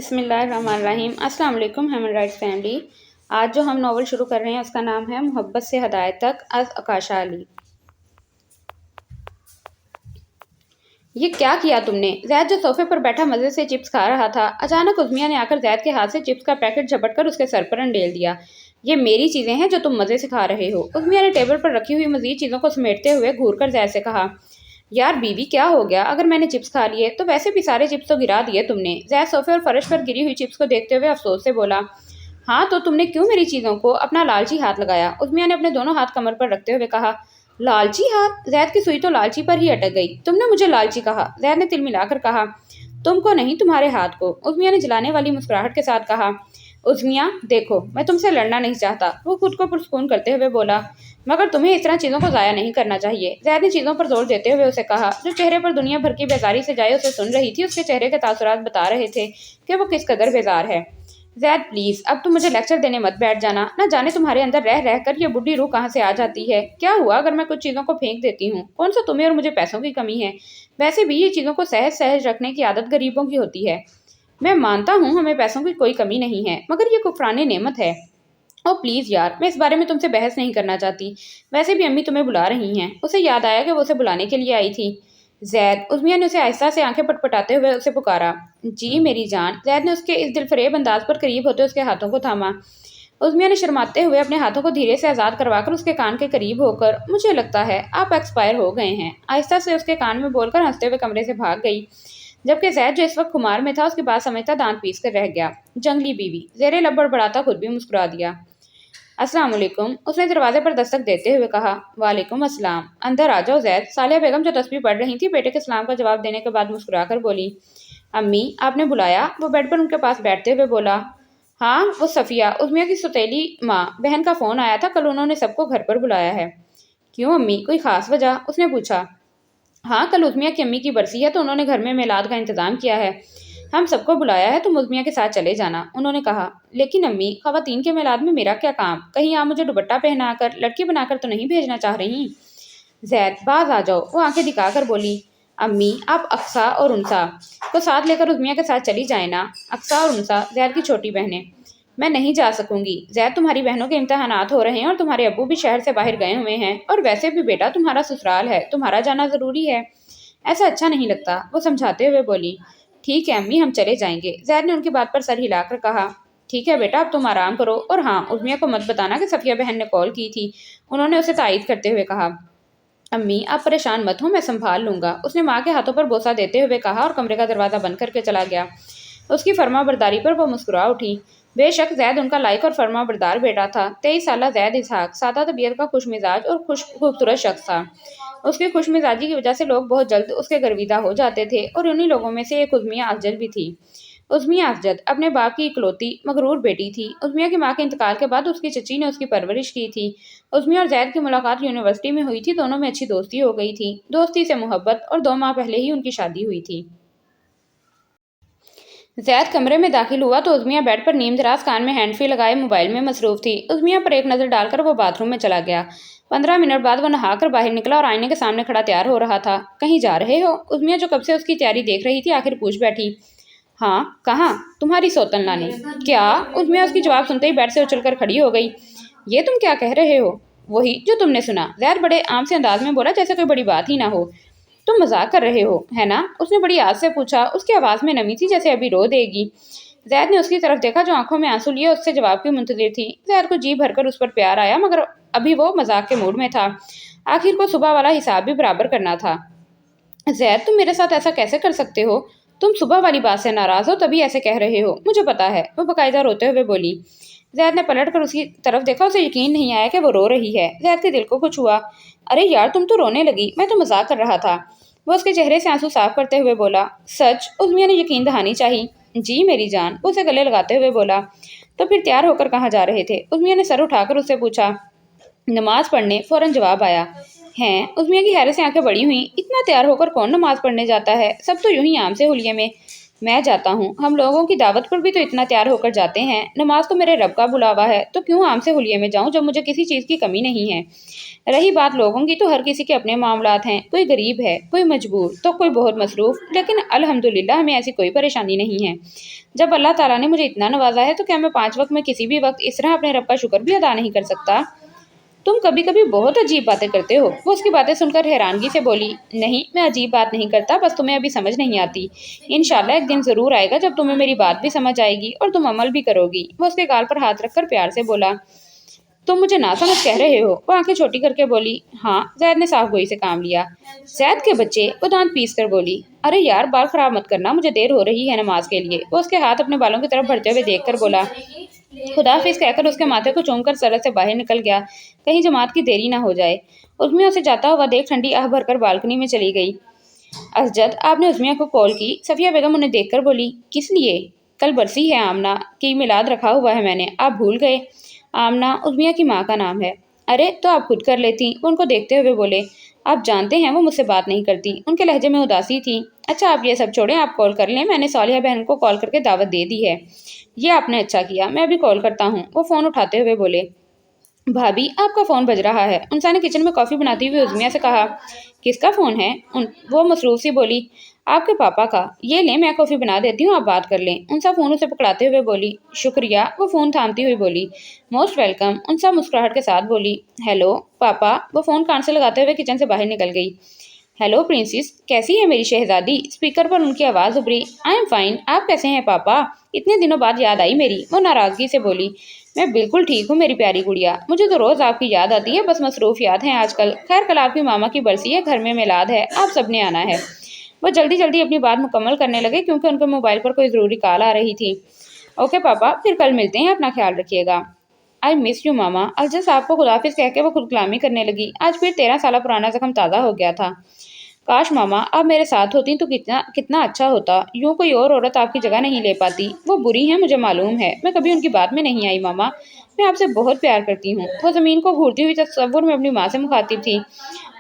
بسم اللہ الرحمن الرحیم۔ السلام علیکم ہیومن رائٹس فیملی۔ آج جو ہم ناول شروع کر رہے ہیں اس کا نام ہے محبت سے ہدایت تک از اکاشا علی۔ یہ کیا کیا تم نے؟ زید جو صوفے پر بیٹھا مزے سے چپس کھا رہا تھا، اچانک عظمیہ نے آ کر زید کے ہاتھ سے چپس کا پیکٹ جھپٹ کر اس کے سر پر انڈیل دیا۔ یہ میری چیزیں ہیں جو تم مزے سے کھا رہے ہو۔ عظمیہ نے ٹیبل پر رکھی ہوئی مزید چیزوں کو سمیٹتے ہوئے گھور کر زید سے کہا، یار بیوی کیا ہو گیا؟ اگر میں نے چپس کھا لیے تو ویسے بھی سارے چپس تو گرا دیے تم نے۔ زید صوفے اور فرش پر گری ہوئی چپس کو دیکھتے ہوئے افسوس سے بولا، ہاں تو تم نے کیوں میری چیزوں کو اپنا لالچی ہاتھ لگایا؟ عظمیہ نے اپنے دونوں ہاتھ کمر پر رکھتے ہوئے کہا، لالچی ہاتھ؟ زید کی سوئی تو لالچی پر ہی اٹک گئی۔ تم نے مجھے لالچی کہا؟ زید نے تل ملا کر کہا، تم کو نہیں، تمہارے ہاتھ کو۔ عظمیہ نے جلانے والی مسکراہٹ کے ساتھ کہا، عظمیہ دیکھو میں تم سے لڑنا نہیں چاہتا۔ وہ خود کو پرسکون کرتے ہوئے بولا، مگر تمہیں اس طرح چیزوں کو ضائع نہیں کرنا چاہیے۔ زید نے چیزوں پر زور دیتے ہوئے اسے کہا، جو چہرے پر دنیا بھر کی بیزاری سے جائے اسے سن رہی تھی۔ اس کے چہرے کے تاثرات بتا رہے تھے کہ وہ کس قدر بیزار ہے۔ زید پلیز اب تم مجھے لیکچر دینے مت بیٹھ جانا۔ نہ جانے تمہارے اندر رہ رہ کر یہ بڈھی روح کہاں سے آ جاتی ہے۔ کیا ہوا اگر میں کچھ چیزوں کو پھینک دیتی ہوں؟ کون سا تمہیں اور مجھے پیسوں کی کمی ہے؟ ویسے بھی یہ چیزوں کو سہج سہج رکھنے کی عادت غریبوں کی ہوتی ہے۔ میں مانتا ہوں ہمیں پیسوں کی کوئی کمی نہیں ہے، مگر یہ کفران نعمت ہے۔ او پلیز یار، میں اس بارے میں تم سے بحث نہیں کرنا چاہتی۔ ویسے بھی امی تمہیں بلا رہی ہیں۔ اسے یاد آیا کہ وہ اسے بلانے کے لیے آئی تھی۔ زید، عظمیہ نے اسے آہستہ سے آنکھیں پٹپٹاتے ہوئے اسے پکارا، جی میری جان۔ زید نے اس کے اس دل فریب انداز پر قریب ہوتے اس کے ہاتھوں کو تھاما۔ عظمیہ نے شرماتے ہوئے اپنے ہاتھوں کو دھیرے سے آزاد کروا کر اس کے کان کے قریب ہو کر، مجھے لگتا ہے آپ ایکسپائر ہو گئے ہیں، آہستہ سے اس کے کان میں بول کر ہنستے ہوئے کمرے سے بھاگ گئی، جبکہ زید جو اس وقت خمار میں تھا اس کی بات سمجھتا دانت پیس کر رہ گیا۔ جنگلی بیوی، زیر لب بڑبڑاتا خود بھی مسکرا دیا۔ السلام علیکم، اس نے دروازے پر دستک دیتے ہوئے کہا۔ وعلیکم السلام، اندر آ جاؤ زید۔ صالحہ بیگم جو تسبیح پڑھ رہی تھی بیٹے کے سلام کا جواب دینے کے بعد مسکرا کر بولی، امی آپ نے بلایا؟ وہ بیڈ پر ان کے پاس بیٹھتے ہوئے بولا، ہاں وہ صفیہ، عظمیہ کی سوتیلی ماں بہن کا فون آیا تھا، کل انہوں نے سب کو گھر پر بلایا ہے۔ کیوں امی، کوئی خاص وجہ؟ اس نے پوچھا۔ ہاں کل عظمیہ کی امی کی برسی ہے تو انہوں نے گھر میں میلاد کا انتظام کیا ہے، ہم سب کو بلایا ہے، تم عظمیہ کے ساتھ چلے جانا، انہوں نے کہا۔ لیکن امی، خواتین کے میلاد میں میرا کیا کام؟ کہیں آپ مجھے دوپٹہ پہنا کر لڑکی بنا کر تو نہیں بھیجنا چاہ رہی؟ زید، باز آ جاؤ، وہ آنکھیں دکھا کر بولی، امی آپ اقصیٰ اور انسا کو ساتھ لے کر عظمیہ کے ساتھ چلی جائیں نا۔ اقصیٰ اور انسا زید کی چھوٹی بہنیں۔ میں نہیں جا سکوں گی زید، تمہاری بہنوں کے امتحانات ہو رہے ہیں اور تمہارے ابو بھی شہر سے باہر گئے ہوئے ہیں، اور ویسے بھی بیٹا تمہارا سسرال ہے، تمہارا جانا ضروری ہے، ایسا اچھا نہیں لگتا، وہ سمجھاتے ہوئے بولی۔ ٹھیک ہے امی، ہم چلے جائیں گے، زید نے ان کی بات پر سر ہلا کر کہا۔ ٹھیک ہے بیٹا اب تم آرام کرو، اور ہاں عظمیہ کو مت بتانا کہ صفیہ بہن نے کال کی تھی، انہوں نے اسے تائید کرتے ہوئے کہا۔ امی آپ پریشان مت ہوں، میں سنبھال لوں گا، اس نے ماں کے ہاتھوں پر بوسہ دیتے ہوئے کہا اور کمرے کا دروازہ بند کر کے چلا گیا۔ اس کی فرما برداری پر وہ مسکرا اٹھی۔ بے شک زید ان کا لائق اور فرما بردار بیٹا تھا۔ 23 سالہ زید اسحاق سادہ طبیعت کا خوش مزاج اور خوبصورت شخص تھا۔ اس کی خوش مزاجی کی وجہ سے لوگ بہت جلد اس کے گرویدہ ہو جاتے تھے، اور انہی لوگوں میں سے ایک عظمیہ افضل بھی تھی۔ عظمیہ افضل اپنے باپ کی اکلوتی مغرور بیٹی تھی۔ عظمیہ کی ماں کے انتقال کے بعد اس کی چچی نے اس کی پرورش کی تھی۔ عظمیہ اور زید کی ملاقات یونیورسٹی میں ہوئی تھی، دونوں میں اچھی دوستی ہو گئی تھی، دوستی سے محبت، اور 2 ماہ پہلے ہی ان کی شادی ہوئی تھی۔ زید کمرے میں داخل ہوا تو عظمیہ بیڈ پر نیم دراز کان میں ہینڈ فری لگائے موبائل میں مصروف تھی۔ عظمیہ پر ایک نظر ڈال کر وہ باتھ روم میں چلا گیا۔ 15 منٹ بعد وہ نہا کر باہر نکلا اور آئینے کے سامنے کھڑا تیار ہو رہا تھا۔ کہیں جا رہے ہو؟ عظمیہ جو کب سے اس کی تیاری دیکھ رہی تھی آخر پوچھ بیٹھی۔ ہاں کہاں؟ تمہاری سوتن لانے۔ کیا؟ عظمیہ اس کی جواب سنتے ہی بیڈ سے اچھل کر کھڑی ہو گئی۔ یہ تم کیا کہہ رہے ہو؟ وہی جو تم نے سنا، زید بڑے عام سے انداز میں بولا جیسے کوئی بڑی بات ہی نہ ہو۔ تم مذاق کر رہے ہو ہے نا؟ اس نے بڑی آس سے پوچھا، اس کی آواز میں نمی تھی جیسے ابھی رو دے گی۔ زید نے اس کی طرف دیکھا جو آنکھوں میں آنسو لیے اس سے جواب کی منتظر تھی۔ زید کو جی بھر کر اس پر پیار آیا، مگر ابھی وہ مذاق کے موڈ میں تھا، آخر کو صبح والا حساب بھی برابر کرنا تھا۔ زید تم میرے ساتھ ایسا کیسے کر سکتے ہو؟ تم صبح والی بات سے ناراض ہو تبھی ایسے کہہ رہے ہو، مجھے پتا ہے، وہ باقاعدہ روتے ہوئے بولی۔ زید نے پلٹ کر اس کی طرف دیکھا، اسے یقین نہیں آیا کہ وہ رو رہی ہے۔ زید کے دل کو کچھ ہوا۔ ارے یار تم تو رونے لگی، میں تو مذاق کر رہا تھا، وہ اس کے چہرے سے آنسو صاف کرتے ہوئے بولا۔ سچ؟ عظمیہ نے یقین دہانی چاہی۔ جی میری جان، وہ اسے گلے لگاتے ہوئے بولا۔ تو پھر تیار ہو کر کہاں جا رہے تھے؟ عظمیہ نے سر اٹھا کر اس سے پوچھا۔ نماز پڑھنے، فوراً جواب آیا۔ ہیں؟ عظمیہ کی حیرت سے آنکھیں بڑی ہوئیں۔ اتنا تیار ہو کر کون نماز پڑھنے جاتا ہے؟ سب تو یوں ہی عام سے حلیے میں۔ میں جاتا ہوں، ہم لوگوں کی دعوت پر بھی تو اتنا تیار ہو کر جاتے ہیں، نماز تو میرے رب کا بلاوا ہے، تو کیوں عام سے حلیے میں جاؤں جب مجھے کسی چیز کی کمی نہیں ہے۔ رہی بات لوگوں کی، تو ہر کسی کے اپنے معاملات ہیں، کوئی غریب ہے، کوئی مجبور، تو کوئی بہت مصروف، لیکن الحمدللہ ہمیں ایسی کوئی پریشانی نہیں ہے۔ جب اللہ تعالیٰ نے مجھے اتنا نوازا ہے تو کیا میں 5 وقت میں کسی بھی وقت اس طرح اپنے رب کا شکر بھی ادا نہیں کر سکتا؟ تم کبھی کبھی بہت عجیب باتیں کرتے ہو۔ وہ اس کی باتیں سن کر حیرانگی سے بولی، نہیں میں عجیب بات نہیں کرتا، بس تمہیں ابھی سمجھ نہیں آتی۔ انشاءاللہ ایک دن ضرور آئے گا جب تمہیں میری بات بھی سمجھ آئے گی اور تم عمل بھی کرو گی۔ وہ اس کے گال پر ہاتھ رکھ کر پیار سے بولا، تم مجھے ناسمجھ کہہ رہے ہو؟ وہ آنکھیں چھوٹی کر کے بولی، ہاں۔ زید نے صاف گوئی سے کام لیا۔ زید کے بچے، وہ دانت پیس کر بولی، ارے یار بال خراب مت کرنا، مجھے دیر ہو رہی ہے نماز کے لیے۔ وہ اس کے ہاتھ اپنے بالوں کی طرف بڑھتے ہوئے دیکھ کر بولا، خدا حافظ کہہ کر اس کے ماتھے کو چوم کر سرحد سے باہر نکل گیا، کہیں جماعت کی دیری نہ ہو جائے۔ عظمیہ اسے جاتا ہوا دیکھ ٹھنڈی آہ بھر کر بالکنی میں چلی گئی۔ اسجد، آپ نے عظمیہ کو کال کی؟ صفیہ بیگم انہیں دیکھ کر بولی، کس لیے؟ کل برسی ہے آمنہ کی، میلاد رکھا ہوا ہے میں نے، آپ بھول گئے؟ آمنہ عظمیہ کی ماں کا نام ہے۔ ارے تو آپ خود کر لیتی، وہ ان کو دیکھتے ہوئے بولے، آپ جانتے ہیں وہ مجھ سے بات نہیں کرتی۔ ان کے لہجے میں اداسی تھی۔ اچھا آپ یہ سب چھوڑیں، آپ کال کر لیں، میں نے صالحہ بہن کو کال کر کے دعوت دے دی ہے۔ یہ آپ نے اچھا کیا، میں ابھی کال کرتا ہوں۔ وہ فون اٹھاتے ہوئے بولے، بھابی آپ کا فون بج رہا ہے۔ انسا نے کچن میں کافی بناتی ہوئی عظمیہ سے کہا، کس کا فون ہے؟ وہ مصروف سی بولی، آپ کے پاپا کا۔ یہ لیں میں کافی بنا دیتی ہوں، آپ بات کر لیں۔ انسا فون اسے پکڑاتے ہوئے بولی، شکریہ۔ وہ فون تھامتی ہوئی بولی، موسٹ ویلکم۔ انسا مسکراہٹ کے ساتھ بولی، ہیلو پاپا۔ وہ فون کان سے لگاتے ہوئے کچن سے باہر نکل گئی۔ ہیلو پرنسس، کیسی ہے میری شہزادی؟ اسپیکر پر ان کی آواز ابھری۔ آئی ایم فائن، آپ کیسے ہیں پاپا؟ اتنے دنوں بعد یاد آئی میری، وہ ناراضگی سے بولی۔ میں بالکل ٹھیک ہوں میری پیاری گڑیا، مجھے تو روز آپ کی یاد آتی ہے، بس مصروفیات ہیں آج کل۔ خیر کل آپ کی ماما کی برسی ہے، گھر میں میلاد ہے، آپ سب نے آنا ہے۔ وہ جلدی جلدی اپنی بات مکمل کرنے لگے کیونکہ ان کے موبائل پر کوئی ضروری کال آ رہی تھی۔ اوکے پاپا، پھر کل ملتے ہیں، اپنا خیال رکھیے گا۔ آئی مس یو ماما۔ اسجد صاحب کو خداحافظ کہہ کے وہ خود کلامی کرنے لگی۔ آج پھر 13 سالہ پرانا زخم تازہ ہو گیا تھا۔ کاش ماما آپ میرے ساتھ ہوتی تو کتنا اچھا ہوتا، یوں کوئی اور عورت آپ کی جگہ نہیں لے پاتی۔ وہ بری ہیں مجھے معلوم ہے، میں کبھی ان کی بات میں نہیں آئی ماما، میں آپ سے بہت پیار کرتی ہوں۔ وہ زمین کو گھورتی ہوئی تصور میں اپنی ماں سے مخاطب تھی۔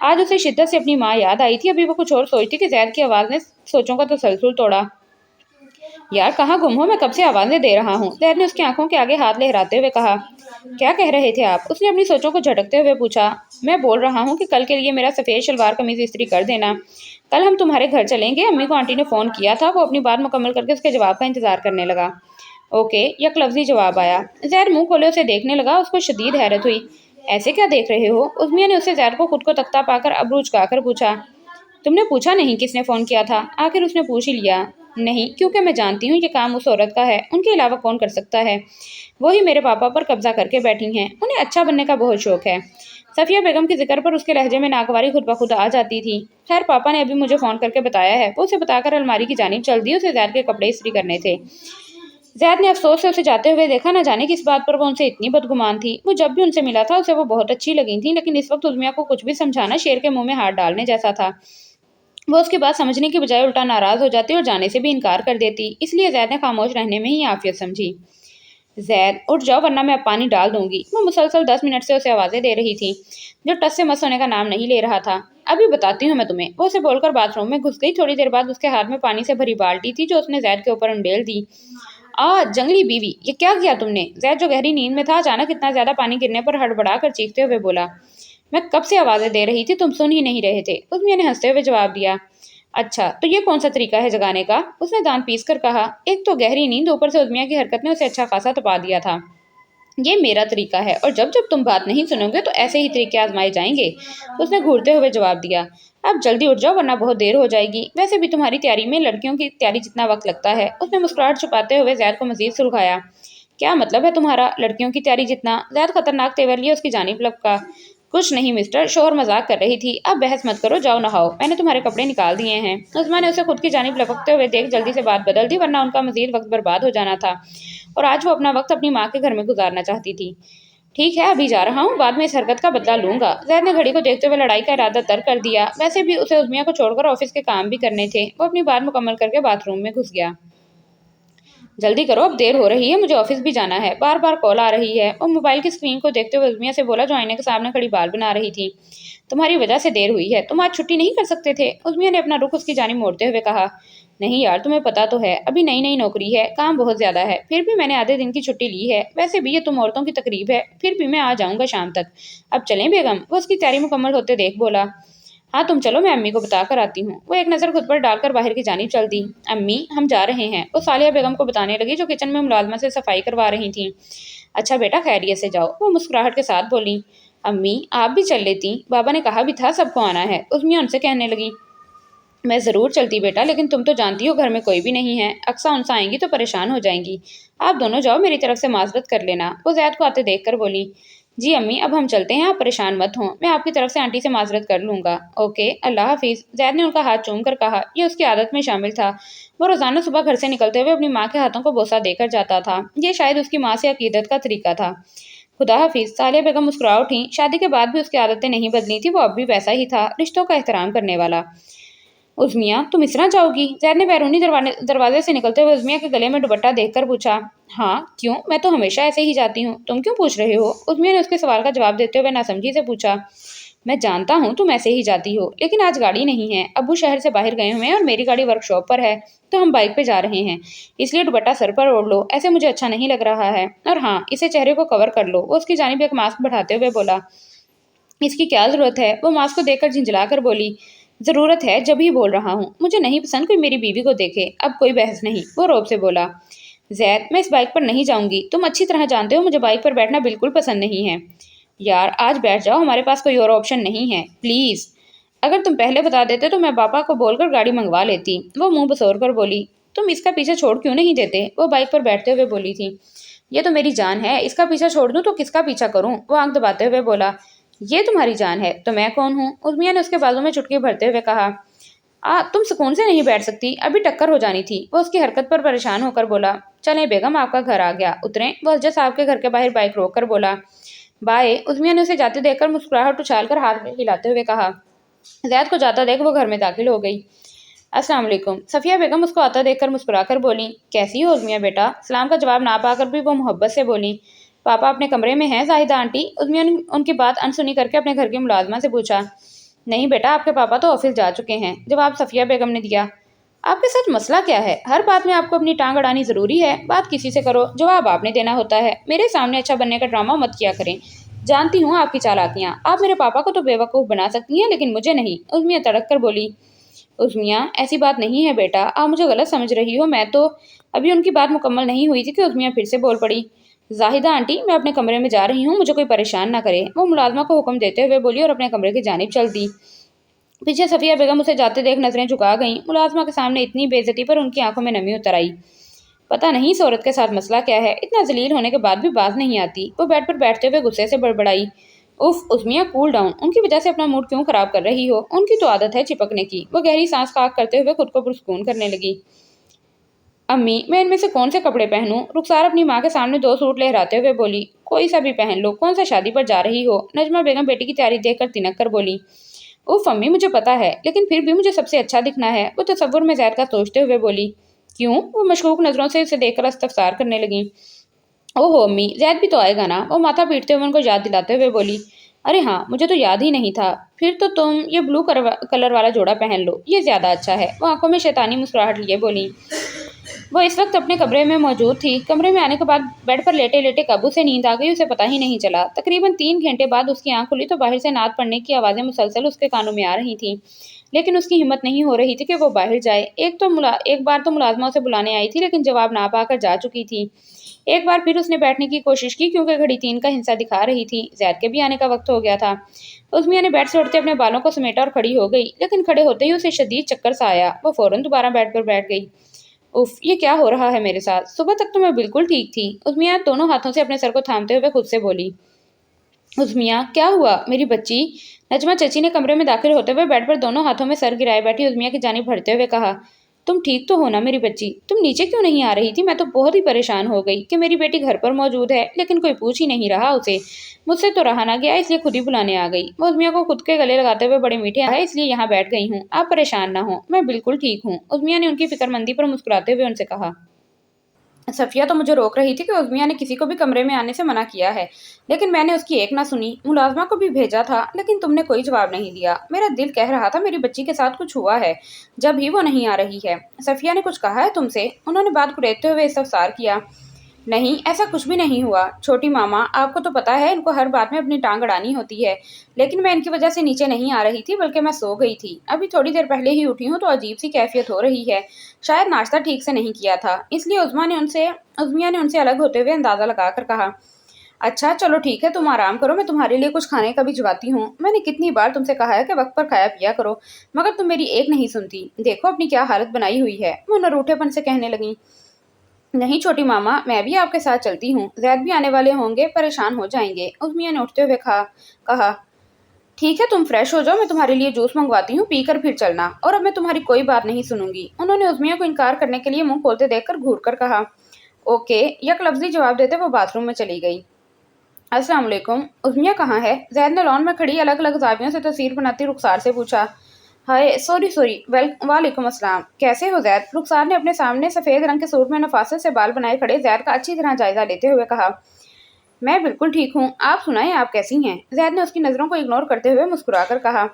آج اسے شدت سے اپنی ماں یاد آئی تھی۔ ابھی وہ کچھ اور سوچتی کہ زید کی آواز نے سوچوں کا تسلسل توڑا۔ یار کہاں گم ہو، میں کب سے آوازیں دے رہا ہوں۔ زید نے اس کی آنکھوں کے آگے ہاتھ لہراتے ہوئے کہا، کیا کہہ رہے تھے آپ؟ اس نے اپنی سوچوں کو جھٹکتے ہوئے پوچھا۔ میں بول رہا ہوں کہ کل کے لیے میرا سفید شلوار قمیض استری کر دینا، کل ہم تمہارے گھر چلیں گے، امی کو آنٹی نے فون کیا تھا۔ وہ اپنی بات مکمل کر کے اس کے جواب کا انتظار کرنے لگا۔ اوکے، یک لفظی جواب آیا۔ زید منہ کھولے اسے دیکھنے لگا، اس کو شدید حیرت ہوئی۔ ایسے کیا دیکھ رہے ہو؟ عظمیہ نے اسے زید کو خود کو تختہ پا کر ابرو اچکا کر پوچھا۔ تم نے پوچھا نہیں کس نے فون کیا تھا؟ آخر اس نے پوچھ ہی لیا۔ نہیں، کیونکہ میں جانتی ہوں یہ کام اس عورت کا ہے، ان کے علاوہ کون کر سکتا ہے؟ وہی میرے پاپا پر قبضہ کر کے بیٹھی ہیں، انہیں اچھا بننے کا بہت شوق ہے۔ صفیہ بیگم کے ذکر پر اس کے لہجے میں ناگواری خود بخود آ جاتی تھی۔ خیر پاپا نے ابھی مجھے فون کر کے بتایا ہے۔ وہ اسے بتا کر الماری کی جانب چل دی، اسے زید کے کپڑے استری کرنے تھے۔ زید نے افسوس سے اسے جاتے ہوئے دیکھا، نہ جانے کس بات پر وہ ان سے اتنی بدگمان تھی۔ وہ جب بھی ان سے ملا تھا اسے وہ بہت اچھی لگی تھی، لیکن اس وقت عظمیہ کو کچھ بھی سمجھانا شیر کے منہ میں ہاتھ ڈالنے جیسا تھا۔ وہ اس کی بات سمجھنے کی بجائے الٹا ناراض ہو جاتی اور جانے سے بھی انکار کر دیتی، اس لیے زید نے خاموش رہنے میں ہی عافیت سمجھی۔ زید اٹھ جاؤ ورنہ میں اب پانی ڈال دوں گی۔ وہ مسلسل 10 منٹ سے اسے آوازیں دے رہی تھی، جو ٹس سے مس ہونے کا نام نہیں لے رہا تھا۔ ابھی بتاتی ہوں میں تمہیں۔ وہ اسے بول کر باتھ روم میں گھس گئی۔ تھوڑی دیر بعد اس کے ہاتھ میں پانی سے بھری بالٹی تھی جو اس نے زید کے اوپر انڈیل دی۔ جنگلی بیوی، یہ کیا کیا تم نے؟ زید جو گہری نیند میں تھا اچانک اتنا زیادہ پانی گرنے پر ہڑبڑا کر چیختے ہوئے بولا، میں کب سے آوازیں دے رہی تھی، تم سن ہی نہیں رہے تھے۔ عظمیہ نے ہنستے ہوئے جواب دیا، اچھا تو یہ کون سا طریقہ ہے جگانے کا؟ اس نے دانت پیس کر کہا۔ ایک تو گہری نیند، اوپر سے عظمیہ کی حرکت نے اسے اچھا خاصا تپا دیا تھا۔ یہ میرا طریقہ ہے اور جب جب تم بات نہیں سنو گے تو ایسے ہی طریقے آزمائے جائیں گے، اس نے گھورتے ہوئے جواب دیا۔ اب جلدی اٹھ جاؤ ورنہ بہت دیر ہو جائے گی، ویسے بھی تمہاری تیاری میں لڑکیوں کی تیاری جتنا وقت لگتا ہے۔ اس نے مسکراہٹ چھپاتے ہوئے زید کو مزید سلجھایا۔ کیا مطلب ہے تمہارا، لڑکیوں کی تیاری جتنا؟ زید خطرناک تیور لیے اس کی جانب لپکا۔ کچھ نہیں مسٹر، شوہر مذاق کر رہی تھی، اب بحث مت کرو، جاؤ نہاؤ، میں نے تمہارے کپڑے نکال دیے ہیں۔ عظمیٰ نے اسے خود کی جانب لپکتے ہوئے دیکھ جلدی سے بات بدل دی، ورنہ ان کا مزید وقت برباد ہو جانا تھا اور آج وہ اپنا وقت اپنی ماں کے گھر میں گزارنا چاہتی تھی۔ ٹھیک ہے ابھی جا رہا ہوں، بعد میں اس حرکت کا بدلہ لوں گا۔ زید نے گھڑی کو دیکھتے ہوئے لڑائی کا ارادہ ترک کر دیا، ویسے بھی اسے عظمیہ کو چھوڑ کر آفس کے کام بھی کرنے تھے۔ وہ اپنی بات مکمل کر کے باتھ روم میں گھس گیا۔ جلدی کرو اب دیر ہو رہی ہے، مجھے آفس بھی جانا ہے، بار بار کال آ رہی ہے۔ وہ موبائل کی اسکرین کو دیکھتے ہوئے عظمیہ سے بولا جو آئینے کے سامنے کھڑی بال بنا رہی تھی، تمہاری وجہ سے دیر ہوئی ہے، تم آج چھٹی نہیں کر سکتے تھے؟ عظمیہ نے اپنا رخ اس کی جانب موڑتے ہوئے کہا، نہیں یار، تمہیں پتا تو ہے ابھی نئی نئی نوکری ہے، کام بہت زیادہ ہے، پھر بھی میں نے آدھے دن کی چھٹی لی ہے، ویسے بھی یہ تم عورتوں کی تقریب ہے، پھر بھی میں آ جاؤں گا شام تک۔ اب چلیں بیگم؟ وہ اس کی تیاری مکمل ہوتے دیکھ بولا۔ ہاں تم چلو، میں امی کو بتا کر آتی ہوں۔ وہ ایک نظر خود پر ڈال کر باہر کی جانب چل دی۔ امی ہم جا رہے ہیں، وہ صالحہ بیگم کو بتانے لگی جو کچن میں ملازمہ سے صفائی کروا رہی تھیں۔ اچھا بیٹا، خیریت سے جاؤ، وہ مسکراہٹ کے ساتھ بولی۔ امی آپ بھی چل لیتی، بابا نے کہا بھی تھا سب کو آنا ہے، عظمیہ ان سے کہنے لگی۔ میں ضرور چلتی بیٹا، لیکن تم تو جانتی ہو گھر میں کوئی بھی نہیں ہے، اقصیٰ انسا آئیں گی تو پریشان ہو جائیں گی۔ آپ دونوں جاؤ، میری طرف سے معذرت کر لینا، وہ زید کو آتے دیکھ کر بولی۔ جی امی اب ہم چلتے ہیں، آپ پریشان مت ہوں، میں آپ کی طرف سے آنٹی سے معذرت کر لوں گا۔ اوکے، اللہ حافظ، زید نے ان کا ہاتھ چوم کر کہا۔ یہ اس کی عادت میں شامل تھا، وہ روزانہ صبح گھر سے نکلتے ہوئے اپنی ماں کے ہاتھوں کو بوسہ دے کر جاتا تھا، یہ شاید اس کی ماں سے عقیدت کا طریقہ تھا۔ خدا حافظ، صالحہ بیگم مسکرا اٹھیں، شادی کے بعد بھی اس کی عادتیں نہیں بدلی تھی، وہ اب بھی ویسا ہی تھا، رشتوں کا احترام کرنے والا۔ عظمیہ تم اس طرح جاؤ گی؟ زید نے بیرونی دروازے سے نکلتے ہوئے عظمیہ کے گلے میں دوپٹہ دیکھ کر پوچھا۔ ہاں کیوں، میں تو ہمیشہ ایسے ہی جاتی ہوں، تم کیوں پوچھ رہے ہو؟ عظمیہ نے اس کے سوال کا جواب دیتے ہوئے ناسمجھی سے پوچھا۔ میں جانتا ہوں تم ایسے ہی جاتی ہو، لیکن آج گاڑی نہیں ہے، ابو شہر سے باہر گئے ہوئے ہیں اور میری گاڑی ورک شاپ پر ہے، تو ہم بائک پہ جا رہے ہیں، اس لیے دوپٹہ سر پر اوڑھ لو، ایسے مجھے اچھا نہیں لگ رہا ہے، اور ہاں اسے چہرے کو کور کر لو، وہ اس کی جانب ایک ماسک بڑھاتے ہوئے بولا۔ اس کی کیا ضرورت ہے؟ وہ ماسک کو دیکھ کر جھنجھلا کر بولی۔ ضرورت ہے جب ہی بول رہا ہوں، مجھے نہیں پسند کوئی میری بیوی کو دیکھے، اب کوئی بحث نہیں، وہ روب سے بولا۔ زید میں اس بائک پر نہیں جاؤں گی، تم اچھی طرح جانتے ہو مجھے بائک پر بیٹھنا بالکل پسند نہیں ہے۔ یار آج بیٹھ جاؤ، ہمارے پاس کوئی اور آپشن نہیں ہے، پلیز۔ اگر تم پہلے بتا دیتے تو میں پاپا کو بول کر گاڑی منگوا لیتی، وہ منہ بسور کر بولی۔ تم اس کا پیچھا چھوڑ کیوں نہیں دیتے؟ وہ بائک پر بیٹھتے ہوئے بولی تھی۔ یہ تو میری جان ہے، اس کا پیچھا چھوڑ دوں تو کس کا پیچھا کروں؟ وہ آنکھ دباتے ہوئے بولا۔ یہ تمہاری جان ہے تو میں کون ہوں؟ عظمیہ نے اس کے بازو میں چٹکی بھرتے ہوئے کہا۔ تم سکون سے نہیں بیٹھ سکتی؟ ابھی ٹکر ہو جانی تھی، وہ اس کی حرکت پر پریشان ہو کر بولا۔ چلیں بیگم، آپ کا گھر آ گیا، اتریں، وہ حجت صاحب کے گھر کے باہر بائک روک کر بولا۔ بائے، عظمیہ نے اسے جاتے دیکھ کر مسکراہٹ اچھال کر ہاتھ ہلاتے ہوئے کہا۔ زید کو جاتا دیکھ وہ گھر میں داخل ہو گئی۔ السلام علیکم، صفیہ بیگم اس کو آتا دیکھ کر مسکرا کر بولی۔ کیسی ہو عظمیہ بیٹا؟ سلام کا جواب نہ پا کر بھی وہ محبت سے بولی۔ پاپا اپنے کمرے میں ہیں زاہدہ آنٹی؟ عظمیہ نے ان کی بات انسنی کر کے اپنے گھر کی ملازمہ سے پوچھا۔ نہیں بیٹا، آپ کے پاپا تو آفس جا چکے ہیں، جواب صفیہ بیگم نے دیا۔ آپ کے ساتھ مسئلہ کیا ہے؟ ہر بات میں آپ کو اپنی ٹانگ اڑانی ضروری ہے، بات کسی سے کرو، جواب آپ نے دینا ہوتا ہے، میرے سامنے اچھا بننے کا ڈرامہ مت کیا کریں، جانتی ہوں آپ کی چالاکیاں، آپ میرے پاپا کو تو بے وقوف بنا سکتی ہیں لیکن مجھے نہیں، عظمیہ تڑک کر بولی۔ عظمیہ ایسی بات نہیں ہے بیٹا، آپ مجھے غلط سمجھ رہی ہو، میں تو ابھی ان کی بات مکمل نہیں ہوئی تھی کہ عظمیہ پھر سے بول پڑی۔ زاہدہ آنٹی میں اپنے کمرے میں جا رہی ہوں، مجھے کوئی پریشان نہ کرے، وہ ملازمہ کو حکم دیتے ہوئے بولی اور اپنے کمرے کی جانب چل دی۔ پیچھے صفیہ بیگم اسے جاتے دیکھ نظریں جھکا گئیں، ملازمہ کے سامنے اتنی بے عزتی پر ان کی آنکھوں میں نمی اتر آئی۔ پتہ نہیں اس عورت کے ساتھ مسئلہ کیا ہے، اتنا ذلیل ہونے کے بعد بھی باز نہیں آتی، وہ بیڈ پر بیٹھتے ہوئے غصے سے بڑبڑائی۔ اف عظمیہ کول ڈاؤن، ان کی وجہ سے اپنا موڈ کیوں خراب کر رہی ہو، ان کی تو عادت ہے چپکنے کی، وہ گہری سانس خاک کرتے ہوئے خود کو پرسکون کرنے لگی۔ امی میں ان میں سے کون سے کپڑے پہنوں؟ رخسار اپنی ماں کے سامنے دو سوٹ لہراتے ہوئے بولی۔ کوئی سا بھی پہن لو، کون سا شادی پر جا رہی ہو؟ نجمہ بیگم بیٹی کی تیاری دیکھ کر تنک کر بولی۔ اوف امی مجھے پتا ہے، لیکن پھر بھی مجھے سب سے اچھا دکھنا ہے، وہ تصور میں زید کا سوچتے ہوئے بولی۔ کیوں؟ وہ مشکوک نظروں سے اسے دیکھ کر استفسار کرنے لگی۔ اوہ امی زید بھی تو آئے گا نا، وہ ماتھا پیٹتے ہوئے ان کو یاد دلاتے ہوئے بولی۔ ارے ہاں مجھے تو یاد ہی نہیں تھا، پھر تو تم یہ بلو کلر والا جوڑا پہن لو، یہ زیادہ اچھا ہے، وہ آنکھوں میں شیطانی مسکراہٹ لیے بولی۔ وہ اس وقت اپنے کمرے میں موجود تھی، کمرے میں آنے کے بعد بیڈ پر لیٹے لیٹے کابو سے نیند آ گئی، اسے پتہ ہی نہیں چلا، تقریباً 3 گھنٹے بعد اس کی آنکھ کھلی تو باہر سے نعت پڑھنے کی آوازیں مسلسل اس کے کانوں میں آ رہی تھیں، لیکن اس کی ہمت نہیں ہو رہی تھی کہ وہ باہر جائے، ایک بار تو ملازمہ اسے بلانے آئی تھی لیکن جواب نہ پا کر جا چکی تھی، ایک بار پھر اس نے بیٹھنے کی کوشش کی کیونکہ گھڑی 3 کا ہندسہ دکھا رہی تھی، زید کے بھی آنے کا وقت ہو گیا تھا، عظمیہ نے بیڈ سے اٹھتے اپنے بالوں کو سمیٹا اور کھڑی ہو گئی، لیکن کھڑے ہوتے ہی اسے شدید چکر سا آیا، وہ فوراً دوبارہ بیڈ پر بیٹھ گئی۔ اف یہ کیا ہو رہا ہے میرے ساتھ؟ صبح تک تو میں بالکل ٹھیک تھی، عظمیہ دونوں ہاتھوں سے اپنے سر کو تھامتے ہوئے خود سے بولی۔ عظمیہ کیا ہوا میری بچی؟ نجمہ چچی نے کمرے میں داخل ہوتے ہوئے بیڈ پر دونوں ہاتھوں میں سر گرائے بیٹھی عظمیہ کی جانب بڑھتے ہوئے کہا۔ تم ٹھیک تو ہو نا میری بچی؟ تم نیچے کیوں نہیں آ رہی تھی؟ میں تو بہت ہی پریشان ہو گئی کہ میری بیٹی گھر پر موجود ہے لیکن کوئی پوچھ ہی نہیں رہا اسے، مجھ سے تو رہا نہ گیا اس لیے خود ہی بلانے آ گئی، وہ عظمیہ کو خود کے گلے لگاتے ہوئے بڑے میٹھے آئے، اس لیے یہاں بیٹھ گئی ہوں، آپ پریشان نہ ہوں، میں بالکل ٹھیک ہوں، عظمیہ نے ان کی فکر مندی پر مسکراتے ہوئے ان سے کہا۔ صفیہ تو مجھے روک رہی تھی کہ عزمیہ نے کسی کو بھی کمرے میں آنے سے منع کیا ہے، لیکن میں نے اس کی ایک نہ سنی۔ ملازمہ کو بھی بھیجا تھا لیکن تم نے کوئی جواب نہیں دیا۔ میرا دل کہہ رہا تھا میری بچی کے ساتھ کچھ ہوا ہے جب ہی وہ نہیں آ رہی ہے۔ صفیہ نے کچھ کہا ہے تم سے؟ انہوں نے بات کریدتے ہوئے استفسار کیا۔ نہیں، ایسا کچھ بھی نہیں ہوا چھوٹی ماما، آپ کو تو پتا ہے ان کو ہر بات میں اپنی ٹانگ اڑانی ہوتی ہے، لیکن میں ان کی وجہ سے نیچے نہیں آ رہی تھی بلکہ میں سو گئی تھی۔ ابھی تھوڑی دیر پہلے ہی اٹھی ہوں تو عجیب سی کیفیت ہو رہی ہے، شاید ناشتہ ٹھیک سے نہیں کیا تھا، اس لیے عظمیہ نے ان سے الگ ہوتے ہوئے اندازہ لگا کر کہا۔ اچھا چلو ٹھیک ہے، تم آرام کرو، میں تمہارے لیے کچھ کھانے کا بھی جواتی ہوں۔ میں نے کتنی بار تم سے کہا ہے کہ وقت پر کھایا پیا کرو، مگر تم میری ایک نہیں سنتی۔ دیکھو اپنی کیا حالت بنائی ہوئی ہے، وہ نروٹھے پن سے کہنے لگیں۔ نہیں چھوٹی ماما، میں بھی آپ کے ساتھ چلتی ہوں، زید بھی آنے والے ہوں گے، پریشان ہو جائیں گے۔ عظمیہ نے اٹھتے ہوئے کہا۔ ٹھیک ہے، تم فریش ہو جاؤ، میں تمہارے لیے جوس منگواتی ہوں، پی کر پھر چلنا، اور اب میں تمہاری کوئی بات نہیں سنوں گی۔ انہوں نے عظمیہ کو انکار کرنے کے لیے منہ کھولتے دیکھ کر گھور کر کہا۔ اوکے، یک لفظی جواب دیتے وہ باتھ روم میں چلی گئی۔ السلام علیکم، عظمیہ کہاں ہے؟ زید نے لان میں کھڑی الگ الگ زاویوں سے تصویر بناتی رخسار سے پوچھا۔ ہائے سوری، وعلیکم السلام، کیسے ہو زید؟ رخسار نے اپنے سامنے سفید رنگ کے سوٹ میں نفاست سے بال بنائے کھڑے زید کا اچھی طرح جائزہ لیتے ہوئے کہا۔ میں بالکل ٹھیک ہوں، آپ سنائیں آپ کیسی ہیں؟ زید نے اس کی نظروں کو اگنور کرتے ہوئے مسکرا کر کہا۔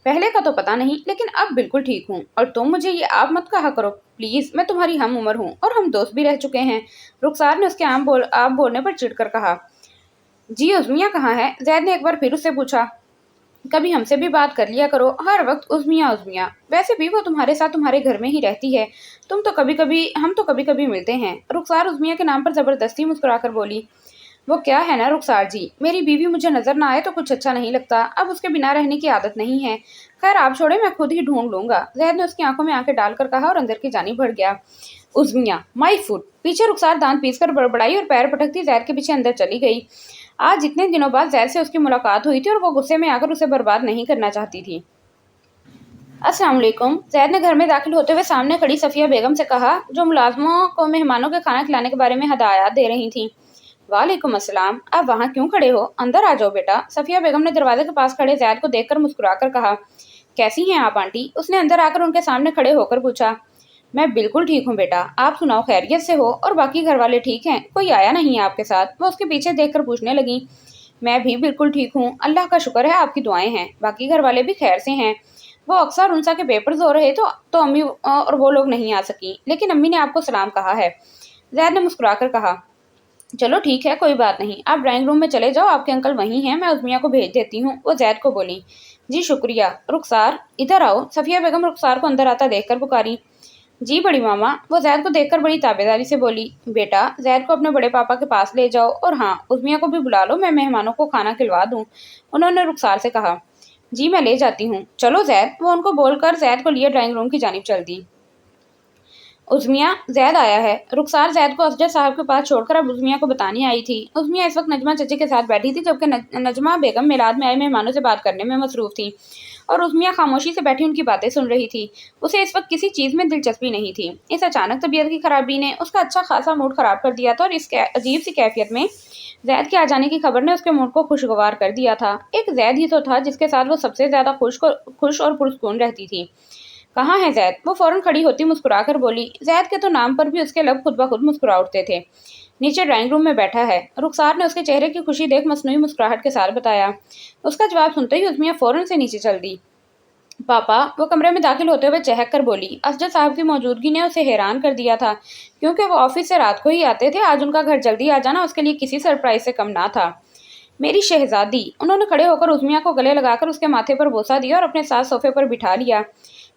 پہلے کا تو پتہ نہیں، لیکن اب بالکل ٹھیک ہوں، اور تم مجھے یہ آپ مت کہا کرو پلیز، میں تمہاری ہم عمر ہوں اور ہم دوست بھی رہ چکے ہیں۔ رخسار نے اس کے آپ بولنے پر چڑ کر کہا۔ جی عظمیہ کہاں ہے؟ زید نے ایک بار پھر اس سے پوچھا۔ کبھی ہم سے بھی بات کر لیا کرو، ہر وقت عظمیہ، ویسے بھی وہ تمہارے ساتھ تمہارے گھر میں ہی رہتی ہے، ہم تو کبھی کبھی ملتے ہیں۔ رخسار عظمیہ کے نام پر زبردستی مسکرا کر بولی۔ وہ کیا ہے نا رخسار جی، میری بیوی مجھے نظر نہ آئے تو کچھ اچھا نہیں لگتا، اب اس کے بنا رہنے کی عادت نہیں ہے۔ خیر آپ چھوڑے، میں خود ہی ڈھونڈ لوں گا، زید نے اس کی آنکھوں میں آنکھیں ڈال کر کہا اور اندر کی جانب بڑھ گیا۔ عظمیہ، مائی فوڈ، پیچھے رخسار دانت پیس کر بڑبڑائی اور پیر پٹکتی زید کے پیچھے اندر چلی گئی۔ آج اتنے دنوں بعد زید سے اس کی ملاقات ہوئی تھی اور وہ غصے میں آ کر اسے برباد نہیں کرنا چاہتی تھی۔ السلام علیکم، زید نے گھر میں داخل ہوتے ہوئے سامنے کھڑی صفیہ بیگم سے کہا، جو ملازموں کو مہمانوں کے کھانا کھلانے کے بارے میں ہدایات دے رہی تھیں۔ وعلیکم السلام، آپ وہاں کیوں کھڑے ہو؟ اندر آ جاؤ بیٹا، صفیہ بیگم نے دروازے کے پاس کھڑے زید کو دیکھ کر مسکرا کر کہا۔ کیسی ہیں آپ آنٹی؟ اس نے اندر آ کر ان کے سامنے کھڑے ہو کر پوچھا۔ میں بالکل ٹھیک ہوں بیٹا، آپ سناؤ خیریت سے ہو؟ اور باقی گھر والے ٹھیک ہیں؟ کوئی آیا نہیں آپ کے ساتھ؟ وہ اس کے پیچھے دیکھ کر پوچھنے لگیں۔ میں بھی بالکل ٹھیک ہوں، اللہ کا شکر ہے، آپ کی دعائیں ہیں، باقی گھر والے بھی خیر سے ہیں۔ وہ اکثر انسا کے پیپرز ہو رہے تو امی اور وہ لوگ نہیں آ سکیں، لیکن امی نے آپ کو سلام کہا ہے، زید نے مسکرا کر کہا۔ چلو ٹھیک ہے، کوئی بات نہیں، آپ ڈرائنگ روم میں چلے جاؤ، آپ کے انکل وہیں ہیں، میں عظمیہ کو بھیج دیتی ہوں، وہ زید کو بولی۔ جی شکریہ۔ رخسار ادھر آؤ، صفیہ بیگم رخسار کو اندر آتا دیکھ کر پکاری۔ جی بڑی ماما، وہ زید کو دیکھ کر بڑی تابعداری سے بولی۔ بیٹا زید کو اپنے بڑے پاپا کے پاس لے جاؤ، اور ہاں عظمیہ کو بھی بلا لو، میں مہمانوں کو کھانا کھلوا دوں، انہوں نے رخسار سے کہا۔ جی میں لے جاتی ہوں، چلو زید، وہ ان کو بول کر زید کو لیے ڈرائنگ روم کی جانب چل دی۔ عظمیہ، زید آیا ہے، رخسار زید کو اسجد صاحب کے پاس چھوڑ کر اب عظمیہ کو بتانے آئی تھی۔ عظمیہ اس وقت نجمہ چچی کے ساتھ بیٹھی تھی، جبکہ نجمہ بیگم میلاد میں آئے مہمانوں سے بات کرنے میں مصروف تھی، اور عظمیہ خاموشی سے بیٹھی ان کی باتیں سن رہی تھی۔ اسے اس وقت کسی چیز میں دلچسپی نہیں تھی۔ اس اچانک طبیعت کی خرابی نے اس کا اچھا خاصا موڈ خراب کر دیا تھا، اور اس عجیب سی کیفیت میں زید کے آ جانے کی خبر نے اس کے موڈ کو خوشگوار کر دیا تھا۔ ایک زید ہی تو تھا جس کے ساتھ وہ سب سے زیادہ خوش اور پرسکون رہتی تھی۔ کہاں ہے زید؟ وہ فوراً کھڑی ہوتی مسکرا کر بولی۔ زید کے تو نام پر بھی اس کے لب خود بخود مسکرا اٹھتے تھے۔ نیچے ڈرائنگ روم میں بیٹھا ہے، رخسار نے اس کے چہرے کی خوشی دیکھ مصنوعی مسکراہٹ کے ساتھ بتایا۔ اس کا جواب سنتے ہی عظمیہ فوراً سے نیچے چل دی۔ پاپا، وہ کمرے میں داخل ہوتے ہوئے چہک کر بولی۔ اسجد صاحب کی موجودگی نے اسے حیران کر دیا تھا، کیونکہ وہ آفس سے رات کو ہی آتے تھے، آج ان کا گھر جلدی آ جانا اس کے لیے کسی سرپرائز سے کم نہ تھا۔ میری شہزادی، انہوں نے کھڑے ہو کر عظمیہ کو گلے لگا کر اس کے ماتھے پر بوسہ دیا اور اپنے ساتھ صوفے پر بٹھا لیا۔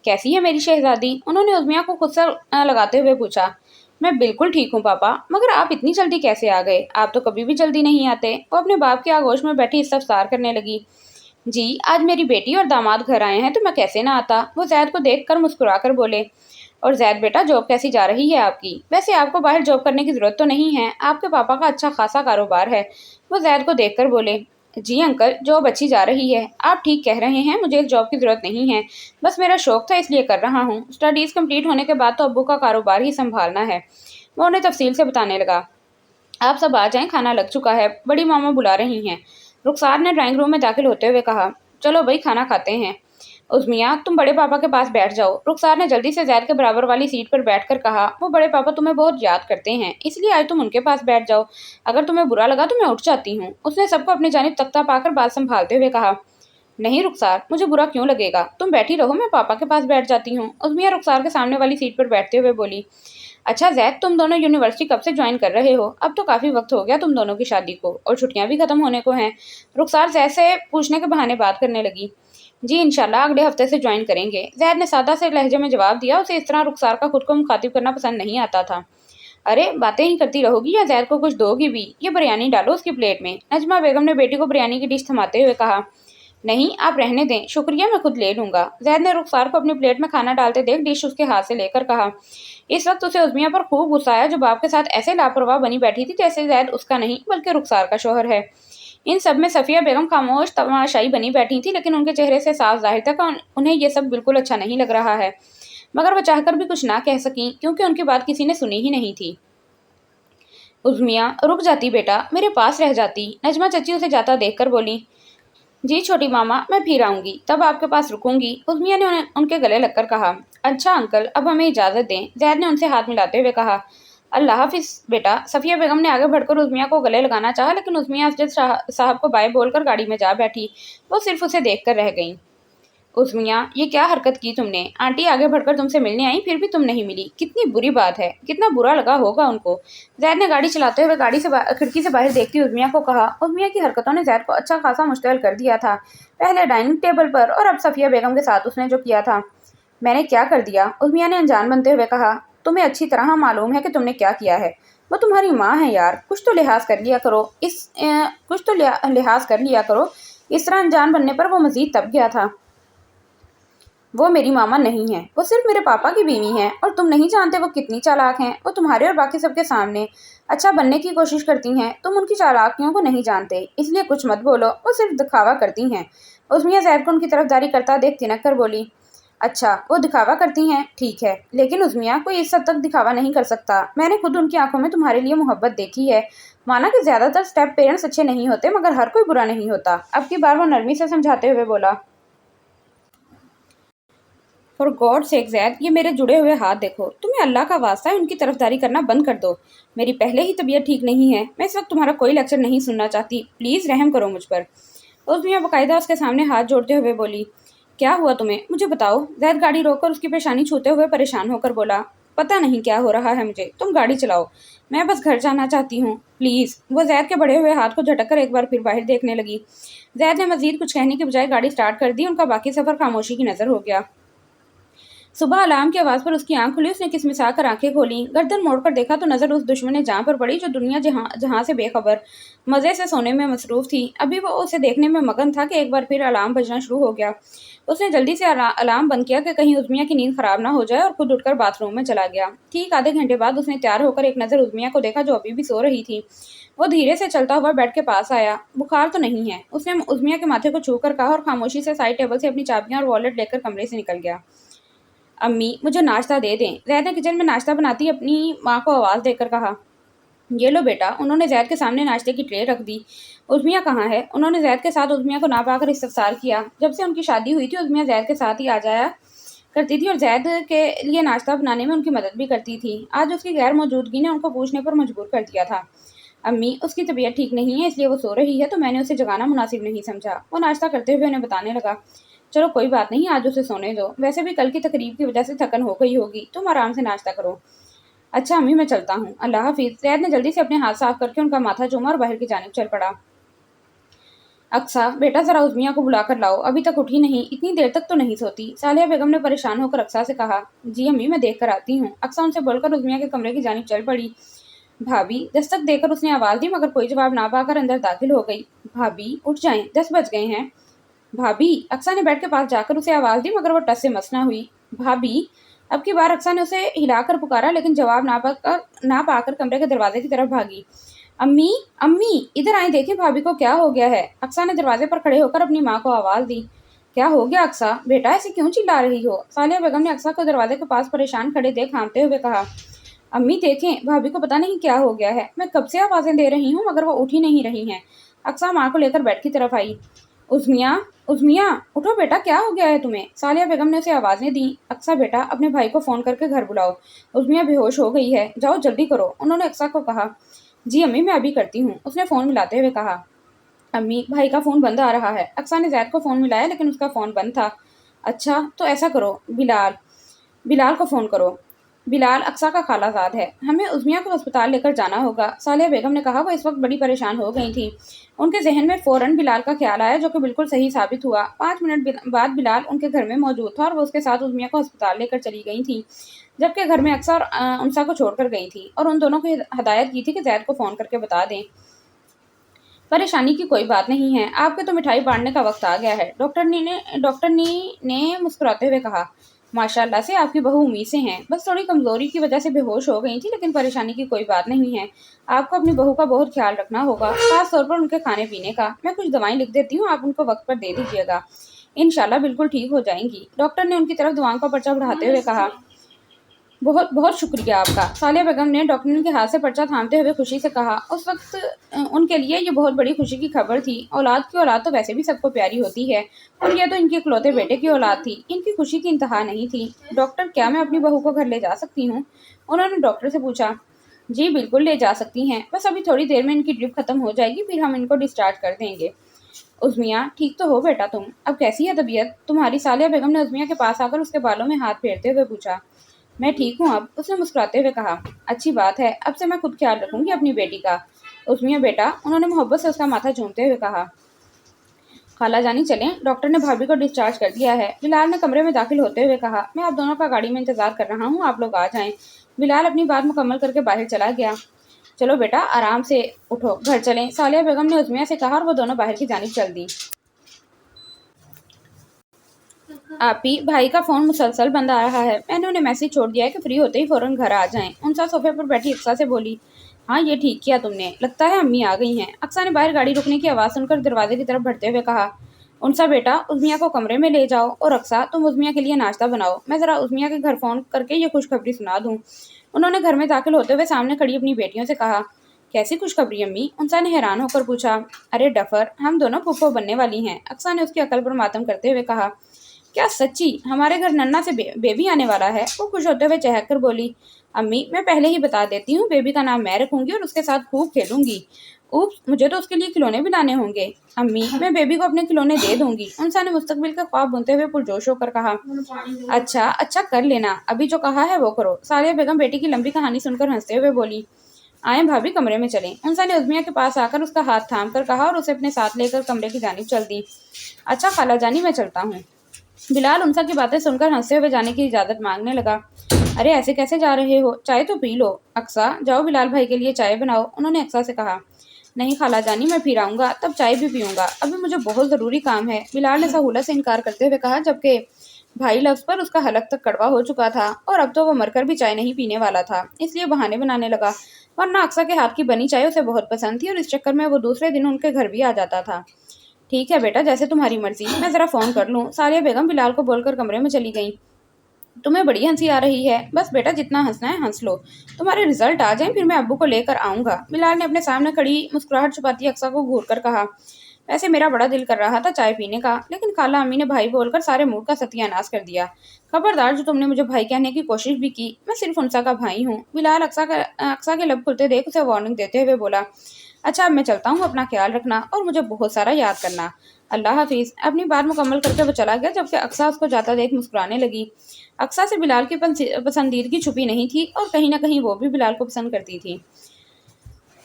کیسی ہے میری شہزادی؟ انہوں نے عظمیہ کو خود سے لگاتے ہوئے پوچھا۔ میں بالکل ٹھیک ہوں پاپا، مگر آپ اتنی جلدی کیسے آ گئے؟ آپ تو کبھی بھی جلدی نہیں آتے، وہ اپنے باپ کی آغوش میں بیٹھی استفسار کرنے لگی۔ جی آج میری بیٹی اور داماد گھر آئے ہیں تو میں کیسے نہ آتا، وہ زید کو دیکھ کر مسکرا کر بولے۔ اور زید بیٹا، جاب کیسی جا رہی ہے آپ کی؟ ویسے آپ کو باہر جاب کرنے کی ضرورت تو نہیں ہے، آپ کے پاپا کا اچھا خاصا کاروبار ہے، وہ زید کو دیکھ کر بولے۔ جی انکل، جاب اچھی جا رہی ہے، آپ ٹھیک کہہ رہے ہیں، مجھے اس جاب کی ضرورت نہیں ہے، بس میرا شوق تھا اس لیے کر رہا ہوں، اسٹڈیز کمپلیٹ ہونے کے بعد تو ابو کا کاروبار ہی سنبھالنا ہے، وہ انہیں تفصیل سے بتانے لگا۔ آپ سب آ جائیں، کھانا لگ چکا ہے، بڑی ماما بلا رہی ہیں، رخسار نے ڈرائنگ روم میں داخل ہوتے ہوئے کہا۔ چلو بھائی کھانا کھاتے ہیں۔ उज़्मिया, तुम बड़े पापा के पास बैठ जाओ। रुखसार ने जल्दी से ज़ैद के बराबर वाली सीट पर बैठकर कहा। वो बड़े पापा तुम्हें बहुत याद करते हैं, इसलिए आज तुम उनके पास बैठ जाओ। अगर तुम्हें बुरा लगा तो मैं उठ जाती हूँ। उसने सबको अपनी जानिब तख्ता पाकर बात संभालते हुए कहा। नहीं रुखसार, मुझे बुरा क्यों लगेगा, तुम बैठी रहो, मैं पापा के पास बैठ जाती हूँ। उज़्मिया रुखसार के सामने वाली सीट पर बैठते हुए बोली। अच्छा ज़ैद, तुम दोनों यूनिवर्सिटी कब से ज्वाइन कर रहे हो? अब तो काफ़ी वक्त हो गया तुम दोनों की शादी को, और छुट्टियां भी खत्म होने को हैं। रुखसार ज़ैद से पूछने के बहाने बात करने लगी। जी इंशाल्लाह अगले हफ्ते से ज्वाइन करेंगे, ज़ैद ने सादा से लहजे में जवाब दिया। उसे इस तरह रुखसार का खुद को मुखातिब करना पसंद नहीं आता था। अरे बातें ही करती रहोगी या ज़ैद को कुछ दोगी भी? ये बिरयानी डालो उसकी प्लेट में। नजमा बेगम ने बेटी को बिरयानी की डिश थमाते हुए कहा। नहीं आप रहने दें, शुक्रिया, मैं खुद ले लूंगा। ज़ैद ने रुखसार को अपनी प्लेट में खाना डालते देख डिश उसके हाथ से लेकर कहा। इस वक्त उसे उज़्मिया पर खूब गुस्सा आया, जो बाप के साथ ऐसे लापरवाह बनी बैठी थी जैसे ज़ैद उसका नहीं बल्कि रुखसार का शौहर है। इन सब में सफ़िया बेगम खामोश तमाशाई बनी बैठी थी, लेकिन उनके चेहरे से साफ जाहिर था कि उन्हें यह सब बिल्कुल अच्छा नहीं लग रहा है, मगर वह चाहकर भी कुछ ना कह सकी क्योंकि उनकी बात किसी ने सुनी ही नहीं थी। उज़्मिया, रुक जाती बेटा, मेरे पास रह जाती। नजमा चची उसे जाता देखकर बोली। जी छोटी मामा, मैं फिर आऊंगी, तब आपके पास रुकूंगी। उज़्मिया ने उनके गले लगकर कहा। अच्छा अंकल, अब हमें इजाज़त दें, ज़ैद ने उनसे हाथ मिलाते हुए कहा। अल्लाह हाफिज़ बेटा। सफ़िया बेगम ने आगे बढ़कर उज़्मिया को गले लगाना चाहा, लेकिन उज़्मिया असजद साहब को बाय बोलकर गाड़ी में जा बैठी। वो सिर्फ उसे देखकर रह गईं। उज़्मिया, ये क्या हरकत की तुमने? आंटी आगे बढ़कर तुमसे मिलने आई, फिर भी तुम नहीं मिली, कितनी बुरी बात है, कितना बुरा लगा होगा उनको। ज़ैद ने गाड़ी चलाते हुए खिड़की से बाहर देखती उज़्मिया को कहा। उज़्मिया की हरकतों ने ज़ैद को अच्छा खासा मुश्तइल कर दिया था, पहले डाइनिंग टेबल पर और अब सफ़िया बेगम के साथ उसने जो किया था। मैंने क्या कर दिया? उज़्मिया ने अनजान बनते हुए कहा। तुम्हें अच्छी तरह मालूम है कि तुमने क्या किया है। वो तुम्हारी माँ है यार, कुछ तो लिहाज कर लिया करो। कुछ तो लिहाज कर लिया करो। इस तरह अनजान बनने पर वो मज़ीद तप गया था। वो मेरी मामा नहीं है, वो सिर्फ मेरे पापा की बीवी हैं, और तुम नहीं जानते वो कितनी चालाक हैं। वो तुम्हारे और बाकी सबके सामने अच्छा बनने की कोशिश करती हैं, तुम उनकी चालाकियों को नहीं जानते, इसलिए कुछ मत बोलो, वो सिर्फ दिखावा करती हैं। उज़्मिया ज़ैद को उनकी तरफदारी करता देख तिनक कर बोली। अच्छा वो दिखावा करती हैं, ठीक है, लेकिन उज़्मिया कोई इस हद तक दिखावा नहीं कर सकता। मैंने खुद उनकी आंखों में तुम्हारे लिए मोहब्बत देखी है। माना कि ज़्यादातर स्टेप पेरेंट्स अच्छे नहीं होते, मगर हर कोई बुरा नहीं होता। अब की बार वो नरमी से समझाते हुए बोला। फॉर गॉड सेक ज़ैद, ये मेरे जुड़े हुए हाथ देखो, तुम्हें अल्लाह का वास्ता है उनकी तरफदारी करना बंद कर दो। मेरी पहले ही तबीयत ठीक नहीं है, मैं इस वक्त तुम्हारा कोई लेक्चर नहीं सुनना चाहती, प्लीज़ रहम करो मुझ पर। उज़्मिया बाकायदा उसके सामने हाथ जोड़ते हुए बोली। क्या हुआ तुम्हें, मुझे बताओ। ज़ैद गाड़ी रोककर उसकी पेशानी छूते हुए परेशान होकर बोला। पता नहीं क्या हो रहा है मुझे, तुम गाड़ी चलाओ, मैं बस घर जाना चाहती हूँ, प्लीज़। वो ज़ैद के बढ़े हुए हाथ को झटक कर एक बार फिर बाहर देखने लगी। ज़ैद ने मज़ीद कुछ कहने के बजाय गाड़ी स्टार्ट कर दी। उनका बाकी सफ़र खामोशी की नज़र हो गया। सुबह अलार्म की आवाज़ पर उसकी आंख खुली। उसने किसमिसा कर आंखें खोली, गर्दन मोड़कर देखा तो नज़र उस दुश्मन जहां पर पड़ी जो दुनिया जहां से बेखबर मज़े से सोने में मसरूफ़ थी। अभी वो उसे देखने में मगन था कि एक बार फिर अलार्म बजना शुरू हो गया। उसने जल्दी से अलार्म बंद किया कि कहीं उज़्मिया की नींद ख़राब ना हो जाए, और खुद उठकर बाथरूम में चला गया। ठीक आधे घंटे बाद उसने तैयार होकर एक नज़र उज़्मिया को देखा, जो अभी भी सो रही थी। वो धीरे से चलता हुआ बेड के पास आया। बुखार तो नहीं है, उसने उज़्मिया के माथे को छू कर कहा, और खामोशी से साइड टेबल से अपनी चाबियां और वॉलेट लेकर कमरे से निकल गया। अम्मी मुझे नाश्ता दे दें, ज़ैद ने किचन में नाश्ता बनाती अपनी माँ को आवाज़ देकर कहा। ये लो बेटा। उन्होंने ज़ैद के सामने नाश्ते की ट्रे रख दी। उज़्मिया कहाँ है? उन्होंने ज़ैद के साथ उज़्मिया को ना पाकर इस्तफसार किया। जब से उनकी शादी हुई थी उज़्मिया ज़ैद के साथ ही आ जाया करती थी और ज़ैद के लिए नाश्ता बनाने में उनकी मदद भी करती थी। आज उसकी गैर मौजूदगी ने उनको पूछने पर मजबूर कर दिया था। अम्मी उसकी तबीयत ठीक नहीं है, इसलिए वो सो रही है, तो मैंने उसे जगाना मुनासिब नहीं समझा। वो नाश्ता करते हुए उन्हें बताने लगा। चलो कोई बात नहीं, आज उसे सोने दो, वैसे भी कल की तकरीब की वजह से थकन हो गई होगी, तुम आराम से नाश्ता करो। अच्छा अम्मी मैं चलता हूँ, अल्लाह हाफिज़। ज़ैद ने जल्दी से अपने हाथ साफ करके उनका माथा चूमा और बाहर की जानिब चल पड़ा। अक्सा बेटा ज़रा उज़्मिया को बुला कर लाओ, अभी तक उठी नहीं, इतनी देर तक तो नहीं सोती। सालिया बेगम ने परेशान होकर अक्सा से कहा। जी अम्मी मैं देख कर आती हूँ। अक्सा उनसे बोलकर उज़्मिया के कमरे की जानिब चल पड़ी। भाभी दस्तक देकर उसने आवाज़ दी, मगर कोई जवाब ना पाकर अंदर दाखिल हो गई। भाभी उठ जाएं, 10 बज गए हैं। भाभी अक्सा ने बेड के पास जाकर उसे आवाज़ दी, मगर वो टस से मस ना हुई। भाभी अब की बार अक्सा ने उसे हिलाकर पुकारा, लेकिन जवाब ना पाकर कमरे के दरवाजे की तरफ भागी। अम्मी अम्मी इधर आए, देखें भाभी को क्या हो गया है। अक्सा ने दरवाजे पर खड़े होकर अपनी माँ को आवाज़ दी। क्या हो गया अक्सा बेटा, ऐसे क्यों चिल्ला रही हो? सालिया बेगम ने अक्सा को दरवाजे के पास परेशान खड़े देख हाँफते हुए कहा। अम्मी देखें भाभी को पता नहीं क्या हो गया है, मैं कब से आवाज़ें दे रही हूँ मगर वो उठ ही नहीं रही हैं। अक्सा माँ को लेकर बेड की तरफ आई। उज़मिया उज़मिया उठो बेटा, क्या हो गया है तुम्हें? सालिया बेगम ने उसे आवाज़ें दी। अक्सा बेटा, अपने भाई को फ़ोन करके घर बुलाओ। उज़मिया बेहोश हो गई है, जाओ जल्दी करो, उन्होंने अक्सा को कहा। जी अम्मी, मैं अभी करती हूँ, उसने फ़ोन मिलाते हुए कहा। अम्मी, भाई का फ़ोन बंद आ रहा है। अक्सा ने ज़ैद को फ़ोन मिलाया लेकिन उसका फ़ोन बंद था। अच्छा, तो ऐसा करो, बिलाल बिलाल को फ़ोन करो। बिलाल अक्सा का खालाजाद है, हमें उज़मिया को अस्पताल लेकर जाना होगा, सालिया बेगम ने कहा। वो इस वक्त बड़ी परेशान हो गई थी। उनके जहन में फ़ौरन बिलाल का ख्याल आया, जो कि बिल्कुल सही साबित हुआ। 5 मिनट बाद बिलाल उनके घर में मौजूद था और वो उसके साथ उज़मिया को अस्पताल लेकर चली गई थी, जबकि घर में अक्सा और उनसा को छोड़कर गई थी और उन दोनों को हदायत की थी कि ज़ैद को फ़ोन करके बता दें। परेशानी की कोई बात नहीं है, आपके तो मिठाई बांटने का वक्त आ गया है, डॉक्टर ने मुस्कुराते हुए कहा। माशाल्लाह से आपकी बहू उम्मीद से हैं, बस थोड़ी कमजोरी की वजह से बेहोश हो गई थी, लेकिन परेशानी की कोई बात नहीं है। आपको अपनी बहू का बहुत ख्याल रखना होगा, खास तौर पर उनके खाने पीने का। मैं कुछ दवाएं लिख देती हूँ, आप उनको वक्त पर दे दीजिएगा, इंशाल्लाह बिल्कुल ठीक हो जाएंगी, डॉक्टर ने उनकी तरफ दुआओं का पर्चा बढ़ाते हुए कहा। बहुत बहुत शुक्रिया आपका, सालिया बेगम ने डॉक्टर के हाथ से पर्चा थामते हुए खुशी से कहा। उस वक्त उनके लिए ये बहुत बड़ी खुशी की खबर थी। औलाद की औलाद तो वैसे भी सबको प्यारी होती है, और यह तो इनके इकलौते बेटे की औलाद थी। इनकी खुशी की इंतहा नहीं थी। डॉक्टर, क्या मैं अपनी बहू को घर ले जा सकती हूँ? उन्होंने डॉक्टर से पूछा। जी बिल्कुल ले जा सकती हैं, बस अभी थोड़ी देर में इनकी ड्रिप खत्म हो जाएगी, फिर हम इनको डिस्चार्ज कर देंगे। उज़मिया, ठीक तो हो बेटा तुम? अब कैसी है तबीयत तुम्हारी? सालिया बेगम ने उज़मिया के पास आकर उसके बालों में हाथ फेरते हुए पूछा। मैं ठीक हूँ अब, उसने मुस्कुराते हुए कहा। अच्छी बात है, अब से मैं खुद ख्याल रखूंगी अपनी बेटी का। उज़मिया बेटा, उन्होंने मोहब्बत से उसका माथा चूमते हुए कहा। खाला जानी चलें, डॉक्टर ने भाभी को डिस्चार्ज कर दिया है, बिलाल ने कमरे में दाखिल होते हुए कहा। मैं आप दोनों का गाड़ी में इंतजार कर रहा हूँ, आप लोग आ जाएं। बिलाल अपनी बात मुकम्मल करके बाहर चला गया। चलो बेटा, आराम से उठो, घर चलें, सालिया बेगम ने उज़मिया से कहा, और वो दोनों बाहर की जानिब चल दी। आपी, भाई का फ़ोन मुसलसल बंद आ रहा है, मैंने उन्हें मैसेज छोड़ दिया है कि फ्री होते ही फ़ौरन घर आ जाएं। उनसा सोफे पर बैठी अक्सा से बोली। हाँ, ये ठीक किया तुमने, लगता है अम्मी आ गई हैं। अक्सा ने बाहर गाड़ी रुकने की आवाज़ सुनकर दरवाजे की तरफ बढ़ते हुए कहा। उनसा बेटा, उज़मिया को कमरे में ले जाओ, और अक्सा तुम उज़मिया के लिए नाश्ता बनाओ, मैं ज़रा उज़मिया के घर फ़ोन करके ये खुशखबरी सुना दूँ। उन्होंने घर में दाखिल होते हुए सामने खड़ी अपनी बेटियों से कहा। कैसी खुशखबरी अम्मी? उनसा ने हैरान होकर पूछा। अरे डफर, हम दोनों फूफो बनने वाली हैं, अक्सा ने उसकी अकल पर मातम करते हुए कहा। क्या सच्ची? हमारे घर नन्ना से बेबी आने वाला है? वो खुश होते हुए चहक कर बोली। अम्मी, मैं पहले ही बता देती हूँ, बेबी का नाम मैं रखूंगी और उसके साथ खूब खेलूंगी। उप्स, मुझे तो उसके लिए खिलौने भी लाने होंगे। अम्मी, मैं बेबी को अपने खिलौने दे दूंगी, उनसा ने मुस्तकबिल के ख्वाब बुनते हुए पुरजोश होकर कहा। अच्छा अच्छा, कर लेना, अभी जो कहा है वो करो, सालिया बेगम बेटी की लंबी कहानी सुनकर हंसते हुए बोली। आए भाभी, कमरे में चलें, उनसा ने उज़मिया के पास आकर उसका हाथ थाम कर कहा और उसे अपने साथ लेकर कमरे की जानिब चल दी। अच्छा खाला जानी, मैं चलता हूँ। बिलाल उनसा की बातें सुनकर हंसते हुए जाने की इजाजत मांगने लगा। अरे ऐसे कैसे जा रहे हो? चाय तो पी लो। अक्सा, जाओ बिलाल भाई के लिए चाय बनाओ, उन्होंने अक्सा से कहा। नहीं खाला जानी, मैं फिर आऊंगा, तब चाय भी पीऊंगा, अभी मुझे बहुत ज़रूरी काम है, बिलाल ने सहूलत से इनकार करते हुए कहा, जबकि भाई लफ्ज़ पर उसका हलक तक कड़वा हो चुका था और अब तो वो मरकर भी चाय नहीं पीने वाला था, इसलिए बहाने बनाने लगा। वरना अक्सा के हाथ की बनी चाय उसे बहुत पसंद थी और इस चक्कर में वो दूसरे दिन उनके घर भी आ जाता था। ठीक है बेटा, जैसे तुम्हारी मर्जी, मैं ज़रा फ़ोन कर लूँ, सालिया बेगम बिलाल को बोलकर कमरे में चली गई। तुम्हें बड़ी हंसी आ रही है, बस बेटा जितना हंसना है हंस लो, तुम्हारे रिजल्ट आ जाएं फिर मैं अब्बू को लेकर आऊँगा, बिलाल ने अपने सामने खड़ी मुस्कुराहट छुपाती अक्सा को घूर कर कहा। वैसे मेरा बड़ा दिल कर रहा था चाय पीने का, लेकिन खाला अम्मी ने भाई बोलकर सारे मूड का सत्यानाश कर दिया। खबरदार, जो तुमने मुझे भाई कहने की कोशिश भी की, मैं सिर्फ उनसा का भाई हूँ। बिलाल अक्सा के लब खुलते देख उसे वार्निंग देते हुए बोला। अच्छा, अब मैं चलता हूँ, अपना ख्याल रखना और मुझे बहुत सारा याद करना। अल्लाह हाफिज़। अपनी बात मुकम्मल करके वो चला गया, जबकि अक्सा उसको जाता देख मुस्कुराने लगी। अक्सा से बिलाल की पसंदीदगी छुपी नहीं थी और कहीं ना कहीं वो भी बिलाल को पसंद करती थी।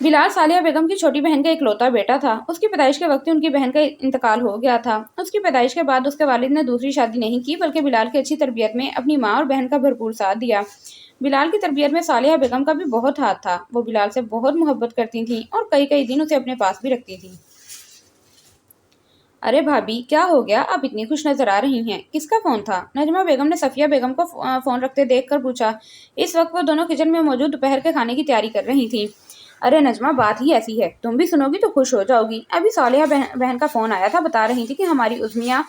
बिलाल सालिया बेगम की छोटी बहन का इकलौता बेटा था। उसकी पैदाइश के वक्त ही उनकी बहन का इंतकाल हो गया था। उसकी पैदाइश के बाद उसके वालिद ने दूसरी शादी नहीं की, बल्कि बिलाल की अच्छी तरबियत में अपनी माँ और बहन का भरपूर साथ दिया। बिलाल की तरबियत में सालिया बेगम का भी बहुत हाथ था। वो बिलाल से बहुत मोहब्बत करती थी और कई कई दिन उसे अपने पास भी रखती थी। अरे भाभी, क्या हो गया? आप इतनी खुश नजर आ रही हैं, किसका फोन था? नजमा बेगम ने सफिया बेगम को फोन रखते देखकर पूछा। इस वक्त वो दोनों किचन में मौजूद दोपहर के खाने की तैयारी कर रही थी। अरे नजमा, बात ही ऐसी है, तुम भी सुनोगी तो खुश हो जाओगी। अभी सालिया बहन का फोन आया था, बता रही थी कि हमारी उज़मिया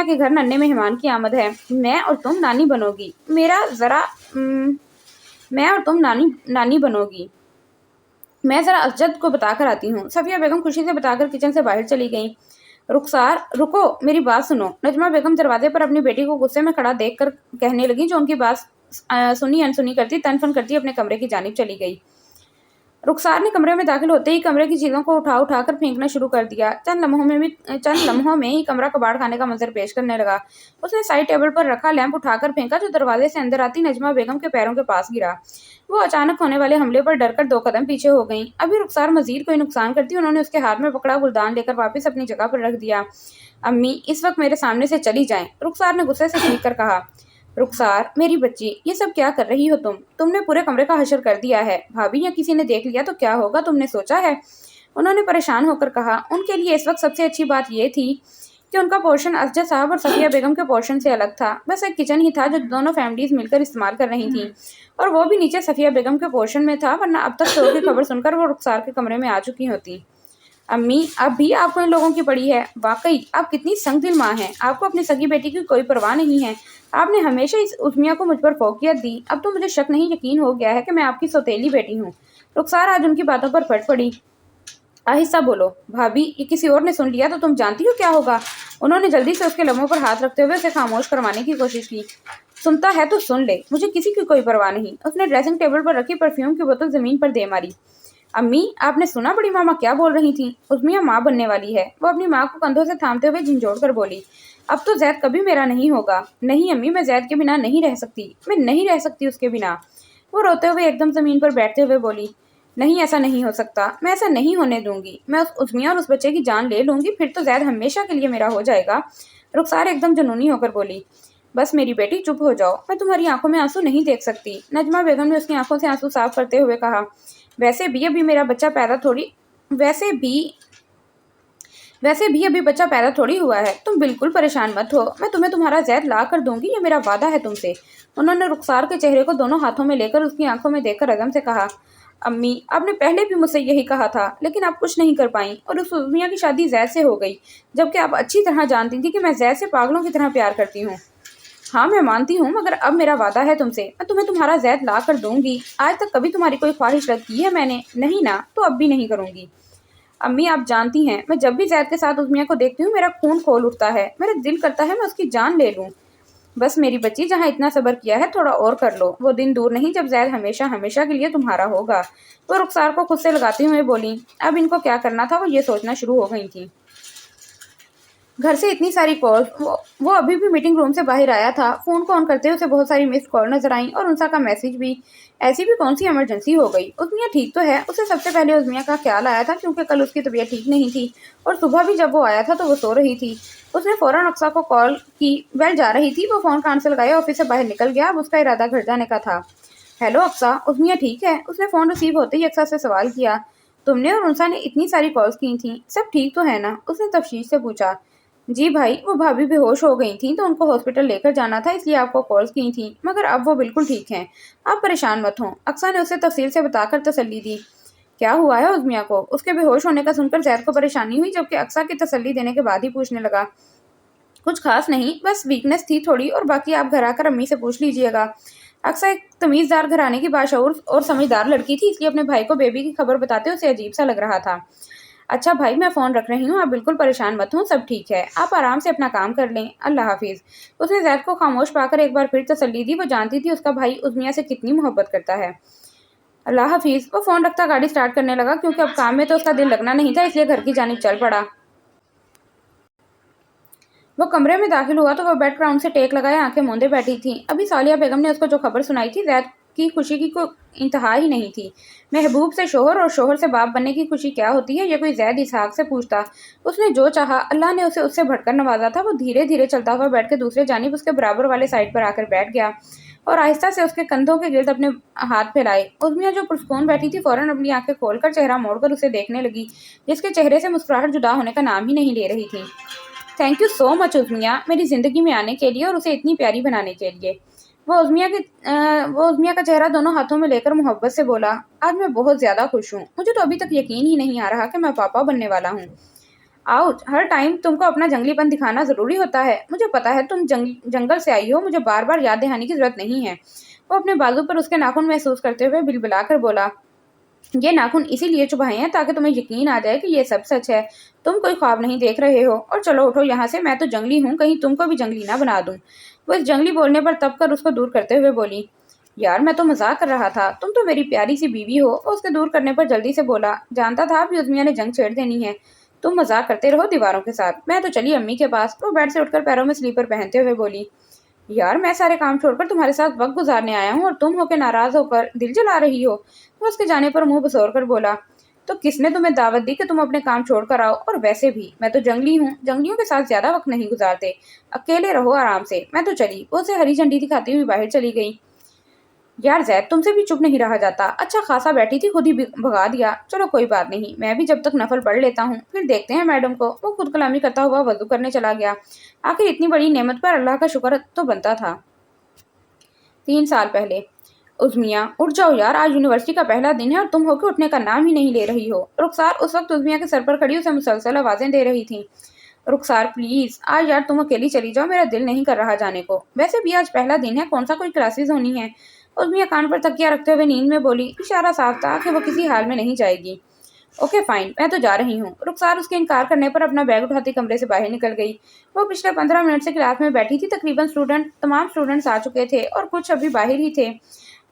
के घर नन्हे मेहमान की आमद है। मैं और तुम नानी बनोगी। मैं और तुम नानी नानी बनोगी। میں ذرا اسجد کو بتا کر آتی ہوں۔ صفیہ بیگم خوشی سے بتا کر کچن سے باہر چلی گئیں۔ رخسار رکو، میری بات سنو، نجمہ بیگم دروازے پر اپنی بیٹی کو غصے میں کھڑا دیکھ کر کہنے لگی، جو ان کی بات سنی انسنی کرتی تن فن کرتی اپنے کمرے کی جانب چلی گئی۔ رخسار نے کمرے میں داخل ہوتے ہی کمرے کی چیزوں کو اٹھا اٹھا کر پھینکنا شروع کر دیا۔ چند لمحوں میں ہی کمرہ کباڑ خانے کا منظر پیش کرنے لگا۔ اس نے سائڈ ٹیبل پر رکھا لیمپ اٹھا کر پھینکا، جو دروازے سے اندر آتی نجمہ بیگم کے پیروں کے پاس گرا۔ وہ اچانک ہونے والے حملے پر ڈر کر 2 قدم پیچھے ہو گئیں۔ ابھی رخسار مزید کوئی نقصان کرتی، انہوں نے اس کے ہاتھ میں پکڑا گلدان لے کر واپس اپنی جگہ پر رکھ دیا۔ امی، اس وقت میرے سامنے سے چلی جائیں، رخسار نے غصے سے چیخ کر کہا۔ رخسار میری بچی، یہ سب کیا کر رہی ہو تم نے پورے کمرے کا حشر کر دیا ہے، بھابھی یا کسی نے دیکھ لیا تو کیا ہوگا، تم نے سوچا ہے؟ انہوں نے پریشان ہو کر کہا۔ ان کے لیے اس وقت سب سے اچھی بات یہ تھی کہ ان کا پورشن اسجد صاحب اور صفیہ بیگم کے پورشن سے الگ تھا۔ بس ایک کچن ہی تھا جو دونوں فیملیز مل کر استعمال کر رہی تھیں، اور وہ بھی نیچے صفیہ بیگم کے پورشن میں تھا، ورنہ اب تک چور کی خبر سن کر وہ رخسار کے کمرے میں آ چکی ہوتی۔ امی، اب بھی آپ کو ان لوگوں کی پڑی ہے، واقعی آپ کتنی سنگ دل ماں ہیں، آپ کو اپنی سگی بیٹی کی کوئی پرواہ نہیں ہے، آپ نے ہمیشہ اس عظمیہ کو مجھ پر فوقیت دی، اب تو مجھے شک نہیں یقین ہو گیا ہے کہ میں آپ کی سوتیلی بیٹی ہوں۔ رخسار آج ان کی باتوں پر پھٹ پڑی۔ آہستہ بولو بھابھی، یہ کسی اور نے سن لیا تو تم جانتی ہو کیا ہوگا؟ انہوں نے جلدی سے اس کے لبوں پر ہاتھ رکھتے ہوئے اسے خاموش کروانے کی کوشش کی۔ سنتا ہے تو سن لے، مجھے کسی کی کوئی پرواہ نہیں۔ اس نے ڈریسنگ ٹیبل پر رکھی پرفیوم کی بوتل زمین پر دے ماری۔ امی، آپ نے سنا بڑی ماما کیا بول رہی تھیں؟ عظمیہ ماں بننے والی ہے، وہ اپنی ماں کو کندھوں سے تھامتے ہوئے جھنجھوڑ کر بولی۔ اب تو زید کبھی میرا نہیں ہوگا۔ نہیں امی، میں زید کے بنا نہیں رہ سکتی، میں نہیں رہ سکتی اس کے بنا۔ وہ روتے ہوئے ایک دم زمین پر بیٹھتے ہوئے بولی۔ نہیں، ایسا نہیں ہو سکتا، میں ایسا نہیں ہونے دوں گی، میں اس عظمیہ اور اس بچے کی جان لے لوں گی، پھر تو زید ہمیشہ کے لیے میرا ہو جائے گا۔ رخسار ایک دم جنونی ہو کر بولی۔ بس میری بیٹی چپ ہو جاؤ، میں تمہاری آنکھوں میں آنسو نہیں دیکھ سکتی، نجمہ بیگم نے اس کی آنکھوں سے آنسو صاف کرتے ہوئے کہا۔ ویسے بھی ابھی ابھی بچہ پیدا تھوڑی ہوا ہے، تم بالکل پریشان مت ہو، میں تمہیں تمہارا زید لا کر دوں گی، یہ میرا وعدہ ہے تم سے۔ انہوں نے رخسار کے چہرے کو دونوں ہاتھوں میں لے کر اس کی آنکھوں میں دیکھ کر عزم سے کہا۔ امی، آپ نے پہلے بھی مجھ سے یہی کہا تھا، لیکن آپ کچھ نہیں کر پائیں، اور اس عظمیہ کی شادی زید سے ہو گئی، جبکہ آپ اچھی طرح جانتی تھی کہ میں زید سے پاگلوں کی طرح پیار کرتی ہوں۔ ہاں میں مانتی ہوں، مگر اب میرا وعدہ ہے تم سے، میں تمہیں تمہارا زید لا کر دوں گی۔ آج تک کبھی تمہاری کوئی خواہش رد کی ہے میں نے؟ نہیں نا، تو اب بھی نہیں کروں گی۔ امی، آپ جانتی ہیں، میں جب بھی زید کے ساتھ عظمیہ کو دیکھتی ہوں میرا خون کھول اٹھتا ہے، میرا دل کرتا ہے میں اس کی جان لے لوں۔ بس میری بچی، جہاں اتنا صبر کیا ہے تھوڑا اور کر لو، وہ دن دور نہیں جب زید ہمیشہ ہمیشہ کے لیے تمہارا ہوگا۔ وہ رخسار کو خود سے لگاتے ہوئے بولی۔ اب ان کو کیا کرنا تھا وہ یہ سوچنا شروع ہو گئی تھی۔ گھر سے اتنی ساری کال، وہ ابھی بھی میٹنگ روم سے باہر آیا تھا، فون کو آن کرتے اسے بہت ساری مس کال نظر آئیں اور انسا کا میسج بھی۔ ایسی بھی کون سی ایمرجنسی ہو گئی؟ عظمیہ ٹھیک تو ہے؟ اسے سب سے پہلے عظمیہ کا خیال آیا تھا، کیونکہ کل اس کی طبیعت ٹھیک نہیں تھی، اور صبح بھی جب وہ آیا تھا تو وہ سو رہی تھی۔ اس نے فوراً اقصیٰ کو کال کی، بیل جا رہی تھی، وہ فون کان سے لگایا، آفس سے باہر نکل گیا۔ اب اس کا ارادہ گھر جانے کا تھا۔ ہیلو اقصیٰ، عظمیہ ٹھیک ہے؟ اس نے فون ریسیو ہوتے ہی اقصیٰ سے سوال کیا۔ تم نے اور انسا نے اتنی ساری کالز کی تھیں، سب ٹھیک تو ہے نا؟ اس نے تفصیل سے پوچھا۔ جی بھائی، وہ بھابھی بے ہوش ہو گئی تھیں تو ان کو ہاسپٹل لے کر جانا تھا، اس لیے آپ کو کالز کی تھیں، مگر اب وہ بالکل ٹھیک ہیں، آپ پریشان مت ہوں، اقصیٰ نے اسے تفصیل سے بتا کر تسلی دی۔ کیا ہوا ہے عظمیہ کو؟ اس کے بے ہوش ہونے کا سن کر زید کو پریشانی ہوئی، جبکہ اقصیٰ کی تسلی دینے کے بعد ہی پوچھنے لگا۔ کچھ خاص نہیں، بس ویکنس تھی تھوڑی، اور باقی آپ گھر آ کر امی سے پوچھ لیجئے گا۔ اقصیٰ ایک تمیزدار گھرانے کی باشعور اور سمجھدار لڑکی تھی، اس لیے اپنے بھائی کو بیبی کی خبر بتاتے اسے عجیب سا لگ رہا تھا۔ اچھا بھائی، میں فون رکھ رہی ہوں، آپ بالکل پریشان مت ہوں، سب ٹھیک ہے، آپ آرام سے اپنا کام کر لیں، اللہ حافظ۔ اس نے زید کو خاموش پا کر ایک بار پھر تسلی دی، وہ جانتی تھی اس کا بھائی عظمیہ سے کتنی محبت کرتا ہے۔ اللہ حافظ۔ وہ فون رکھتا گاڑی سٹارٹ کرنے لگا، کیونکہ اب کام میں تو اس کا دل لگنا نہیں تھا، اس لیے گھر کی جانب چل پڑا۔ وہ کمرے میں داخل ہوا تو وہ بیڈ گراؤنڈ سے ٹیک لگائے آنکھیں موندے بیٹھی تھی۔ ابھی صالحہ بیگم نے اس کو جو خبر سنائی تھی، زید کی خوشی کی کوئی انتہا ہی نہیں تھی۔ محبوب سے شوہر اور شوہر سے باپ بننے کی خوشی کیا ہوتی ہے، یہ کوئی زید اسحاق سے پوچھتا۔ اس نے جو چاہا، اللہ نے اسے اس سے بڑھ کر نوازا تھا۔ وہ دھیرے دھیرے چلتا ہوا بیٹھ کے دوسرے جانب اس کے برابر والے سائڈ پر آ کر بیٹھ گیا اور آہستہ سے اس کے کندھوں کے گرد اپنے ہاتھ پھیلائے۔ عظمیہ جو پرسکون بیٹھی تھی فوراً اپنی آنکھیں کھول کر چہرہ موڑ کر اسے دیکھنے لگی، جس کے چہرے سے مسکراہٹ جدا ہونے کا نام ہی نہیں لے رہی تھی۔ تھینک یو سو مچ عظمیہ، میری زندگی میں آنے کے لیے اور اسے اتنی پیاری بنانے کے لیے۔ وہ عظمیہ کا چہرہ دونوں ہاتھوں میں لے کر محبت سے بولا۔ آج میں بہت زیادہ خوش ہوں، مجھے تو ابھی تک یقین ہی نہیں آ رہا کہ میں پاپا بننے والا ہوں۔ آؤچ، ہر ٹائم تم کو اپنا جنگلی پن دکھانا ضروری ہوتا ہے، مجھے پتا ہے تم جنگل سے آئی ہو، مجھے بار بار یاد دہانی کی ضرورت نہیں ہے۔ وہ اپنے بازو پر اس کے ناخن محسوس کرتے ہوئے بلبلا کر بولا۔ یہ ناخن اسی لیے چبھائے ہیں تاکہ تمہیں یقین آ جائے کہ یہ سب سچ ہے، تم کوئی خواب نہیں دیکھ رہے ہو، اور چلو اٹھو یہاں سے، میں تو جنگلی ہوں، کہیں تم کو بھی جنگلی نہ بنا دوں۔ وہ اس جنگلی بولنے پر تب کر اس کو دور کرتے ہوئے بولی، یار میں تو مذاق کر رہا تھا، تم تو میری پیاری سی بیوی ہو۔ اور اس کے دور کرنے پر جلدی سے بولا، جانتا تھا اب یوزمیا نے جنگ چھیڑ دینی ہے، تم مذاق کرتے رہو دیواروں کے ساتھ، میں تو چلی امی کے پاس۔ وہ بیڈ سے اٹھ کر پیروں میں سلیپر پہنتے ہوئے بولی، یار میں سارے کام چھوڑ کر تمہارے ساتھ وقت گزارنے آیا ہوں اور تم ہو کے ناراض ہو کر دل جلا رہی ہو۔ وہ اس کے جانے پر منہ بسور کر بولا، تو کس نے تمہیں دعوت دی کہ تم اپنے کام چھوڑ کر آؤ؟ اور ویسے بھی میں تو جنگلی ہوں، جنگلیوں کے ساتھ زیادہ وقت نہیں گزارتے، اکیلے رہو آرام سے، میں تو چلی۔ وہ اسے ہری جھنڈی دکھاتی ہوئی باہر چلی گئی۔ یار زید تم سے بھی چپ نہیں رہا جاتا، اچھا خاصا بیٹھی تھی خود ہی بھگا دیا، چلو کوئی بات نہیں، میں بھی جب تک نفل پڑھ لیتا ہوں، پھر دیکھتے ہیں میڈم کو۔ وہ خود کلامی کرتا ہوا وضو کرنے چلا گیا، آخر اتنی بڑی نعمت پر اللہ کا شکر تو بنتا تھا۔ 3 سال پہلے۔ عظمیہ اٹھ جاؤ یار، آج یونیورسٹی کا پہلا دن ہے اور تم ہو کے اٹھنے کا نام ہی نہیں لے رہی ہو۔ رخسار اس وقت عظمیہ کے سر پر کھڑی اسے مسلسل آوازیں دے رہی تھی، رخسار پلیز آج یار تم اکیلی چلی جاؤ، میرا دل نہیں کر رہا جانے کو، ویسے بھی آج پہلا دن ہے، کون سا کوئی کلاسز ہونی ہے۔ عظمیہ کان پر تکیہ رکھتے ہوئے نیند میں بولی، اشارہ صاف تھا کہ وہ کسی حال میں نہیں جائے گی۔ اوکے فائن، میں تو جا رہی ہوں۔ رخسار اس کے انکار کرنے پر اپنا بیگ اٹھاتی کمرے سے باہر نکل گئی۔ وہ پچھلے 15 منٹ سے کلاس میں بیٹھی تھی، تقریباً تمام اسٹوڈنٹس آ چکے تھے اور کچھ ابھی باہر ہی تھے۔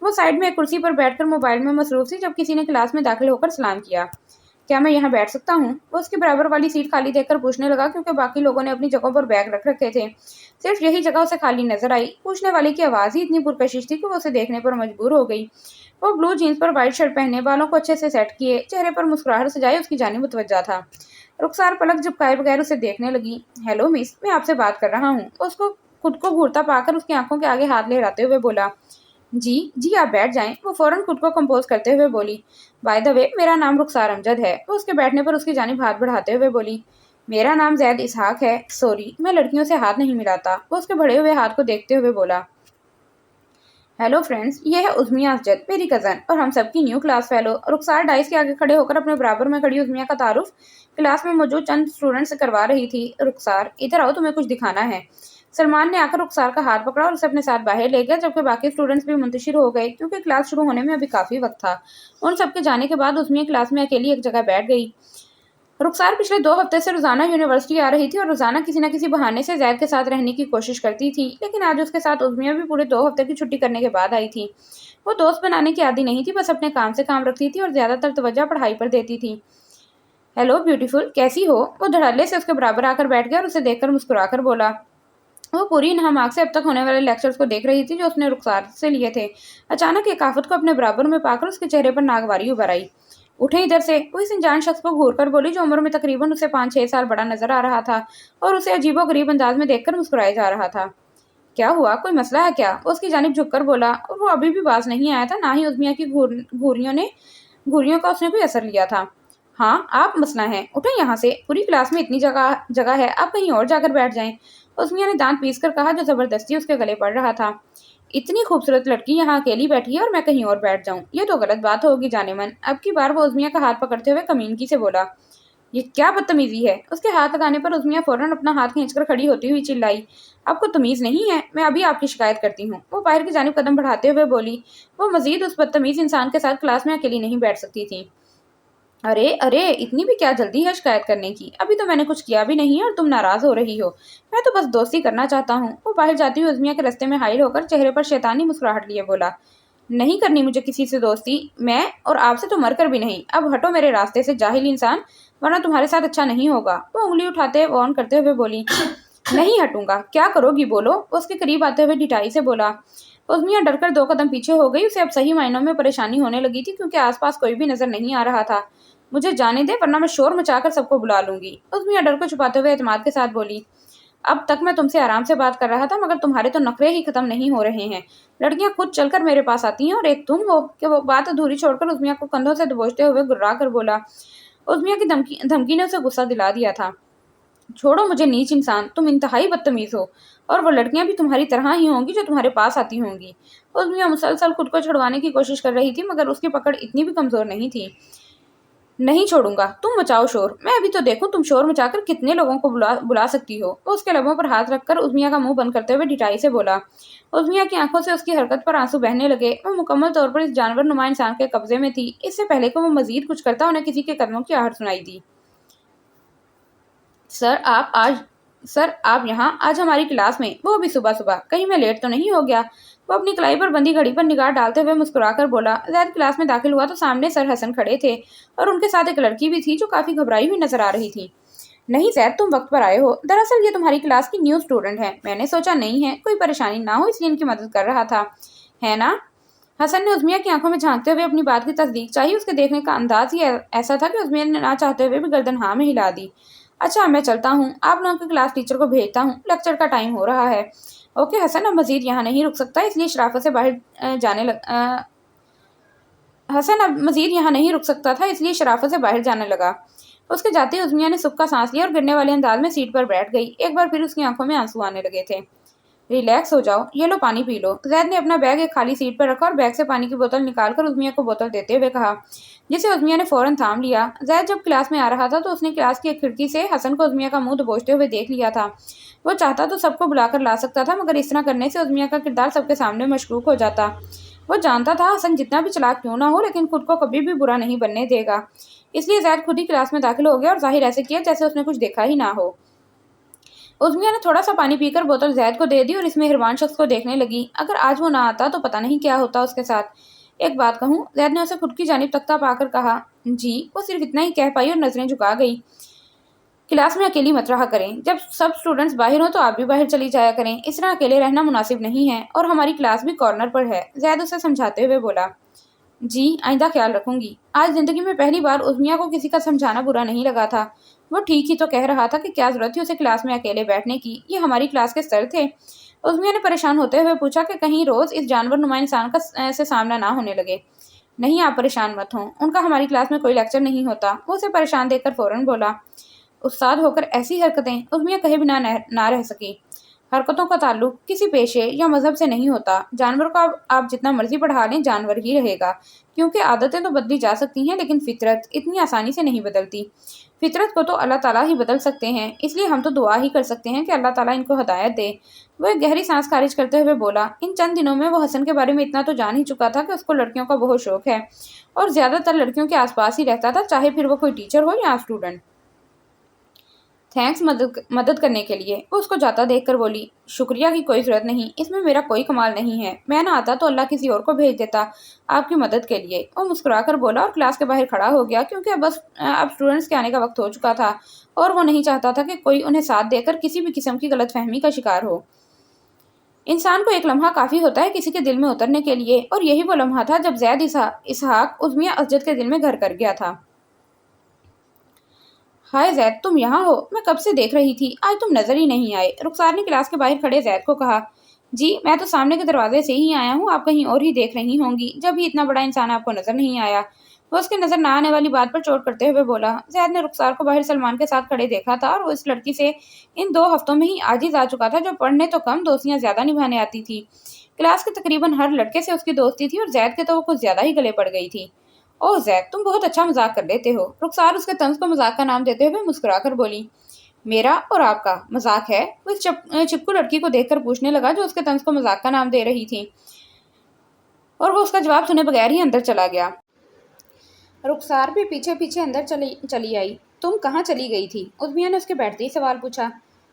وہ سائیڈ میں ایک کرسی پر بیٹھ کر موبائل میں مصروف تھی جب کسی نے کلاس میں داخل ہو کر سلام کیا۔ کیا میں یہاں بیٹھ سکتا ہوں؟ وہ اس کے برابر والی سیٹ خالی دیکھ کر پوچھنے لگا کیونکہ باقی لوگوں نے اپنی جگہوں پر بیگ رکھ رکھے تھے، صرف یہی جگہ اسے خالی نظر آئی۔ پوچھنے والے کی آواز ہی اتنی پرکشش تھی کہ وہ اسے دیکھنے پر مجبور ہو گئی۔ وہ بلو جینس پر وائٹ شرٹ پہنے، بالوں کو اچھے سے سیٹ کیے، چہرے پر مسکراہٹ سجائے اس کی جانب متوجہ تھا۔ رخسار پلک جھپکائے بغیر اسے دیکھنے لگی۔ ہیلو مس، میں آپ سے بات کر رہا ہوں۔ اس کو خود کو گھورتا پا کر اس کی آنکھوں کے آگے ہاتھ لہراتے ہوئے بولا، جی آپ بیٹھ جائیں۔ وہ فوراً خود کو کمپوز کرتے ہوئے بولی، بائی دا وے میرا نام رخسار امجد ہے۔ وہ اس کے بیٹھنے پر اس کی جانب ہاتھ بڑھاتے ہوئے بولی، میرا نام زید اسحاق ہے، سوری میں لڑکیوں سے ہاتھ نہیں ملاتا۔ وہ اس کے بڑھے ہوئے ہاتھ کو دیکھتے ہوئے بولا، ہیلو فرینڈز، یہ ہے عظمیہ اسجد، میری کزن اور ہم سب کی نیو کلاس فیلو۔ رخسار ڈائس کے آگے کھڑے ہو کر اپنے برابر میں کھڑی عظمیہ کا تعارف کلاس میں موجود چند اسٹوڈنٹ سے کروا رہی تھی۔ رخسار ادھر آؤ، تمہیں کچھ دکھانا ہے۔ سلمان نے آ کر رخسار کا ہاتھ پکڑا اور اسے اپنے ساتھ باہر لے گیا، جبکہ باقی اسٹوڈنٹس بھی منتشر ہو گئے کیونکہ کلاس شروع ہونے میں ابھی کافی وقت تھا۔ ان سب کے جانے کے بعد عظمیہ کلاس میں اکیلی ایک جگہ بیٹھ گئی۔ رخسار پچھلے 2 ہفتے سے روزانہ یونیورسٹی آ رہی تھی اور روزانہ کسی نہ کسی بہانے سے زید کے ساتھ رہنے کی کوشش کرتی تھی، لیکن آج اس کے ساتھ عظمیہ بھی پورے 2 ہفتے کی چھٹی کرنے کے بعد آئی تھی۔ وہ دوست بنانے کی عادی نہیں تھی، بس اپنے کام سے کام رکھتی تھی اور زیادہ تر توجہ پڑھائی پر دیتی تھی۔ ہیلو بیوٹیفل، کیسی ہو؟ وہ دھڑلے سے اس کے برابر آ کر بیٹھ گیا اور اسے دیکھ کر مسکرا کر بولا۔ وہ پوری انہماک سے اب تک ہونے والے لیکچرز کو دیکھ رہی تھی جو اس نے رخسار سے لیے تھے۔ اچانک ایک آفت کو اپنے برابر میں پا کر اس کے چہرے پر ناگواری ابھر آئی۔ اٹھیں ادھر سے، وہ اس انجان شخص کو گھور کر بولی جو عمر میں تقریباً اسے 5-6 سال بڑا نظر آ رہا تھا اور اسے عجیب و غریب انداز میں دیکھ کر مسکرائے جا رہا تھا۔ کیا ہوا، کوئی مسئلہ ہے کیا؟ وہ اس کی جانب جھک کر بولا، اور وہ ابھی بھی باز نہیں آیا تھا، نہ ہی عظمیہ کی گھوریوں کا اس نے کوئی اثر لیا تھا۔ ہاں آپ مسئلہ ہیں، اٹھیں یہاں سے، پوری کلاس میں اتنی جگہ ہے، آپ کہیں اور جا کر بیٹھ جائیں۔ عظمیہ نے دانت پیس کر کہا جو زبردستی اس کے گلے پڑ رہا تھا۔ اتنی خوبصورت لڑکی یہاں اکیلی بیٹھی ہے اور میں کہیں اور بیٹھ جاؤں، یہ تو غلط بات ہوگی جانے من۔ اب کی بار وہ عظمیہ کا ہاتھ پکڑتے ہوئے کمینگی سے بولا، یہ کیا بدتمیزی ہے؟ اس کے ہاتھ لگانے پر عظمیہ فوراً اپنا ہاتھ کھینچ کر کھڑی ہوتی ہوئی چلائی، آپ کو تمیز نہیں ہے؟ میں ابھی آپ کی شکایت کرتی ہوں۔ وہ باہر کی جانب قدم بڑھاتے ہوئے بولی۔ وہ مزید اس بدتمیز انسان کے ساتھ کلاس میں اکیلی نہیں بیٹھ سکتی تھی۔ ارے اتنی بھی کیا جلدی ہے شکایت کرنے کی؟ ابھی تو میں نے کچھ کیا بھی نہیں اور تم ناراض ہو رہی ہو، میں تو بس دوستی کرنا چاہتا ہوں۔ وہ باہر جاتی ہوئی عظمیہ کے راستے میں حائل ہو کر چہرے پر شیطانی مسکراہٹ لیے بولا، نہیں کرنی مجھے کسی سے دوستی، میں اور آپ سے تو مر کر بھی نہیں، اب ہٹو میرے راستے سے جاہل انسان، ورنہ تمہارے ساتھ اچھا نہیں ہوگا۔ وہ انگلی اٹھاتے وارن کرتے ہوئے بولی، نہیں ہٹوں گا، کیا کرو گی بولو؟ وہ اس کے قریب آتے ہوئے ڈٹائی سے بولا۔ عظمیہ ڈر کر 2 قدم پیچھے ہو گئی، اسے اب صحیح معنوں میں پریشانی ہونے لگی تھی کیونکہ آس پاس کوئی بھی نظر نہیں آ رہا تھا۔ مجھے جانے دے ورنہ میں شور مچا کر سب کو بلا لوں گی، عظمیہ ڈر کو چھپاتے ہوئے اعتماد کے ساتھ بولی۔ اب تک میں تم سے آرام سے بات کر رہا تھا مگر تمہارے تو نخرے ہی ختم نہیں ہو رہے ہیں، لڑکیاں خود چل کر میرے پاس آتی ہیں اور ایک تم ہو کہ وہ بات ادھوری چھوڑ کر عظمیہ کو کندھوں سے دبوچتے ہوئے گررا کر بولا۔ عظمیہ کی دھمکی نے اسے غصہ دلا دیا تھا۔ چھوڑو مجھے نیچ انسان، تم انتہائی بدتمیز ہو، اور وہ لڑکیاں بھی تمہاری طرح ہی ہوں گی جو تمہارے پاس آتی ہوں گی۔ عظمیہ مسلسل خود کو چھڑوانے کی کوشش کر رہی تھی مگر اس کی پکڑ اتنی بھی کمزور نہیں تھی۔ नहीं छोड़ूंगा, तुम मचाओ शोर, मैं अभी तो देखूं तुम शोर मचाकर कितने लोगों को बुला बुला सकती हो। वो उसके लबों पर हाथ रखकर उज़मिया का मुंह बंद करते हुए ढिठाई से बोला। उज़मिया की आंखों से उसकी हरकत पर आंसू बहने लगे। वो मुकम्मल तौर पर इस जानवर नुमा इंसान के कब्जे में थी। इससे पहले कि वो मजीद कुछ करता, उन्हें किसी के कदमों की आहट सुनाई दी। सर आप आज सर आप यहाँ आज हमारी क्लास में, वो भी सुबह सुबह, कहीं मैं लेट तो नहीं हो गया। वो अपनी कलाई पर बंधी घड़ी पर निगाह डालते हुए मुस्कुराकर बोला। जैद क्लास में दाखिल हुआ तो सामने सर हसन खड़े थे और उनके साथ एक लड़की भी थी जो काफी घबराई हुई नजर आ रही थी। नहीं जैद, तुम वक्त पर आए हो। दरअसल ये तुम्हारी क्लास की न्यू स्टूडेंट है। मैंने सोचा नहीं है कोई परेशानी ना हो, इसलिए इनकी मदद कर रहा था, है ना? हसन ने उज़मिया की आंखों में झांकते हुए अपनी बात की तस्दीक चाहिए। उसके देखने का अंदाज ही ऐसा था कि उज़मिया ने ना चाहते हुए भी गर्दन हाँ में हिला दी। अच्छा मैं चलता हूँ, आप लोगों के क्लास टीचर को भेजता हूँ, लेक्चर का टाइम हो रहा है। ओके हसन, अब मजीद यहाँ नहीं रुक सकता, इसलिए शराफत से बाहर जाने लग हसन अब मजीद यहाँ नहीं रुक सकता था, इसलिए शराफत से बाहर जाने लगा। उसके जाते ही उज़मिया ने सुख का सांस लिया और गिरने वाले अंदाज में सीट पर बैठ गई। एक बार फिर उसकी आंखों में आंसू आने लगे थे। रिलैक्स हो जाओ, ये लो पानी पी लो। जैद ने अपना बैग एक खाली सीट पर रखा और बैग से पानी की बोतल निकालकर उज़मिया को बोतल देते हुए कहा, जिसे उज़मिया ने फौरन थाम लिया। जैद जब क्लास में आ रहा था तो उसने क्लास की एक खिड़की से हसन को उज़मिया का मुंह दबोचते हुए देख लिया था। वो चाहता तो सबको बुलाकर ला सकता था, मगर इस तरह करने से उज़मिया का किरदार सबके सामने मशकूक हो जाता। वो जानता था हसन जितना भी चालाक क्यों ना हो, लेकिन खुद को कभी भी बुरा नहीं बनने देगा। इसलिए जैद खुद ही क्लास में दाखिल हो गया और जाहिर ऐसे किया जैसे उसने कुछ देखा ही ना हो। उज़मिया ने थोड़ा सा पानी पीकर बोतल जैद को दे दी और इसमें मेहरबान शख्स को देखने लगी। अगर आज वो ना आता तो पता नहीं क्या होता उसके साथ। एक बात कहूँ, जैद ने उसे खुद की जानिब तख्ता पाकर कहा। जी। वो सिर्फ इतना ही कह पाई और नजरें झुका गई। क्लास में अकेली मत रहा करें, जब सब स्टूडेंट्स बाहर हो तो आप भी बाहर चली जाया करें। इस तरह अकेले रहना मुनासिब नहीं है, और हमारी क्लास भी कॉर्नर पर है। जैद उसे समझाते हुए बोला। जी आइंदा ख्याल रखूंगी। आज जिंदगी में पहली बार उज़मिया को किसी का समझाना बुरा नहीं लगा था। वो ठीक ही तो कह रहा था कि क्या जरूरत थी उसे क्लास में अकेले बैठने की। ये हमारी क्लास के सर थे। उज़मिया ने परेशान होते हुए पूछा कि कहीं रोज इस जानवर नुमा इंसान का से सामना ना होने लगे। नहीं आप परेशान मत हों, उनका हमारी क्लास में कोई लेक्चर नहीं होता। वो उसे परेशान देखकर फौरन बोला। उस्ताद होकर ऐसी हरकतें, उज़मिया कहे बिना ना रह सकी। हरकतों का ताल्लुक किसी पेशे या मजहब से नहीं होता। जानवर को आप जितना मर्जी पढ़ा लें, जानवर ही रहेगा, क्योंकि आदतें तो बदली जा सकती हैं लेकिन फितरत इतनी आसानी से नहीं बदलती। फितरत को तो अल्लाह ताला ही बदल सकते हैं, इसलिए हम तो दुआ ही कर सकते हैं कि अल्लाह ताला इनको हिदायत दे। वो एक गहरी सांस खारिज करते हुए बोला। इन चंद दिनों में वो हसन के बारे में इतना तो जान ही चुका था कि उसको लड़कियों का बहुत शौक है और ज्यादातर लड़कियों के आसपास ही रहता था, चाहे फिर वो कोई टीचर हो या स्टूडेंट। थैंक्स मदद करने के लिए। वो उसको जाता देखकर बोली। शुक्रिया की कोई ज़रूरत नहीं, इसमें मेरा कोई कमाल नहीं है। मैं ना आता तो अल्लाह किसी और को भेज देता आपकी मदद के लिए। वो मुस्कुराकर बोला और क्लास के बाहर खड़ा हो गया, क्योंकि अब स्टूडेंट्स के आने का वक्त हो चुका था और वो नहीं चाहता था कि कोई उन्हें साथ देकर किसी भी किस्म की गलतफहमी का शिकार हो। इंसान को एक लम्हा काफ़ी होता है किसी के दिल में उतरने के लिए, और यही वो लम्हा था जब जैद इसहाक उज़मिया असजद के दिल में घर कर गया था। हाय जैद, तुम यहाँ हो? मैं कब से देख रही थी, आज तुम नजर ही नहीं आए। रुखसार ने क्लास के बाहर खड़े जैद को कहा। जी मैं तो सामने के दरवाजे से ही आया हूँ, आप कहीं और ही देख रही होंगी, जब भी इतना बड़ा इंसान आपको नजर नहीं आया। वो उसके नजर ना आने वाली बात पर चोट करते हुए बोला। जैद ने रुखसार को बाहर सलमान के साथ खड़े देखा था, और वो इस लड़की से इन 2 हफ्तों में ही आजिज आ चुका था, जो पढ़ने तो कम दोस्तियां ज्यादा निभाने आती थी। क्लास के तकरीबन हर लड़के से उसकी दोस्ती थी, और जैद के तो वो कुछ ज्यादा ही गले पड़ गई थी। ओह जैद, तुम बहुत अच्छा मजाक कर लेते हो। रुखसार उसके तंज को मजाक का नाम देते हुए मुस्कुराकर बोली। मेरा और आपका मजाक है? वो इस चिपकू लड़की को देखकर पूछने लगा, जो उसके तंज को मजाक का नाम दे रही थी, और वो उसका जवाब सुने बगैर ही अंदर चला गया। रुखसार भी पीछे पीछे अंदर चली आई। तुम कहाँ चली गई थी? उज़मिया ने उसके बैठते ही सवाल पूछा।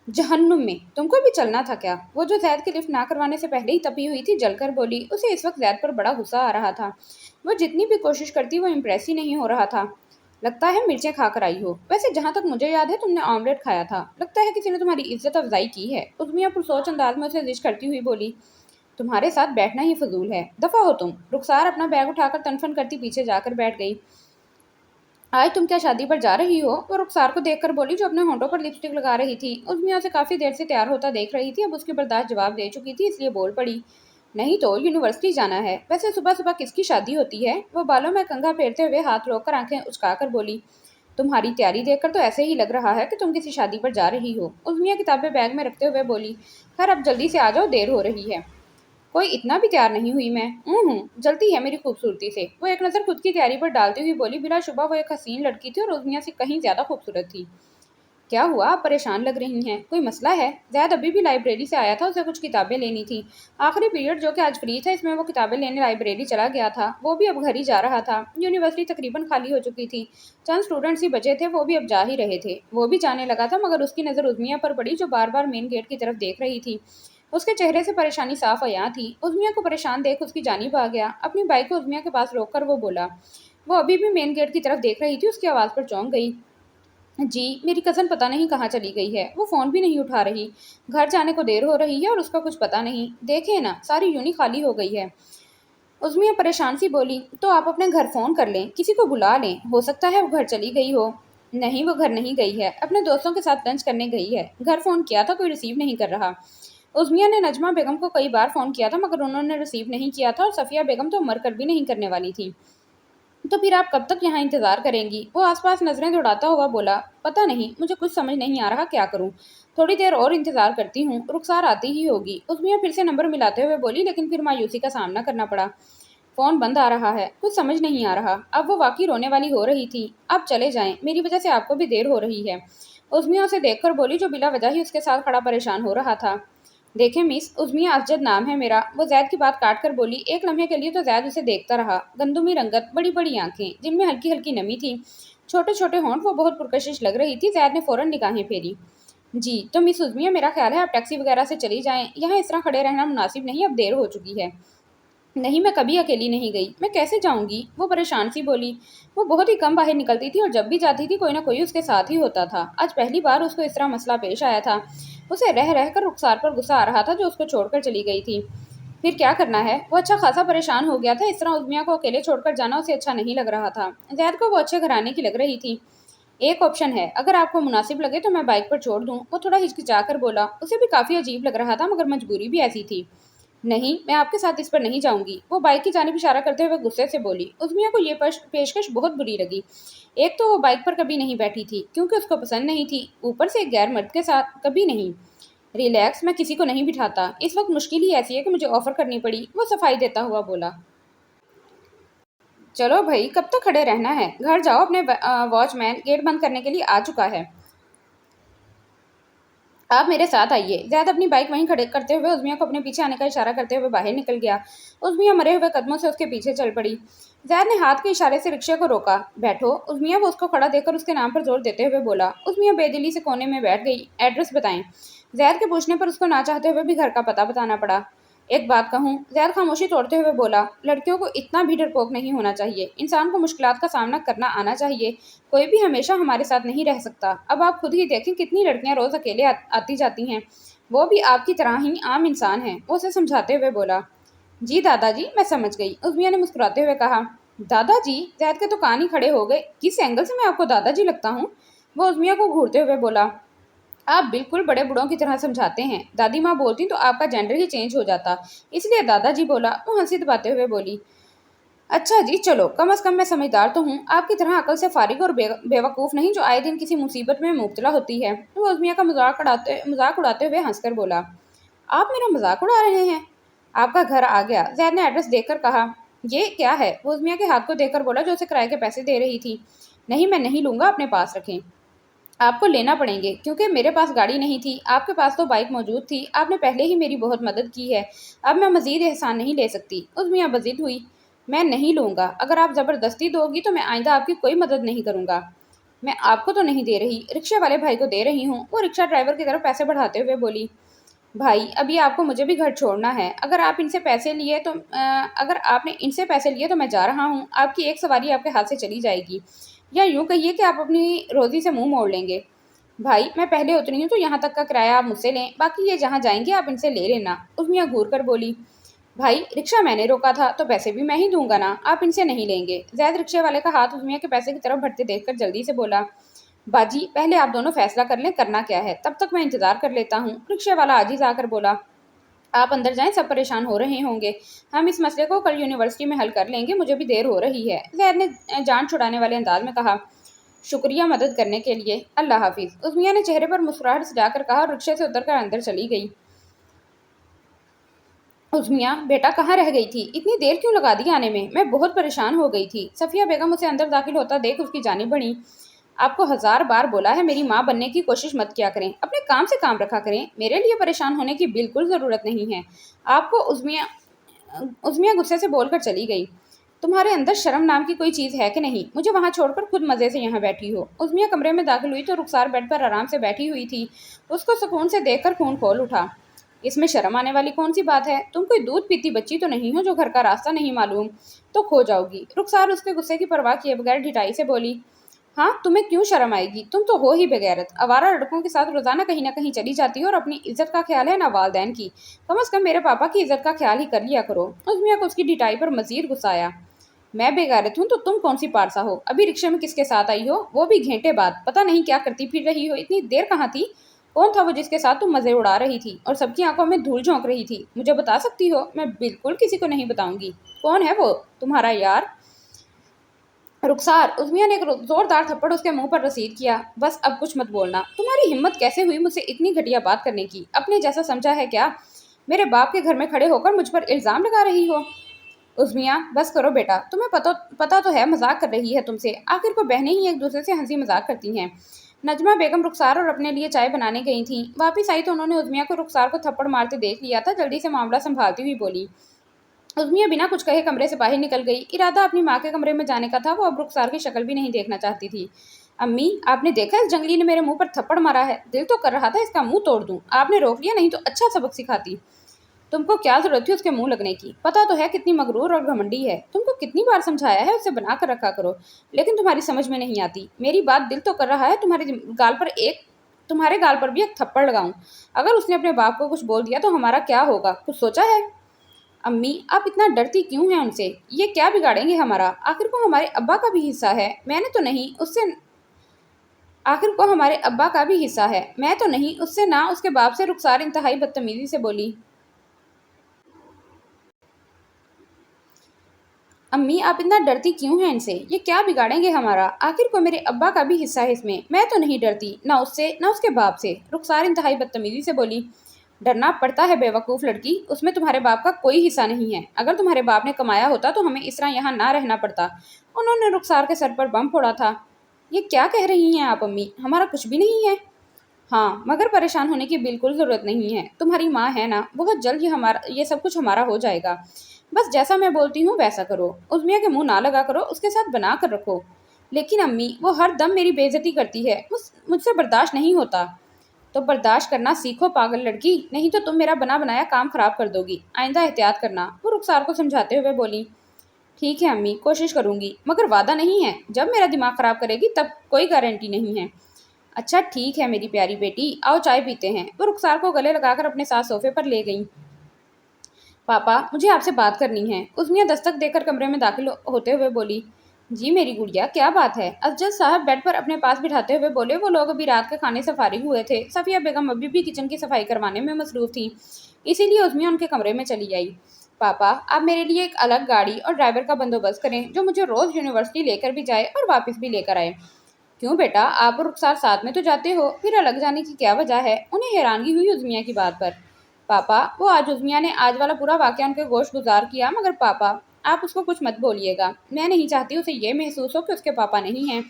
जहन्नुम में, तुमको भी चलना था क्या? वो जो जैद की लिफ्ट ना करवाने से पहले ही तपी हुई थी, जलकर बोली। उसे इस वक्त जैद पर बड़ा गुस्सा आ रहा था। वो जितनी भी कोशिश करती वो इम्प्रेस ही नहीं हो रहा था। लगता है मिर्चें खाकर आई हो। वैसे जहाँ तक मुझे याद है तुमने ऑमलेट खाया था। लगता है किसी ने तुम्हारी इज्जत अफजाई की है। उज़मिया पुरसोच अंदाज में उसे जिश करती हुई बोली। तुम्हारे साथ बैठना ही फजूल है, दफा हो तुम। रुखसार अपना बैग उठाकर तनफन करती पीछे जाकर बैठ गई। आज तुम क्या शादी पर जा रही हो? वो रुखसार को देखकर बोली, जो अपने होंठों पर लिपस्टिक लगा रही थी। उज़मिया उसे काफी देर से तैयार होता देख रही थी। अब उसकी बर्दाश्त जवाब दे चुकी थी, इसलिए बोल पड़ी। नहीं तो यूनिवर्सिटी जाना है। वैसे सुबह सुबह किसकी शादी होती है? वो बालों में कंघा फेरते हुए हाथ रोककर आंखें उचकाकर बोली। तुम्हारी तैयारी देखकर तो ऐसे ही लग रहा है कि तुम किसी शादी पर जा रही हो। उज़मिया किताबें बैग में रखते हुए बोली। खैर अब जल्दी से आ जाओ, देर हो रही है। कोई इतना भी तैयार नहीं हुई मैं। जलती है मेरी खूबसूरती से। वो एक नज़र खुद की तैयारी पर डालती हुई बोली। बिला शुबा वो एक हसीन लड़की थी और उर्मिया से कहीं ज़्यादा खूबसूरत थी। क्या हुआ, आप परेशान लग रही हैं? कोई मसला है? ज़ैद अभी भी लाइब्रेरी से आया था, उसे कुछ किताबें लेनी थी। आखिरी पीरियड जो कि आज फ्री था, इसमें वो किताबें लेने लाइब्रेरी चला गया था। वो भी अब घर ही जा रहा था। यूनिवर्सिटी तकरीबन खाली हो चुकी थी। चंद स्टूडेंट्स ही बचे थे, वो भी अब जा ही रहे थे। वो भी जाने लगा था मगर उसकी नज़र उज़मिया पर पड़ी जो बार बार मेन गेट की तरफ देख रही थी। उसके चेहरे से परेशानी साफ अयां थी। उज़मिया को परेशान देख उसकी जानिब आ गया। अपनी बाइक को उज़मिया के पास रोक कर वो बोला। वो अभी भी मेन गेट की तरफ देख रही थी। उसकी आवाज़ पर चौंक गई। जी, मेरी कज़न पता नहीं कहाँ चली गई है। वो फ़ोन भी नहीं उठा रही। घर जाने को देर हो रही है और उसका कुछ पता नहीं। देखें ना, सारी यूनि खाली हो गई है। उज़मिया परेशान सी बोली। तो आप अपने घर फ़ोन कर लें, किसी को बुला लें। हो सकता है वो घर चली गई हो। नहीं, वो घर नहीं गई है। अपने दोस्तों के साथ लंच करने गई है। घर फ़ोन किया था, कोई रिसीव नहीं कर रहा। उज़मिया ने नजमा बेगम को कई बार फ़ोन किया था मगर उन्होंने रिसीव नहीं किया था और सफ़िया बेगम तो मर कर भी नहीं करने वाली थी। तो फिर आप कब तक यहाँ इंतज़ार करेंगी? वो आसपास नज़रें दौड़ाता हुआ बोला। पता नहीं, मुझे कुछ समझ नहीं आ रहा क्या करूँ। थोड़ी देर और इंतज़ार करती हूँ, रुखसार आती ही होगी। उस्मिया फिर से नंबर मिलाते हुए बोली, लेकिन फिर मायूसी का सामना करना पड़ा। फ़ोन बंद आ रहा है, कुछ समझ नहीं आ रहा। अब वो वाकई रोने वाली हो रही थी। आप चले जाएं, मेरी वजह से आपको भी देर हो रही है। उस्मिया उसे देखकर बोली जो बिला वजह ही उसके साथ खड़ा परेशान हो रहा था। देखें मिस, उज़मिया अफजद नाम है मेरा। वो जैद की बात काट कर बोली। एक लम्हे के लिए तो जैद उसे देखता रहा। गंदुमी रंगत, बड़ी बड़ी आंखें जिनमें हल्की हल्की नमी थी, छोटे छोटे होंठ, वो बहुत पुरकशिश लग रही थी। जैद ने फौरन निगाहें फेरी। जी तो मिस उज़मिया, मेरा ख्याल है आप टैक्सी वगैरह से चली जाएं। यहाँ इस तरह खड़े रहना मुनासिब नहीं, अब देर हो चुकी है। नहीं, मैं कभी अकेली नहीं गई। मैं कैसे जाऊंगी? वो परेशान सी बोली। वो बहुत ही कम बाहर निकलती थी और जब भी जाती थी कोई ना कोई उसके साथ ही होता था। आज पहली बार उसको इस तरह मसला पेश आया था। उसे रह रह कर रुखसार पर गुस्सा आ रहा था जो उसको छोड़कर चली गई थी। फिर क्या करना है? वो अच्छा खासा परेशान हो गया था। इस तरह उज़मिया को अकेले छोड़कर जाना उसे अच्छा नहीं लग रहा था। जैद को वो अच्छे घराने की लग रही थी। एक ऑप्शन है, अगर आपको मुनासिब लगे तो मैं बाइक पर छोड़ दूं। वो थोड़ा हिचकिचा कर बोला। उसे भी काफी अजीब लग रहा था मगर मजबूरी भी ऐसी थी। नहीं, मैं आपके साथ इस पर नहीं जाऊंगी। वो बाइक की जानिब इशारा करते हुए गुस्से से बोली। उज़मिया को ये पेशकश बहुत बुरी लगी। एक तो वो बाइक पर कभी नहीं बैठी थी क्योंकि उसको पसंद नहीं थी, ऊपर से एक गैर मर्द के साथ कभी नहीं। रिलैक्स, मैं किसी को नहीं बिठाता। इस वक्त मुश्किल ही ऐसी है कि मुझे ऑफर करनी पड़ी। वो सफाई देता हुआ बोला। चलो भाई, कब तक खड़े रहना है? घर जाओ, अपने वॉचमैन गेट बंद करने के लिए आ चुका है। आप मेरे साथ आइए। जैद अपनी बाइक वहीं खड़े करते हुए उज़मिया को अपने पीछे आने का इशारा करते हुए बाहर निकल गया। उज़मिया मरे हुए कदमों से उसके पीछे चल पड़ी। जैद ने हाथ के इशारे से रिक्शे को रोका। बैठो। उज़मिया वो उसको खड़ा देखकर उसके नाम पर जोर देते हुए बोला। उज़मिया बेदिली से कोने में बैठ गई। एड्रेस बताएं। जैद के पूछने पर उसको ना चाहते हुए भी घर का पता बताना पड़ा। एक बात कहूँ, जैद खामोशी तोड़ते हुए बोला। लड़कियों को इतना भी डरपोक नहीं होना चाहिए। इंसान को मुश्किलात का सामना करना आना चाहिए। कोई भी हमेशा हमारे साथ नहीं रह सकता। अब आप खुद ही देखें कितनी लड़कियां रोज अकेले आती जाती हैं। वो भी आपकी तरह ही आम इंसान हैं। वो उसे समझाते हुए बोला। जी दादाजी, मैं समझ गई। उज़मिया ने मुस्कुराते हुए कहा। दादाजी? जैद के तो कान ही खड़े हो गए। किस एंगल से मैं आपको दादाजी लगता हूँ? वो उज़मिया को घूरते हुए बोला। आप बिल्कुल बड़े बूढ़ों की तरह समझाते हैं। दादी माँ बोलती तो आपका जेंडर ही चेंज हो जाता, इसलिए दादाजी बोला। वो हंसी दबाते हुए बोली। अच्छा जी, चलो, कम से कम मैं समझदार तो हूँ। आपकी तरह अकल से फारिग और बेवकूफ़ नहीं जो आए दिन किसी मुसीबत में मुब्तला होती है। वो उज़मिया का मजाक उड़ाते हुए हंसकर बोला। आप मेरा मजाक उड़ा रहे हैं? आपका घर आ गया। जैद ने एड्रेस देखकर कहा। ये क्या है? वो उज़मिया के हाथ को देखकर बोला जो उसे किराए के पैसे दे रही थी। नहीं, मैं नहीं लूँगा, अपने पास रखें। आपको लेना पड़ेंगे क्योंकि मेरे पास गाड़ी नहीं थी। आपके पास तो बाइक मौजूद थी। आपने पहले ही मेरी बहुत मदद की है। अब मैं मज़ीद एहसान नहीं ले सकती। उज़मिया बज़िद हुई। मैं नहीं लूँगा। अगर आप ज़बरदस्ती दोगी तो मैं आइंदा आपकी कोई मदद नहीं करूँगा। मैं आपको तो नहीं दे रही, रिक्शे वाले भाई को दे रही हूँ। वो रिक्शा ड्राइवर की तरफ पैसे बढ़ाते हुए बोली। भाई, अभी आपको मुझे भी घर छोड़ना है। अगर आपने इनसे पैसे लिए तो मैं जा रहा हूँ। आपकी एक सवारी आपके हाथ से चली जाएगी, या यूँ कहिए कि आप अपनी रोज़ी से मुंह मोड़ लेंगे। भाई, मैं पहले उतरी हूँ तो यहाँ तक का किराया आप मुझसे लें, बाकी ये जहाँ जाएंगे आप इनसे ले लेना। उर्मिया घूर कर बोली। भाई, रिक्शा मैंने रोका था तो पैसे भी मैं ही दूंगा ना, आप इनसे नहीं लेंगे। जैद रिक्शे वाले का हाथ उर्मिया के पैसे की तरफ बढ़ते देखकर जल्दी से बोला। बाजी, पहले आप दोनों फैसला कर लें करना क्या है, तब तक मैं इंतजार कर लेता हूँ। रिक्शे वाला आजिज आकर बोला। आप अंदर जाएं, सब परेशान हो रहे होंगे। हम इस मसले को कल यूनिवर्सिटी में हल कर लेंगे, मुझे भी देर हो रही है। जैद ने जान छुड़ाने वाले अंदाज में कहा। शुक्रिया मदद करने के लिए। अल्लाह हाफिज। उस्मिया ने चेहरे पर मुस्कुराहट सजाकर कहा और रिक्शे से उतरकर अंदर चली गई। उज़्मिया, बेटा कहाँ रह गई थी? इतनी देर क्यों लगा दी आने में? मैं बहुत परेशान हो गई थी। सफिया बेगम उसे अंदर दाखिल होता देख उसकी जानिब बढ़ी। आपको 1000 बार बोला है मेरी माँ बनने की कोशिश मत किया करें। अपने काम से काम रखा करें। मेरे लिए परेशान होने की बिल्कुल ज़रूरत नहीं है। आपको उज़्मिया गुस्से से बोलकर चली गई। तुम्हारे अंदर शर्म नाम की कोई चीज़ है कि नहीं? मुझे वहाँ छोड़कर खुद मज़े से यहाँ बैठी हो। उज़्मिया कमरे में दाखिल हुई तो रुखसार बेड पर आराम से बैठी हुई थी। उसको सुकून से देखकर खून खौल उठा। इसमें शर्म आने वाली कौन सी बात है? तुम कोई दूध पीती बच्ची तो नहीं हो जो घर का रास्ता नहीं मालूम तो खो जाओगी। रुखसार उसके गुस्से की परवाह किए बगैर ढिठाई से बोली। हाँ, तुम्हें क्यों शर्म आएगी? तुम तो हो ही बेगैरत। आवारा लड़कों के साथ रोजाना कहीं ना कहीं चली जाती हो और अपनी इज्जत का ख्याल है ना वालदैन की। कम से कम मेरे पापा की इज्जत का ख्याल ही कर लिया करो। उज़्मिया को उसकी ढिठाई पर मजीद गुस्सा आया। मैं बेगैरत हूँ तो तुम कौन सी पारसा हो? अभी रिक्शे में किसके साथ आई हो? वो भी घंटे बाद। पता नहीं क्या करती फिर रही हो। इतनी देर कहाँ थी? कौन था वो जिसके साथ तुम मजे उड़ा रही थी और सबकी आंखों में धूल झोंक रही थी? मुझे बता सकती हो? मैं बिल्कुल किसी को नहीं बताऊंगी। कौन है वो? तुम्हारा यार? रुखसार, उज़्मिया ने एक जोरदार थप्पड़ उसके मुंह पर रसीद किया। बस अब कुछ मत बोलना। तुम्हारी हिम्मत कैसे हुई मुझसे इतनी घटिया बात करने की? अपने जैसा समझा है क्या? मेरे बाप के घर में खड़े होकर मुझ पर इल्जाम लगा रही हो। उज़्मिया, बस करो बेटा। तुम्हें पता तो है मजाक कर रही है तुमसे। आखिर को बहनें ही एक दूसरे से हंसी मजाक करती हैं। नजमा बेगम रुखसार और अपने लिए चाय बनाने गई थीं। वापिस आई तो उन्होंने उज़्मिया को रुखसार को थप्पड़ मारते देख लिया था। जल्दी से मामला संभालती हुई बोली। उज़्मिया बिना कुछ कहे कमरे से बाहर निकल गई। इरादा अपनी माँ के कमरे में जाने का था। वो अब रुखसार की शक्ल भी नहीं देखना चाहती थी। अम्मी, आपने देखा इस जंगली ने मेरे मुंह पर थप्पड़ मारा है। दिल तो कर रहा था इसका मुंह तोड़ दूं। आपने रोक लिया, नहीं तो अच्छा सबक सिखाती। तुमको क्या जरूरत थी उसके मुंह लगने की? पता तो है कितनी मगरूर और घमंडी है। तुमको कितनी बार समझाया है उसे बना कर रखा करो, लेकिन तुम्हारी समझ में नहीं आती। मेरी बात दिल तो कर रहा है तुम्हारे गाल पर भी एक थप्पड़ लगाऊं। अगर उसने अपने बाप को कुछ बोल दिया तो हमारा क्या होगा? कुछ सोचा है? अम्मी, आप इतना डरती क्यों हैं उनसे? ये क्या बिगाड़ेंगे हमारा? आखिर को हमारे अब्बा का भी हिस्सा है। मैंने तो नहीं उससे आखिर को हमारे अब्बा का भी हिस्सा है। मैं तो नहीं उससे ना उसके बाप से। रुखसार इंतहाई बदतमीजी से बोली। अम्मी, आप इतना डरती क्यों हैं इनसे? ये क्या बिगाड़ेंगे हमारा? आखिर को मेरे अब्बा का भी हिस्सा है इसमें। मैं तो नहीं डरती, ना उससे ना उसके बाप से। रुखसार इंतहाई बदतमीजी से बोली। डरना पड़ता है बेवकूफ़ लड़की। उसमें तुम्हारे बाप का कोई हिस्सा नहीं है। अगर तुम्हारे बाप ने कमाया होता तो हमें इस तरह यहाँ ना रहना पड़ता। उन्होंने रुखसार के सर पर बम फोड़ा था। ये क्या कह रही हैं आप अम्मी? हमारा कुछ भी नहीं है। हाँ, मगर परेशान होने की बिल्कुल ज़रूरत नहीं है। तुम्हारी माँ है ना, बहुत जल्द ये सब कुछ हमारा हो जाएगा। बस जैसा मैं बोलती हूँ वैसा करो। उज़्मिया के मुंह ना लगा करो, उसके साथ बना कर रखो। लेकिन अम्मी, वो हर दम मेरी बेइज्जती करती है। मुझसे बर्दाश्त नहीं होता। तो बर्दाश्त करना सीखो पागल लड़की, नहीं तो तुम मेरा बना बनाया काम खराब कर दोगी। आइंदा एहतियात करना। वो रुखसार को समझाते हुए बोली। ठीक है अम्मी, कोशिश करूंगी, मगर वादा नहीं है। जब मेरा दिमाग खराब करेगी तब कोई गारंटी नहीं है। अच्छा ठीक है मेरी प्यारी बेटी, आओ चाय पीते हैं। वो रुखसार को गले लगाकर अपने साथ सोफे पर ले गई। पापा, मुझे आपसे बात करनी है। उज़्मिया दस्तक देकर कमरे में दाखिल होते हुए बोली। जी मेरी गुड़िया, क्या बात है? अफजल साहब बेड पर अपने पास बिठाते हुए बोले। वो लोग अभी रात के खाने से फारिग हुए थे। सफिया बेगम अभी भी किचन की सफाई करवाने में मसरूफ थी, इसीलिए उज़्मिया उनके कमरे में चली आई। पापा, आप मेरे लिए एक अलग गाड़ी और ड्राइवर का बंदोबस्त करें जो मुझे रोज़ यूनिवर्सिटी लेकर भी जाए और वापस भी लेकर आए। क्यों बेटा, आप और रुखसार साथ में तो जाते हो, फिर अलग जाने की क्या वजह है? उन्हें हैरानगी हुई उज़्मिया की बात पर। पापा, वो आज उज़्मिया ने आज वाला पूरा वाकया उनके गोश गुजार किया, मगर पापा आप उसको कुछ मत बोलिएगा। मैं नहीं चाहती उसे ये महसूस हो कि उसके पापा नहीं हैं,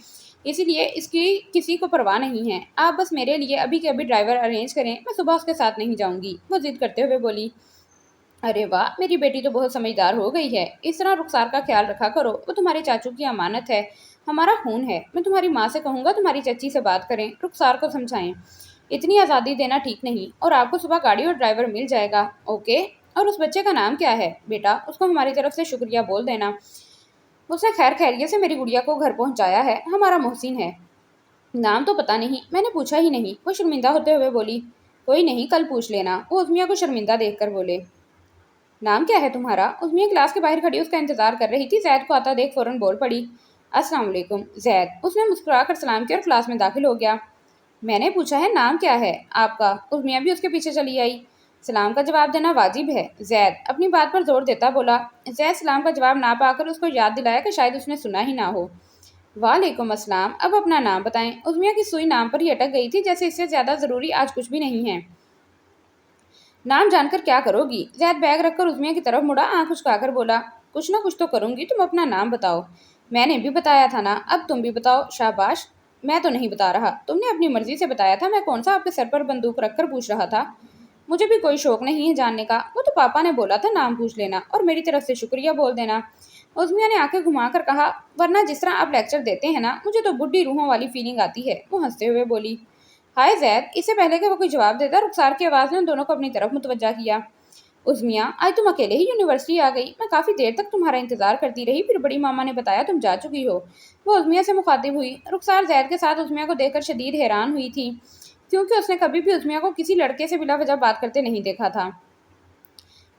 इसीलिए इसकी किसी को परवाह नहीं है। आप बस मेरे लिए अभी के अभी ड्राइवर अरेंज करें, मैं सुबह उसके साथ नहीं जाऊंगी। वो जिद करते हुए बोली। अरे वाह, मेरी बेटी तो बहुत समझदार हो गई है। इस तरह रुखसार का ख्याल रखा करो, वो तुम्हारे चाचू की अमानत है, हमारा खून है। मैं तुम्हारी माँ से कहूँगा तुम्हारी चाची से बात करें, रुखसार को समझाएं। इतनी आज़ादी देना ठीक नहीं, और आपको सुबह गाड़ी और ड्राइवर मिल जाएगा। ओके। और उस बच्चे का नाम क्या है? बेटा, उसको हमारी तरफ से शुक्रिया बोल देना। उसने खैर खैरियत से मेरी गुड़िया को घर पहुँचाया है। हमारा मोहसिन है। नाम तो पता नहीं, मैंने पूछा ही नहीं। वो शर्मिंदा होते हुए बोली। कोई नहीं, कल पूछ लेना। वो उज़्मिया को शर्मिंदा देखकर बोले। नाम क्या है तुम्हारा? उज़्मिया क्लास के बाहर खड़ी उसका इंतजार कर रही थी। जैद को आता देख फौरन बोल पड़ी। अस्सलाम वालेकुम जैद। उसने मुस्कुराकर सलाम किया और क्लास में दाखिल हो गया। मैंने पूछा है नाम क्या है आपका? उज़्मिया भी उसके पीछे चली आई। सलाम का जवाब देना वाजिब है। जैद अपनी बात पर जोर देता बोला। जैद सलाम का जवाब ना पाकर उसको याद दिलाया कि शायद उसने सुना ही ना हो। वालेकुम अस्सलाम, अब अपना नाम बताएं। उज़्मिया की सुई नाम पर ही अटक गई थी, जैसे इससे ज़्यादा ज़रूरी आज कुछ भी नहीं है। नाम जानकर क्या करोगी? जैद बैग रखकर उज़मिया की तरफ मुड़ा, आंख उचकाकर बोला, कुछ ना कुछ तो करूंगी, तुम अपना नाम बताओ। मैंने भी बताया था ना, अब तुम भी बताओ। शाबाश। मैं तो नहीं बता रहा, तुमने अपनी मर्जी से बताया था, मैं कौन सा आपके सर पर बंदूक रखकर पूछ रहा था। मुझे भी कोई शौक नहीं है जानने का, वो तो पापा ने बोला था नाम पूछ लेना और मेरी तरफ से शुक्रिया बोल देना। उज़मिया ने आंखें घुमाकर कहा, वरना जिस तरह आप लेक्चर देते हैं ना, मुझे तो बुढ़ी रूहों वाली फीलिंग आती है। वो हंसते हुए बोली। हाय जैद। इससे पहले कि वो कोई जवाब देता, रुखसार की आवाज़ ने उन दोनों को अपनी तरफ मुतवज्जा किया। उज़मिया, आज तुम अकेले ही यूनिवर्सिटी आ गई? मैं काफ़ी देर तक तुम्हारा इंतजार करती रही, फिर बड़ी मामा ने बताया तुम जा चुकी हो। वो उज़मिया से मुखातिब हुई। रुखसार जैद के साथ उज़मिया को देखकर शदीद हैरान हुई थी, क्योंकि उसने कभी भी उज़मिया को किसी लड़के से बिला वजह बात करते नहीं देखा था।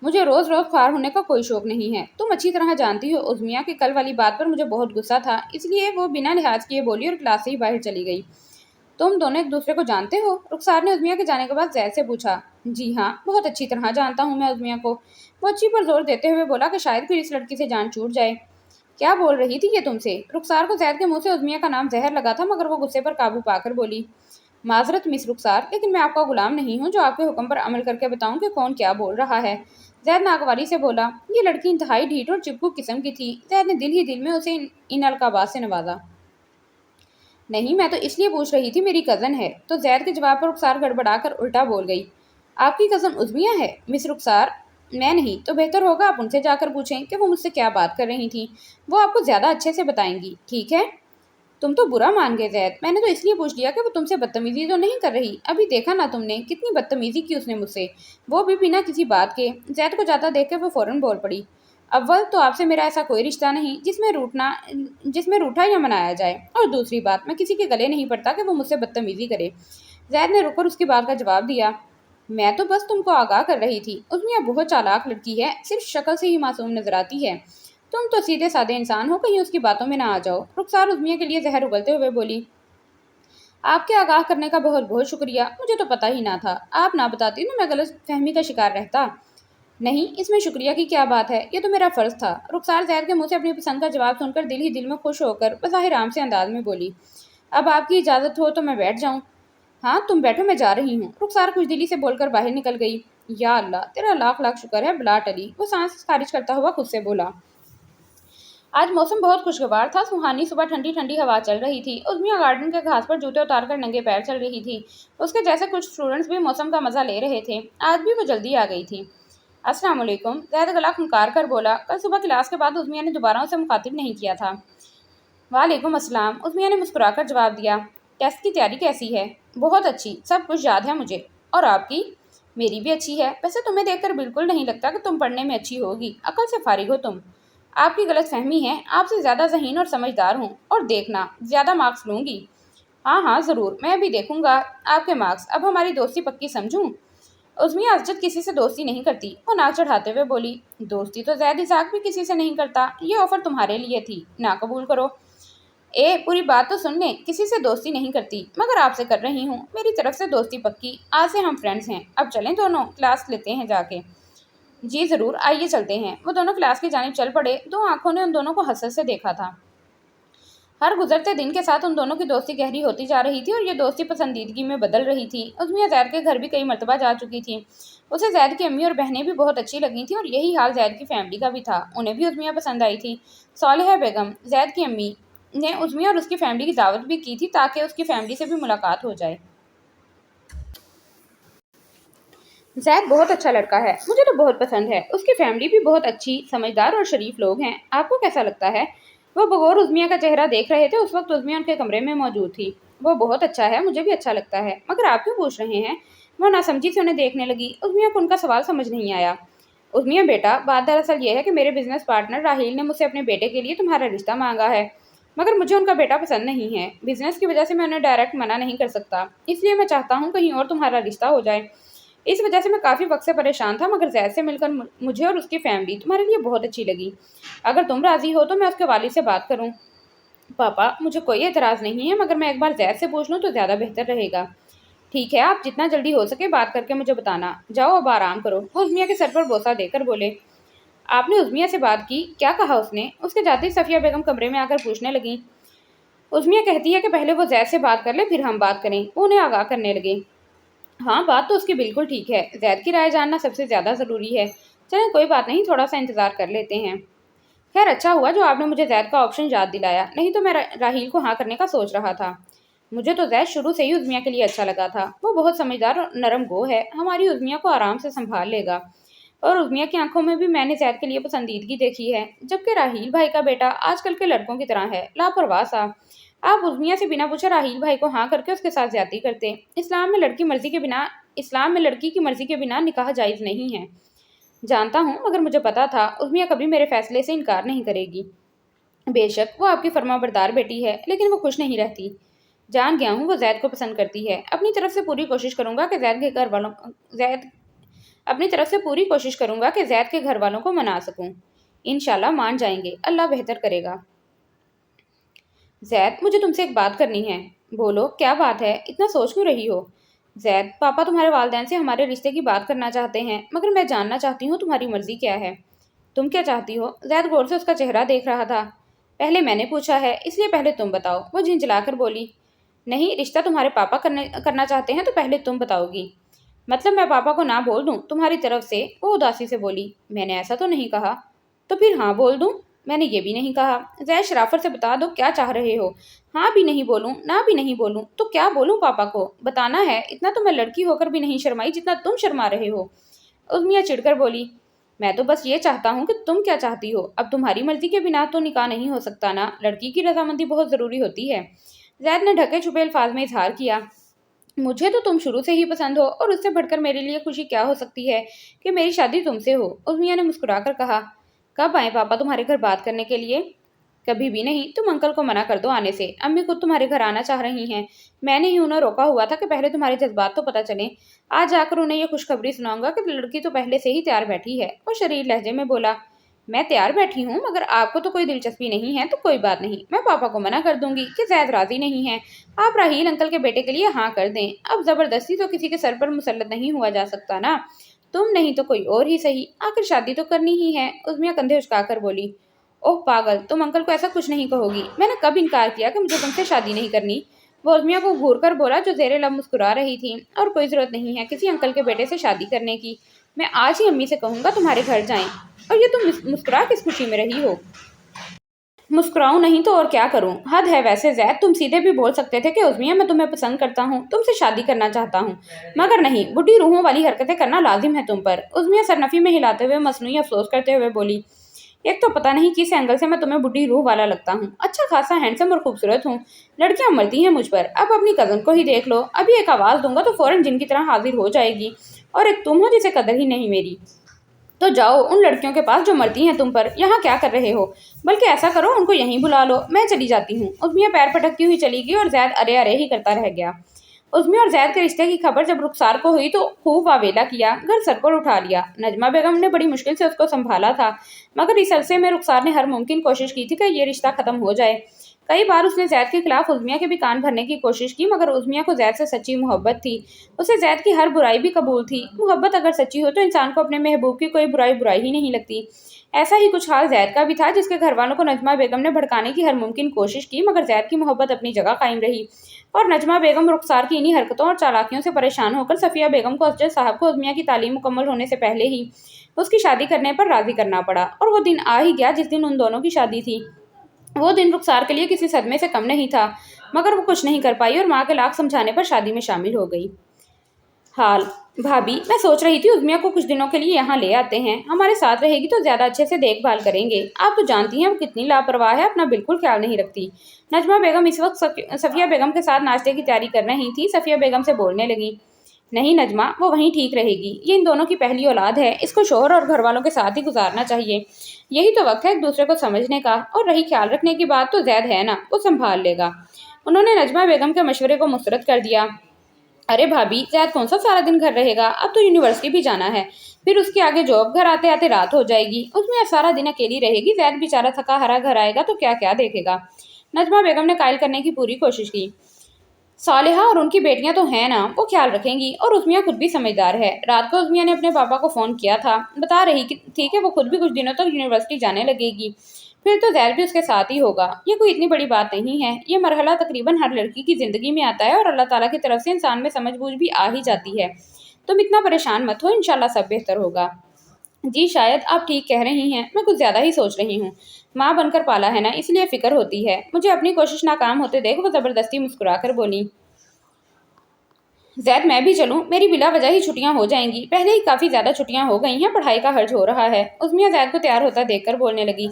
मुझे रोज़ रोज़ ख्वार होने का कोई शौक नहीं है। तुम अच्छी तरह जानती हो उज़मिया की कल वाली बात पर मुझे बहुत गुस्सा था, इसलिए वो बिना लिहाज किए बोली और क्लास से ही बाहर चली गई। तुम दोनों एक दूसरे को जानते हो? रुखसार ने उज़मिया के जाने के बाद जैद से पूछा। जी हाँ, बहुत अच्छी तरह जानता हूँ मैं उज़मिया को। वो अच्छी पर जोर देते हुए बोला कि शायद फिर इस लड़की से जान छूट जाए। क्या बोल रही थी ये तुमसे? रुखसार को जैद के मुंह से उज़मिया का नाम जहर लगा था, मगर वो गुस्से पर काबू पाकर बोली। माजरत मिस रुखसार, लेकिन मैं आपका गुलाम नहीं हूँ जो आपके हुक्म पर अमल करके बताऊँ कि कौन क्या बोल रहा है। जैद नागवारी से बोला। ये लड़की इंतहाई ढीठ और चिपकू किस्म की थी। जैद ने दिल ही दिल में उसे इन अलकाबात से नवाजा। नहीं, मैं तो इसलिए पूछ रही थी, मेरी कज़न है। तो जैद के जवाब पर रुखसार गड़बड़ाकर उल्टा बोल गई। आपकी कज़न उज़मिया है? मिस रुखसार, मैं नहीं तो बेहतर होगा आप उनसे जाकर पूछें कि वो मुझसे क्या बात कर रही थी। वो आपको ज़्यादा अच्छे से बताएंगी, ठीक है? तुम तो बुरा मान गए जैद। मैंने तो इसलिए पूछ लिया कि वो तुमसे बदतमीजी तो नहीं कर रही। अभी देखा ना तुमने, कितनी बदतमीजी की उसने मुझसे, वो भी बिना किसी बात के। जैद को जाता देख के वो फौरन बोल पड़ी। अव्वल तो आपसे मेरा ऐसा कोई रिश्ता नहीं जिसमें रूठा या मनाया जाए, और दूसरी बात, मैं किसी के गले नहीं पड़ता कि वो मुझसे बदतमीजी करे। जैद ने रुककर उसकी बात का जवाब दिया। मैं तो बस तुमको आगाह कर रही थी। उज़मिया बहुत चालाक लड़की है, सिर्फ शक्ल से ही मासूम नजर आती है। तुम तो सीधे साधे इंसान हो, कहीं उसकी बातों में ना आ जाओ। रुखसार उज़मिया के लिए जहर उगलते हुए बोली। आपके आगाह करने का बहुत बहुत शुक्रिया, मुझे तो पता ही ना था। आप ना बताती तो मैं गलत फहमी का शिकार रहता। नहीं, इसमें शुक्रिया की क्या बात है, ये तो मेरा फर्ज था। रुखसार जैद के मुंह से अपनी पसंद का जवाब सुनकर दिल ही दिल में खुश होकर बज़ाहिर आम से अंदाज में बोली। अब आपकी इजाज़त हो तो मैं बैठ जाऊं? हाँ तुम बैठो, मैं जा रही हूँ। रुखसार कुछ दिली से बोलकर बाहर निकल गई। या अल्लाह, तेरा लाख लाख शुक्र है बिला टली, वो सांस खारिज करता हुआ खुद से बोला। आज मौसम बहुत खुशगवार था। सुहानी सुबह ठंडी ठंडी हवा चल रही थी। उज़मिया गार्डन के घास पर जूते उतारकर नंगे पैर चल रही थी। उसके जैसे कुछ स्टूडेंट्स भी मौसम का मजा ले रहे थे। आज भी वो जल्दी आ गई थी। अस्सलाम वालेकुम, ज़ैद गला खनकार कर बोला। कल सुबह क्लास के बाद उज़मिया ने दोबारा उसे मुखातिब नहीं किया था। वालेकुम अस्सलाम, उज़मिया ने मुस्कुराकर जवाब दिया। टेस्ट की तैयारी कैसी है? बहुत अच्छी, सब कुछ याद है मुझे। और आपकी? मेरी भी अच्छी है। वैसे तुम्हें देखकर बिल्कुल नहीं लगता कि तुम पढ़ने में अच्छी होगी। अकल से फारिग हो तुम। आपकी गलत फहमी है, आपसे ज़्यादा ज़हीन और समझदार हूँ। और देखना, ज़्यादा मार्क्स लूँगी। हाँ हाँ ज़रूर, मैं भी देखूंगा आपके मार्क्स। अब हमारी दोस्ती पक्की समझूं? उज़मिया अजद किसी से दोस्ती नहीं करती, वो नाक चढ़ाते हुए बोली। दोस्ती तो ज़ैद इसाक भी किसी से नहीं करता। ये ऑफ़र तुम्हारे लिए थी, ना कबूल करो। ए पूरी बात तो सुन ले, किसी से दोस्ती नहीं करती, मगर आपसे कर रही हूँ। मेरी तरफ से दोस्ती पक्की। आज से हम फ्रेंड्स हैं। अब चलें दोनों, क्लास लेते हैं जाके। जी ज़रूर, आइए चलते हैं। वो दोनों क्लास की जानिब चल पड़े। दो आंखों ने उन दोनों को हसरत से देखा था। हर गुजरते दिन के साथ उन दोनों की दोस्ती गहरी होती जा रही थी और ये दोस्ती पसंदीदगी में बदल रही थी। उज़मिया जैद के घर भी कई मरतबा जा चुकी थी। उसे जैद की अम्मी और बहनें भी बहुत अच्छी लगी थी और यही हाल जैद की फैमिली का भी था। उन्हें भी उज़मिया पसंद आई थी। सालिहा बेगम, जैद की अम्मी, ने उज़मिया और उसकी फैमिली की दावत भी की थी ताकि उसकी फैमिली से भी मुलाकात हो जाए। जैद बहुत अच्छा लड़का है, मुझे तो बहुत पसंद है। उसकी फैमिली भी बहुत अच्छी, समझदार और शरीफ लोग हैं। आपको कैसा लगता है? वो बगौर उज़मिया का चेहरा देख रहे थे। उस वक्त उज़मिया उनके कमरे में मौजूद थी। वो बहुत अच्छा है, मुझे भी अच्छा लगता है, मगर आप क्यों पूछ रहे हैं? वो नासमझी से उन्हें देखने लगी। उज़मिया को उनका सवाल समझ नहीं आया। उज़मिया बेटा, बात दरअसल ये है कि मेरे बिजनेस पार्टनर राहील ने मुझसे अपने बेटे के लिए तुम्हारा रिश्ता मांगा है, मगर मुझे उनका बेटा पसंद नहीं है। बिजनेस की वजह से मैं उन्हें डायरेक्ट मना नहीं कर सकता, इसलिए मैं चाहता हूँ कहीं और तुम्हारा रिश्ता हो जाए। इस वजह से मैं काफ़ी वक्त से परेशान था, मगर जैद से मिलकर मुझे और उसकी फैमिली तुम्हारे लिए बहुत अच्छी लगी। अगर तुम राज़ी हो तो मैं उसके वालिद से बात करूं। पापा, मुझे कोई एतराज़ नहीं है, मगर मैं एक बार जैद से पूछ लूं तो ज़्यादा बेहतर रहेगा। ठीक है, आप जितना जल्दी हो सके बात करके मुझे बताना। जाओ अब आराम करो। वो उज़मिया के सर पर बोसा देकर बोले। आपने उज़मिया से बात की? क्या कहा उसने? उसके जाते ही सफ़िया बेगम कमरे में आकर पूछने लगी। उज़मिया कहती है कि पहले वो जैद से बात कर ले, फिर हम बात करें। वो उन्हें आगाह करने लगे। ہاں بات تو اس کی بالکل ٹھیک ہے، زید کی رائے جاننا سب سے زیادہ ضروری ہے۔ چلیں کوئی بات نہیں، تھوڑا سا انتظار کر لیتے ہیں۔ خیر اچھا ہوا جو آپ نے مجھے زید کا آپشن یاد دلایا، نہیں تو میں راحیل کو ہاں کرنے کا سوچ رہا تھا۔ مجھے تو زید شروع سے ہی عزمیہ کے لیے اچھا لگا تھا، وہ بہت سمجھدار اور نرم گو ہے، ہماری عزمیہ کو آرام سے سنبھال لے گا۔ اور عزمیہ کی آنکھوں میں بھی میں نے زید کے لیے پسندیدگی دیکھی ہے، جبکہ راحیل بھائی کا بیٹا آج کل کے لڑکوں کی طرح ہے، لاپرواہ سا۔ آپ عزمیہ سے بنا پوچھے راحیل بھائی کو ہاں کر کے اس کے ساتھ زیادتی کرتے۔ اسلام میں لڑکی کی مرضی کے بنا نکاح جائز نہیں ہے۔ جانتا ہوں، مگر مجھے پتا تھا عزمیہ کبھی میرے فیصلے سے انکار نہیں کرے گی۔ بے شک وہ آپ کی فرما بردار بیٹی ہے، لیکن وہ خوش نہیں رہتی۔ جان گیا ہوں وہ زید کو پسند کرتی ہے، اپنی طرف سے پوری کوشش کروں گا کہ زید کے گھر والوں کو منا سکوں۔ انشاءاللہ مان جائیں گے، اللہ بہتر کرے گا۔ زید مجھے تم سے ایک بات کرنی ہے۔ بولو کیا بات ہے، اتنا سوچ کیوں رہی ہو؟ زید پاپا تمہارے والدین سے ہمارے رشتے کی بات کرنا چاہتے ہیں، مگر میں جاننا چاہتی ہوں تمہاری مرضی کیا ہے۔ تم کیا چاہتی ہو؟ زید غور سے اس کا چہرہ دیکھ رہا تھا۔ پہلے میں نے پوچھا ہے، اس لیے پہلے تم بتاؤ، وہ جھنجھلا کر بولی۔ نہیں، رشتہ تمہارے پاپا کرنا چاہتے ہیں تو پہلے تم بتاؤ گی۔ مطلب میں پاپا کو نہ بول دوں تمہاری طرف سے؟ وہ اداسی سے بولی۔ میں نے ایسا تو نہیں کہا۔ تو پھر ہاں بول دوں؟ میں نے یہ بھی نہیں کہا۔ زید شرافت سے بتا دو کیا چاہ رہے ہو؟ ہاں بھی نہیں بولوں، نہ بھی نہیں بولوں تو کیا بولوں پاپا کو؟ بتانا ہے، اتنا تو میں لڑکی ہو کر بھی نہیں شرمائی جتنا تم شرما رہے ہو۔ عزمیہ چڑھ کر بولی، میں تو بس یہ چاہتا ہوں کہ تم کیا چاہتی ہو، اب تمہاری مرضی کے بنا تو نکاح نہیں ہو سکتا نا، لڑکی کی رضامندی بہت ضروری ہوتی ہے۔ زید نے ڈھکے چھپے الفاظ میں اظہار کیا، مجھے تو تم شروع سے ہی پسند ہو، اور اس سے بڑھ کر میرے لیے خوشی کیا ہو سکتی ہے کہ میری شادی تم سے ہو۔ عزمیہ نے مسکرا کر کہا، کب آئیں پاپا تمہارے گھر بات کرنے کے لیے؟ کبھی بھی نہیں، تم انکل کو منع کر دو آنے سے، امی خود تمہارے گھر آنا چاہ رہی ہیں، میں نے ہی انہیں روکا ہوا تھا کہ پہلے تمہارے جذبات تو پتہ چلیں، آج جا کر انہیں یہ خوشخبری سناؤں گا کہ لڑکی تو پہلے سے ہی تیار بیٹھی ہے۔ وہ شریر لہجے میں بولا، میں تیار بیٹھی ہوں، مگر آپ کو تو کوئی دلچسپی نہیں ہے تو کوئی بات نہیں، میں پاپا کو منع کر دوں گی کہ زید راضی نہیں ہے، آپ راحیل انکل کے بیٹے کے لیے ہاں کر دیں، اب زبردستی تو کسی کے سر پر مسلط نہیں ہوا جا سکتا نا، تم نہیں تو کوئی اور ہی صحیح، آخر شادی تو کرنی ہی ہے۔ عزمیہ کندھے اچکا کر بولی، اوہ پاگل، تم انکل کو ایسا کچھ نہیں کہو گی، میں نے کب انکار کیا کہ مجھے تم سے شادی نہیں کرنی؟ وہ عزمیہ کو گھور کر بولا جو زیر لب مسکرا رہی تھی، اور کوئی ضرورت نہیں ہے کسی انکل کے بیٹے سے شادی کرنے کی، میں آج ہی امی سے کہوں گا تمہارے گھر جائیں، اور یہ تم مسکرا کس خوشی میں رہی ہو؟ مسکراؤں نہیں تو اور کیا کروں؟ حد ہے ویسے زید، تم سیدھے بھی بول سکتے تھے کہ عزمیہ میں تمہیں پسند کرتا ہوں، تم سے شادی کرنا چاہتا ہوں، مگر نہیں، بڈھی روحوں والی حرکتیں کرنا لازم ہے تم پر۔ عزمیہ سرنفی میں ہلاتے ہوئے مصنوعی افسوس کرتے ہوئے بولی، ایک تو پتہ نہیں کس اینگل سے میں تمہیں بڈھی روح والا لگتا ہوں، اچھا خاصا ہینڈسم اور خوبصورت ہوں، لڑکیاں مرتی ہیں مجھ پر، اب اپنی کزن کو ہی دیکھ لو، ابھی ایک آواز دوں گا تو فوراً جن کی طرح حاضر ہو جائے گی، اور ایک تم ہو جسے قدر ہی نہیں میری۔ تو جاؤ ان لڑکیوں کے پاس جو مرتی ہیں تم پر، یہاں کیا کر رہے ہو؟ بلکہ ایسا کرو ان کو یہیں بلا لو، میں چلی جاتی ہوں۔ عزمیہ پیر پٹکتی ہوئی چلی گئی اور زید ارے ارے ہی کرتا رہ گیا۔ عزمیہ اور زید کے رشتے کی خبر جب رخسار کو ہوئی تو خوب واویلا کیا، گھر سر پر اٹھا لیا۔ نجمہ بیگم نے بڑی مشکل سے اس کو سنبھالا تھا، مگر اس عرصے میں رخسار نے ہر ممکن کوشش کی تھی کہ یہ رشتہ ختم ہو جائے۔ کئی بار اس نے زید کے خلاف عزمیہ کے بھی کان بھرنے کی کوشش کی، مگر عزمیہ کو زید سے سچی محبت تھی، اسے زید کی ہر برائی بھی قبول تھی۔ محبت اگر سچی ہو تو انسان کو اپنے محبوب کی کوئی برائی ہی نہیں لگتی۔ ایسا ہی کچھ حال زید کا بھی تھا، جس کے گھر والوں کو نجمہ بیگم نے بھڑکانے کی ہر ممکن کوشش کی، مگر زید کی محبت اپنی جگہ قائم رہی، اور نجمہ بیگم رخسار کی انہی حرکتوں اور چالاکیوں سے پریشان ہو کر صفیہ بیگم کو اسجد صاحب کو عزمیہ کی تعلیم مکمل ہونے سے پہلے ہی اس کی شادی کرنے پر راضی کرنا پڑا، اور وہ دن آ ہی گیا جس دن ان دونوں کی شادی تھی۔ وہ دن رخسار کے لیے کسی صدمے سے کم نہیں تھا، مگر وہ کچھ نہیں کر پائی اور ماں کے لاکھ سمجھانے پر شادی میں شامل ہو گئی۔ حال بھابی، میں سوچ رہی تھی عزمیہ کو کچھ دنوں کے لیے یہاں لے آتے ہیں، ہمارے ساتھ رہے گی تو زیادہ اچھے سے دیکھ بھال کریں گے، آپ تو جانتی ہیں وہ کتنی لاپرواہ ہے، اپنا بالکل خیال نہیں رکھتی۔ نجمہ بیگم اس وقت صفیہ بیگم کے ساتھ ناشتے کی تیاری کر رہی تھی، صفیہ بیگم سے بولنے لگی، نہیں نجمہ، وہ وہیں ٹھیک رہے گی، یہ ان دونوں کی پہلی اولاد ہے، اس کو شوہر اور گھر والوں کے ساتھ ہی گزارنا چاہیے، یہی تو وقت ہے ایک دوسرے کو سمجھنے کا، اور رہی خیال رکھنے کی بات تو زید ہے نا، وہ سنبھال لے گا۔ انہوں نے نجمہ بیگم کے مشورے کو مسترد کر دیا۔ ارے بھابی، زید کون سا سارا دن گھر رہے گا، اب تو یونیورسٹی بھی جانا ہے، پھر اس کے آگے جاب، گھر آتے آتے رات ہو جائے گی، اس میں سارا دن اکیلی رہے گی، زید بیچارہ تھکا ہرا گھر آئے گا تو کیا کیا دیکھے گا۔ نجمہ بیگم نے قائل کرنے کی پوری کوشش کی، صالحہ اور ان کی بیٹیاں تو ہیں نا، وہ خیال رکھیں گی، اور عزمیہ خود بھی سمجھدار ہے۔ رات کو عزمیہ نے اپنے پاپا کو فون کیا تھا، بتا رہی تھی کہ وہ خود بھی کچھ دنوں تک یونیورسٹی جانے لگے گی، پھر تو زید بھی اس کے ساتھ ہی ہوگا۔ یہ کوئی اتنی بڑی بات نہیں ہے، یہ مرحلہ تقریباً ہر لڑکی کی زندگی میں آتا ہے اور اللہ تعالیٰ کی طرف سے انسان میں سمجھ بوجھ بھی آ ہی جاتی ہے۔ تم اتنا پریشان مت ہو، انشاءاللہ سب بہتر ہوگا۔ جی شاید آپ ٹھیک کہہ رہی ہیں، میں کچھ زیادہ ہی سوچ رہی ہوں۔ ماں بن کر پالا ہے نا، اس لیے فکر ہوتی ہے۔ مجھے اپنی کوشش ناکام ہوتے دیکھ وہ زبردستی مسکرا کر بولی، زید میں بھی چلوں؟ میری بلا وجہ ہی چھٹیاں ہو جائیں گی، پہلے ہی کافی زیادہ چھٹیاں ہو گئی ہیں، پڑھائی کا حرج ہو رہا ہے۔ عظمیہ زید کو تیار ہوتا دیکھ کر بولنے لگی،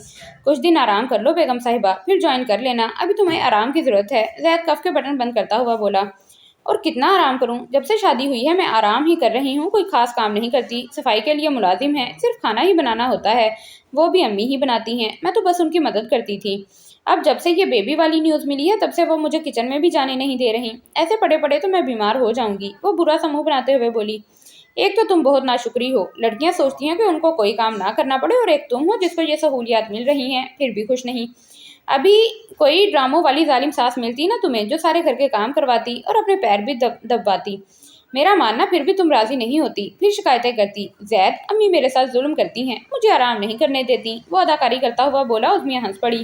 کچھ دن آرام کر لو بیگم صاحبہ، پھر جوائن کر لینا، ابھی تمہیں آرام کی ضرورت ہے۔ زید کف کے بٹن بند کرتا ہوا بولا، اور کتنا آرام کروں؟ جب سے شادی ہوئی ہے میں آرام ہی کر رہی ہوں، کوئی خاص کام نہیں کرتی، صفائی کے لیے ملازم ہے، صرف کھانا ہی بنانا ہوتا ہے، وہ بھی امی ہی بناتی ہیں، میں تو بس ان کی مدد کرتی تھی۔ اب جب سے یہ بیبی والی نیوز ملی ہے تب سے وہ مجھے کچن میں بھی جانے نہیں دے رہی، ایسے پڑے پڑے تو میں بیمار ہو جاؤں گی۔ وہ برا سا منہ بناتے ہوئے بولی، ایک تو تم بہت ناشکری ہو، لڑکیاں سوچتی ہیں کہ ان کو کوئی کام نہ کرنا پڑے، اور ایک تم ہو جس کو یہ سہولیات مل رہی ہیں پھر بھی خوش نہیں۔ ابھی کوئی ڈراموں والی ظالم ساس ملتی نا تمہیں جو سارے گھر کے کام کرواتی اور اپنے پیر بھی دبواتی، میرا ماننا پھر بھی تم راضی نہیں ہوتی، پھر شکایتیں کرتی، زید امی میرے ساتھ ظلم کرتی ہیں، مجھے آرام نہیں کرنے دیتی۔ وہ اداکاری کرتا ہوا بولا۔ عظمیہ ہنس پڑی،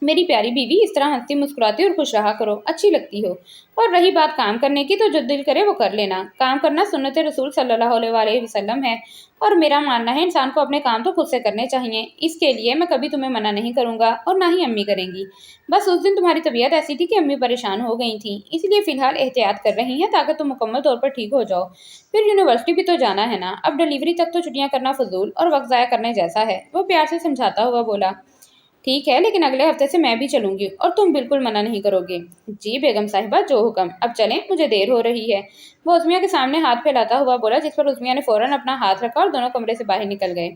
میری پیاری بیوی اس طرح ہنستی مسکراتی اور خوش رہا کرو، اچھی لگتی ہو، اور رہی بات کام کرنے کی تو جو دل کرے وہ کر لینا، کام کرنا سنت رسول صلی اللہ علیہ وسلم ہے، اور میرا ماننا ہے انسان کو اپنے کام تو خود سے کرنے چاہیے، اس کے لیے میں کبھی تمہیں منع نہیں کروں گا اور نہ ہی امی کریں گی۔ بس اس دن تمہاری طبیعت ایسی تھی کہ امی پریشان ہو گئی تھیں، اس لیے فی الحال احتیاط کر رہی ہیں تاکہ تم مکمل طور پر ٹھیک ہو جاؤ، پھر یونیورسٹی بھی تو جانا ہے نا، اب ڈیلیوری تک تو چھٹیاں کرنا فضول اور وقت ضائع کرنے جیسا ہے۔ وہ پیار سے سمجھاتا ہوا بولا، ٹھیک ہے لیکن اگلے ہفتے سے میں بھی چلوں گی اور تم بالکل منع نہیں کرو گے۔ جی بیگم صاحبہ جو حکم، اب چلیں مجھے دیر ہو رہی ہے۔ وہ عظمیہ کے سامنے ہاتھ پھیلاتا ہوا بولا، جس پر عظمیہ نے فوراً اپنا ہاتھ رکھا اور دونوں کمرے سے باہر نکل گئے۔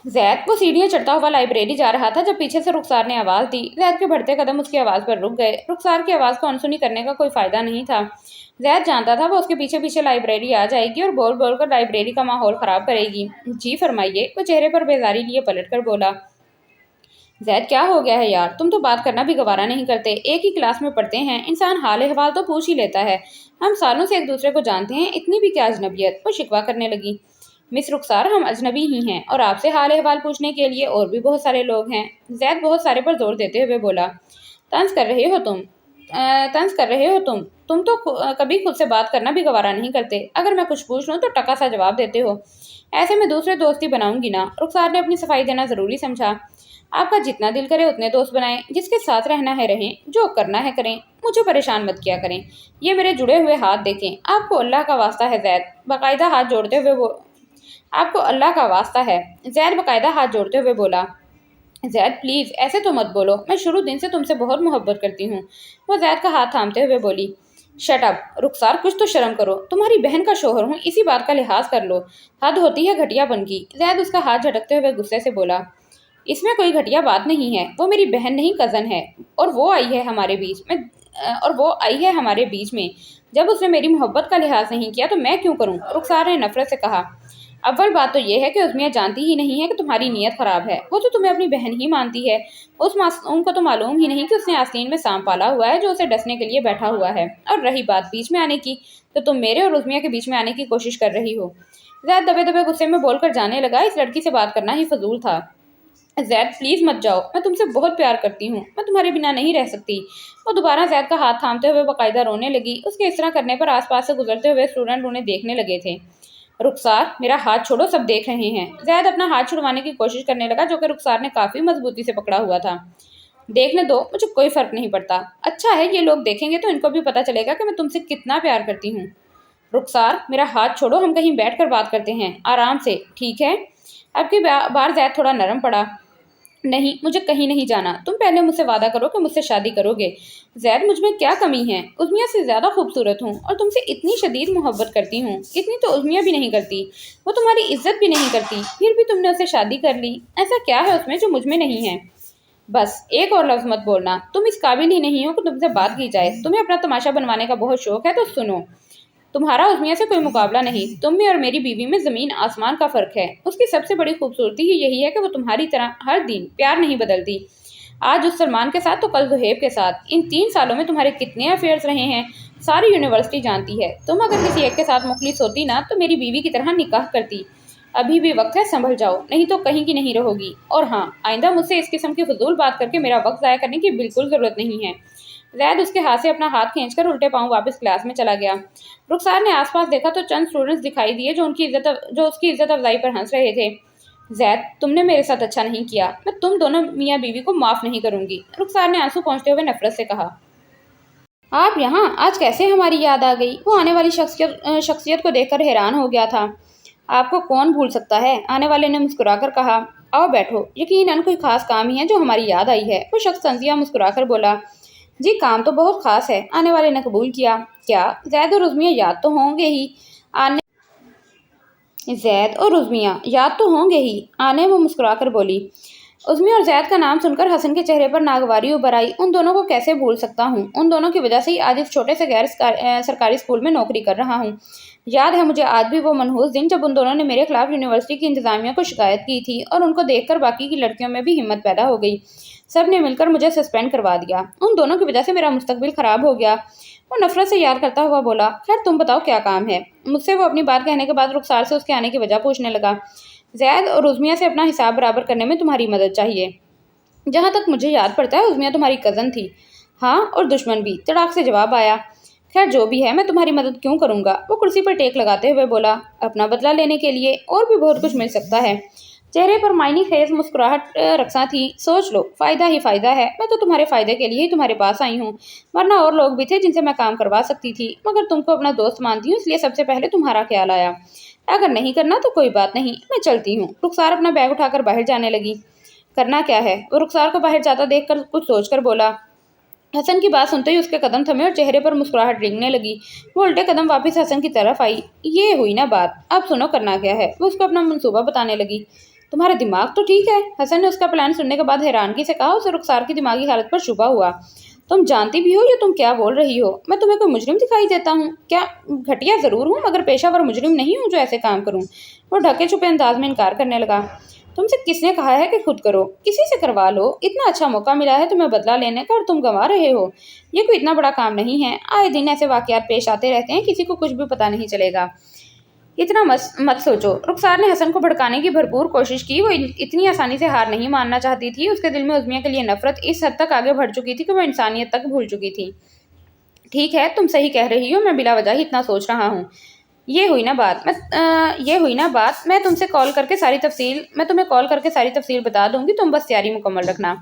زید وہ سیڑھیاں چڑھتا ہوا لائبریری جا رہا تھا جب پیچھے سے رخسار نے آواز دی۔ زید کے بڑھتے قدم اس کی آواز پر رک گئے، رخسار کی آواز کو انسنی کرنے کا کوئی فائدہ نہیں تھا۔ زید جانتا تھا وہ اس کے پیچھے پیچھے لائبریری آ جائے گی اور بول بول کر لائبریری کا ماحول خراب کرے گی۔ جی فرمائیے، وہ چہرے پر بیزاری لیے پلٹ کر بولا۔ زید کیا ہو گیا ہے یار، تم تو بات کرنا بھی گوارا نہیں کرتے، ایک ہی کلاس میں پڑھتے ہیں، انسان حال احوال تو پوچھ ہی لیتا ہے، ہم سالوں سے ایک دوسرے کو جانتے ہیں، اتنی بھی کیا اجنبیت؟ وہ شکوہ کرنے لگی۔ مس رخسار ہم اجنبی ہی ہیں اور آپ سے حال احوال پوچھنے کے لیے اور بھی بہت سارے لوگ ہیں۔ زید بہت سارے پر زور دیتے ہوئے بولا، طنز کر رہے ہو تم تو کبھی خود سے بات کرنا بھی گوارا نہیں کرتے، اگر میں کچھ پوچھ لوں تو ٹکا سا جواب دیتے ہو، ایسے میں دوسرے دوستی بناؤں گی نا۔ رخسار نے اپنی صفائی دینا ضروری سمجھا، آپ کا جتنا دل کرے اتنے دوست بنائیں، جس کے ساتھ رہنا ہے رہیں، جو کرنا ہے کریں، مجھے پریشان مت کیا کریں۔ یہ میرے جڑے ہوئے ہاتھ دیکھیں، آپ کو اللہ کا واسطہ ہے زید، باقاعدہ ہاتھ جوڑتے ہوئے آپ کو اللہ کا واسطہ ہے، زید باقاعدہ ہاتھ جوڑتے ہوئے بولا۔ زید پلیز ایسے تو مت بولو، میں شروع دن سے تم سے بہت محبت کرتی ہوں۔ وہ زید کا ہاتھ تھامتے ہوئے بولی، شٹ اپ رخسار، کچھ تو شرم کرو، تمہاری بہن کا شوہر ہوں، اسی بات کا لحاظ کر لو، حد ہوتی ہے گھٹیا بن کی۔ زید اس کا ہاتھ جھٹکتے ہوئے غصے سے بولا، اس میں کوئی گھٹیا بات نہیں ہے، وہ میری بہن نہیں کزن ہے، اور وہ آئی ہے ہمارے بیچ میں، جب اس نے میری محبت کا لحاظ نہیں کیا تو میں کیوں کروں؟ رخسار نے نفرت سے کہا، اول بات تو یہ ہے کہ عظمیہ جانتی ہی نہیں ہے کہ تمہاری نیت خراب ہے، وہ تو تمہیں اپنی بہن ہی مانتی ہے، اس معصوم کو تو معلوم ہی نہیں کہ اس نے آستین میں سانپ پالا ہوا ہے جو اسے ڈسنے کے لیے بیٹھا ہوا ہے، اور رہی بات بیچ میں آنے کی تو تم میرے اور عظمیہ کے بیچ میں آنے کی کوشش کر رہی ہو۔ زید دبے دبے غصے میں بول کر جانے لگا، اس لڑکی سے بات کرنا ہی فضول تھا۔ زید پلیز مت جاؤ، میں تم سے بہت پیار کرتی ہوں، میں تمہارے بنا نہیں رہ سکتی۔ وہ دوبارہ زید کا ہاتھ تھامتے ہوئے باقاعدہ رونے لگی، اس کے اس طرح کرنے پر آس پاس سے گزرتے ہوئے اسٹوڈنٹ انہیں دیکھنے لگے تھے۔ رخسار میرا ہاتھ چھوڑو، سب دیکھ رہے ہیں۔ زید اپنا ہاتھ چھڑوانے کی کوشش کرنے لگا جو کہ رخسار نے کافی مضبوطی سے پکڑا ہوا تھا۔ دیکھنے دو، مجھے کوئی فرق نہیں پڑتا، اچھا ہے یہ لوگ دیکھیں گے تو ان کو بھی پتہ چلے گا کہ میں تم سے کتنا پیار کرتی ہوں۔ رخسار میرا ہاتھ چھوڑو، ہم کہیں بیٹھ کر بات کرتے ہیں، آرام سے، ٹھیک ہے؟ اب کی بار زید تھوڑا نرم پڑا، نہیں مجھے کہیں نہیں جانا، تم پہلے مجھ سے وعدہ کرو کہ مجھ سے شادی کرو گے۔ زید مجھ میں کیا کمی ہے؟ عظمیہ سے زیادہ خوبصورت ہوں اور تم سے اتنی شدید محبت کرتی ہوں، اتنی تو عظمیہ بھی نہیں کرتی، وہ تمہاری عزت بھی نہیں کرتی، پھر بھی تم نے اسے شادی کر لی، ایسا کیا ہے اس میں جو مجھ میں نہیں ہے؟ بس ایک اور لفظ مت بولنا، تم اس قابل ہی نہیں ہو کہ تم سے بات کی جائے، تمہیں اپنا تماشا بنوانے کا بہت شوق ہے تو سنو، تمہارا عظمیہ سے کوئی مقابلہ نہیں، تم میں اور میری بیوی میں زمین آسمان کا فرق ہے، اس کی سب سے بڑی خوبصورتی ہی یہی ہے کہ وہ تمہاری طرح ہر دن پیار نہیں بدلتی، آج اس سلمان کے ساتھ تو کل زہیب کے ساتھ، ان 3 سالوں میں تمہارے کتنے افیئرز رہے ہیں ساری یونیورسٹی جانتی ہے، تم اگر کسی ایک کے ساتھ مخلص ہوتی نا تو میری بیوی کی طرح نکاح کرتی، ابھی بھی وقت ہے، سنبھل جاؤ، نہیں تو کہیں کی نہیں رہو گی۔ اور ہاں، آئندہ مجھ سے اس قسم کی فضول بات کر کے میرا وقت ضائع کرنے کی بالکل ضرورت نہیں ہے۔ زید اس کے ہاتھ سے اپنا ہاتھ کھینچ کر الٹے پاؤں واپس کلاس میں چلا گیا۔ رخسار نے آس پاس دیکھا تو چند اسٹوڈنٹس دکھائی دیے جو اس کی عزت افزائی پر ہنس رہے تھے۔ زید، تم نے میرے ساتھ اچھا نہیں کیا، میں تم دونوں میاں بیوی کو معاف نہیں کروں گی، رخسار نے آنسو پہنچتے ہوئے نفرت سے کہا۔ آپ یہاں آج کیسے ہماری یاد آ گئی؟ وہ آنے والی شخصیت کو دیکھ کر حیران ہو گیا تھا۔ آپ کو کون بھول سکتا ہے؟ آنے والے نے مسکرا کر کہا۔ آؤ بیٹھو، یقیناً کوئی خاص کام ہی ہے جو ہماری یاد آئی ہے، وہ شخص طنزیہ مسکرا کر بولا۔ جی کام تو بہت خاص ہے، آنے والے نے قبول کیا۔ کیا؟ زید اور عظمیہ یاد تو ہوں گے ہی آنے وہ مسکرا کر بولی۔ عظمیہ اور زید کا نام سن کر حسن کے چہرے پر ناگواری ابھر آئی۔ ان دونوں کو کیسے بھول سکتا ہوں؟ ان دونوں کی وجہ سے ہی آج اس چھوٹے سے غیر سرکاری اسکول میں نوکری کر رہا ہوں۔ یاد ہے مجھے آج بھی وہ منحوس دن جب ان دونوں نے میرے خلاف یونیورسٹی کی انتظامیہ کو شکایت کی تھی، اور ان کو دیکھ کر باقی کی لڑکیوں میں بھی ہمت پیدا ہو گئی۔ سب نے مل کر مجھے سسپینڈ کروا دیا۔ ان دونوں کی وجہ سے میرا مستقبل خراب ہو گیا۔ وہ نفرت سے یاد کرتا ہوا بولا۔ خیر تم بتاؤ کیا کام ہے؟ مجھ سے وہ اپنی بات کہنے کے بعد رخسار سے اس کے آنے کی وجہ پوچھنے لگا۔ زید اور عظمیہ سے اپنا حساب برابر کرنے میں تمہاری مدد چاہیے۔ جہاں تک مجھے یاد پڑتا ہے عظمیہ تمہاری کزن تھی۔ ہاں، اور دشمن بھی، تڑاک سے جواب آیا۔ خیر جو بھی ہے، میں تمہاری مدد کیوں کروں گا؟ وہ کرسی پر ٹیک لگاتے ہوئے بولا۔ اپنا بدلہ لینے کے لیے، اور بھی بہت کچھ مل سکتا ہے۔ چہرے پر معنی خیز مسکراہٹ رقصاں تھی۔ سوچ لو، فائدہ ہی فائدہ ہے، میں تو تمہارے فائدے کے لیے ہی تمہارے پاس آئی ہوں، ورنہ اور لوگ بھی تھے جن سے میں کام کروا سکتی تھی، مگر تم کو اپنا دوست مانتی ہوں، اس لیے سب سے پہلے تمہارا خیال آیا۔ اگر نہیں کرنا تو کوئی بات نہیں، میں چلتی ہوں۔ رخسار اپنا بیگ اٹھا کر باہر جانے لگی۔ کرنا کیا ہے؟ وہ رخسار کو باہر جاتا دیکھ کر کچھ سوچ کر بولا۔ حسن کی بات سنتے ہی اس کے قدم تھمے اور چہرے پر مسکراہٹ رنگنے لگی۔ وہ الٹے قدم واپس حسن کی طرف آئی۔ یہ ہوئی نا بات، اب سنو کرنا کیا ہے؟ وہ اس کو اپنا منصوبہ بتانے لگی۔ تمہارا دماغ تو ٹھیک ہے؟ حسن نے اس کا پلان سننے کے بعد حیرانگی سے کہا۔ اسے رخسار کی دماغی حالت پر شبہ ہوا۔ تم جانتی بھی ہو یہ تم کیا بول رہی ہو؟ میں تمہیں کوئی مجرم دکھائی دیتا ہوں کیا؟ گھٹیا ضرور ہوں، مگر پیشہ ور مجرم نہیں ہوں جو ایسے کام کروں۔ وہ ڈھکے چھپے انداز میں انکار کرنے لگا۔ تم سے کس نے کہا ہے کہ خود کرو؟ کسی سے کروا لو، اتنا اچھا موقع ملا ہے تمہیں بدلہ لینے کا اور تم گنوا رہے ہو۔ یہ کوئی اتنا بڑا کام نہیں ہے، آئے دن ایسے واقعات پیش آتے رہتے ہیں، کسی کو کچھ بھی پتہ نہیں چلے گا۔ اتنا مت سوچو۔ رخسار نے حسن کو بھڑکانے کی بھرپور کوشش کی۔ وہ اتنی آسانی سے ہار نہیں ماننا چاہتی تھی۔ اس کے دل میں عظمیہ کے لیے نفرت اس حد تک آگے بڑھ چکی تھی کہ وہ انسانیت تک بھول چکی تھی۔ ٹھیک ہے، تم صحیح کہہ رہی ہو، میں بلا وجہ ہی اتنا سوچ رہا ہوں۔ یہ ہوئی نا بات، میں تمہیں کال کر کے ساری تفصیل بتا دوں گی، تم بس تیاری مکمل رکھنا۔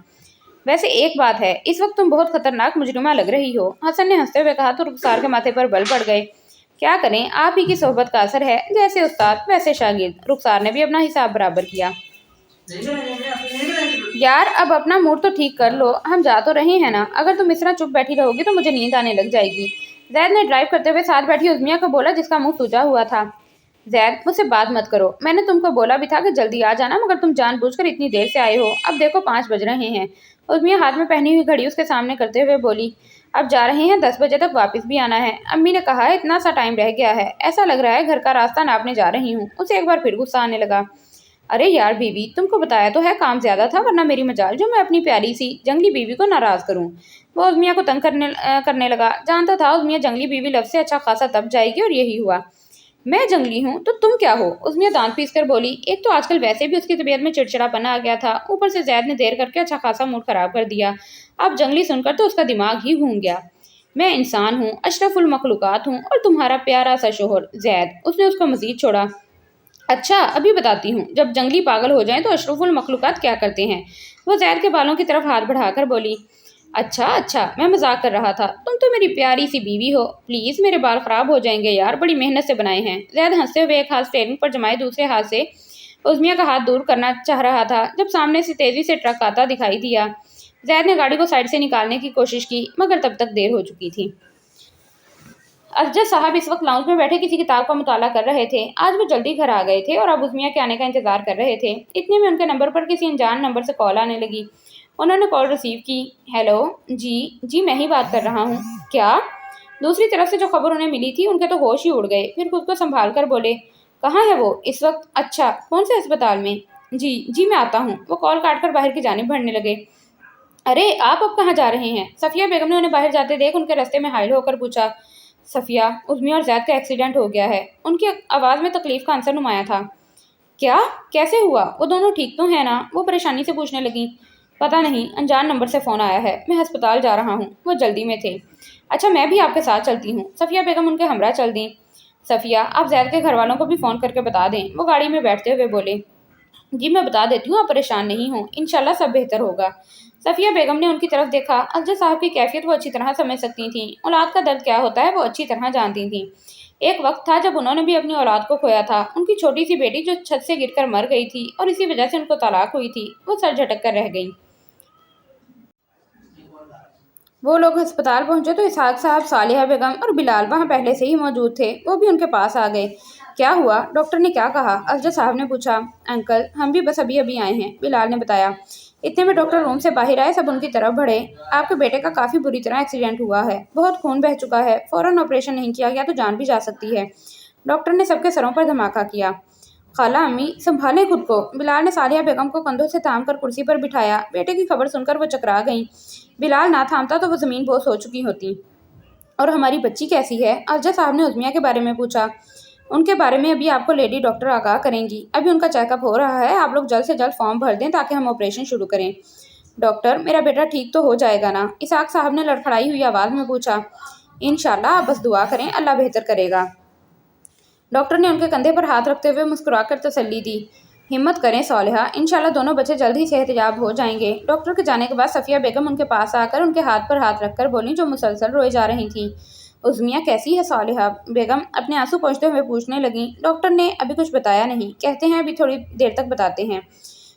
ویسے ایک بات ہے، اس وقت تم بہت خطرناک مجرمہ لگ رہی ہو، حسن نے ہنستے ہوئے کہا تو رخسار کے ماتھے پر بل پڑ گئے۔ کیا کریں، آپ ہی کی صحبت کا اثر ہے، جیسے استاد ویسے شاگرد۔ رخسار نے بھی اپنا حساب برابر کیا۔ یار اب اپنا موڈ تو ٹھیک کر لو، ہم جا تو رہے ہیں نا، اگر تم اس طرح چپ بیٹھی رہو گی تو مجھے نیند آنے لگ جائے گی۔ زید نے ڈرائیو کرتے ہوئے ساتھ بیٹھی عظمیہ کو بولا جس کا منہ سوجا ہوا تھا۔ زید مجھ سے بات مت کرو، میں نے تم کو بولا بھی تھا کہ جلدی آ جانا، مگر تم جان بوجھ کر اتنی دیر سے آئے ہو، اب دیکھو 5 بج رہے ہیں۔ عظمیہ ہاتھ میں پہنی ہوئی گھڑی اس کے سامنے کرتے ہوئے بولی۔ اب جا رہے ہیں، 10 بجے تک واپس بھی آنا ہے، امی نے کہا ہے اتنا سا ٹائم رہ گیا ہے، ایسا لگ رہا ہے گھر کا راستہ ناپنے جا رہی ہوں۔ اسے ایک بار پھر غصہ آنے لگا۔ ارے یار بیوی، تم کو بتایا تو ہے کام زیادہ تھا، ورنہ میری مجال جو میں اپنی پیاری سی جنگلی بیوی کو ناراض کروں۔ وہ عظمیہ کو تنگ کرنے لگا۔ جانتا تھا عظمیہ جنگلی بیوی لفظ سے اچھا خاصا تب جائے گی، اور یہی ہوا۔ میں جنگلی ہوں تو تم کیا ہو؟ عظمیہ دانت پیس کر بولی۔ ایک تو آج کل ویسے بھی اس کی طبیعت میں چڑچڑا پنا آ گیا تھا، اوپر سے زید نے دیر کر کے اچھا خاصا موڈ خراب کر دیا۔ اب جنگلی سن کر تو اس کا دماغ ہی گھوم گیا۔ میں انسان ہوں، اشرف المخلوقات ہوں، اور تمہارا پیارا سا شوہر زید۔ اس نے اس کو مزید چھوڑا۔ اچھا ابھی بتاتی ہوں، جب جنگلی پاگل ہو جائیں تو اشرف المخلوقات کیا کرتے ہیں؟ وہ زید کے بالوں کی طرف ہاتھ بڑھا کر بولی۔ اچھا میں مذاق کر رہا تھا، تم تو میری پیاری سی بیوی ہو، پلیز میرے بال خراب ہو جائیں گے یار، بڑی محنت سے بنائے ہیں۔ زید ہنستے ہوئے ایک ہاتھ اسٹیئرنگ پر جمائے دوسرے ہاتھ سے عظمیہ کا ہاتھ دور کرنا چاہ رہا تھا جب سامنے سے تیزی سے ٹرک آتا دکھائی دیا۔ زید نے گاڑی کو سائڈ سے نکالنے کی کوشش کی، مگر تب تک دیر ہو چکی تھی۔ اسجد صاحب اس وقت لاؤنج میں بیٹھے کسی کتاب کا مطالعہ کر رہے تھے۔ آج وہ جلدی گھر آ گئے تھے اور اب عظمیہ کے آنے کا انتظار کر رہے تھے۔ اتنے میں ان کے نمبر پر کسی انجان نمبر سے کال آنے لگی۔ انہوں نے کال ریسیو کی۔ ہیلو، جی میں ہی بات کر رہا ہوں۔ کیا؟ دوسری طرف سے جو خبر انہیں ملی تھی ان کے تو ہوش ہی اڑ گئے، پھر خود کو سنبھال کر بولے۔ کہاں ہے وہ اس وقت؟ اچھا، کون سے ہسپتال میں؟ جی میں آتا ہوں۔ وہ کال کاٹ کر باہر کی جانب بڑھنے لگے۔ ارے آپ اب کہاں جا رہے ہیں؟ صفیہ بیگم نے انہیں باہر جاتے دیکھ ان کے راستے میں حائل ہو کر پوچھا۔ صفیہ، عظمیہ اور زید کا ایکسیڈنٹ ہو گیا ہے۔ ان کی آواز میں تکلیف کا عنصر نمایاں تھا۔ क्या? कैसे हुआ? वो दोनों ठीक तो हैं ना? वो परेशानी से पूछने लगी। पता नहीं, अनजान नंबर से फ़ोन आया है। मैं अस्पताल जा रहा हूँ। वो जल्दी में थे। अच्छा, मैं भी आपके साथ चलती हूँ। सफ़िया बेगम उनके हमरा चल दी। सफ़िया, आप जैद के घर वालों को भी फ़ोन करके बता दें। वो गाड़ी में बैठते हुए बोले। जी, मैं बता देती हूँ, आप परेशान नहीं हो। इंशाल्लाह सब बेहतर होगा। सफ़िया बेगम ने उनकी तरफ देखा। अफजल साहब की कैफियत वो अच्छी तरह समझ सकती थीं। औलाद का दर्द क्या होता है वो अच्छी तरह जानती थीं। एक वक्त था जब उन्होंने भी अपनी औलाद को खोया था। उनकी छोटी सी बेटी जो छत से गिरकर मर गई थी और इसी वजह से उनको तलाक हुई थी, वो सर झटक कर रह गई। वो लोग अस्पताल पहुंचे तो इसहाक साहब, सालिहा बेगम और बिलाल वहां पहले से ही मौजूद थे। वो भी उनके पास आ गए। क्या हुआ? डॉक्टर ने क्या कहा? अफजल साहब ने पूछा। अंकल, हम भी बस अभी अभी आए हैं, बिलाल ने बताया। इतने में डॉक्टर रूम से बाहर आए। सब उनकी तरफ बढ़े। आपके बेटे का काफी बुरी तरह एक्सीडेंट हुआ है। बहुत खून बह चुका है। फौरन ऑपरेशन नहीं किया गया तो जान भी जा सकती है। डॉक्टर ने सबके सरों पर धमाका किया। खाला अम्मी, संभालें खुद को। बिलाल ने सालिया बेगम को कंधों से थाम कर कुर्सी पर बिठाया। बेटे की खबर सुनकर वो चकरा गईं। बिलाल ना थामता तो वो जमीन बोस हो चुकी होती। और हमारी बच्ची कैसी है? अफजल साहब ने उज़मिया के बारे में पूछा। उनके बारे में अभी आपको लेडी डॉक्टर आगाह करेंगी। अभी उनका चेकअप हो रहा है। आप लोग जल्द से जल्द फॉर्म भर दें ताकि हम ऑपरेशन शुरू करें। डॉक्टर, मेरा बेटा ठीक तो हो जाएगा ना? इसहाक साहब ने लड़खड़ाई हुई आवाज़ में पूछा। इंशाल्लाह, आप बस दुआ करें, अल्लाह बेहतर करेगा। डॉक्टर ने उनके कंधे पर हाथ रखते हुए मुस्कुराकर तसल्ली दी। हिम्मत करें सालिहा, इंशाल्लाह दोनों बच्चे जल्द ही सेहतयाब हो जाएंगे। डॉक्टर के जाने के बाद सफ़िया बेगम उनके पास आकर उनके हाथ पर हाथ रखकर बोली, जो मुसलसल रोए जा रही थीं। उज़मिया कैसी है? सालिहा बेगम अपने आंसू पोंछते हुए पूछने लगी। डॉक्टर ने अभी कुछ बताया नहीं, कहते हैं अभी थोड़ी देर तक बताते हैं।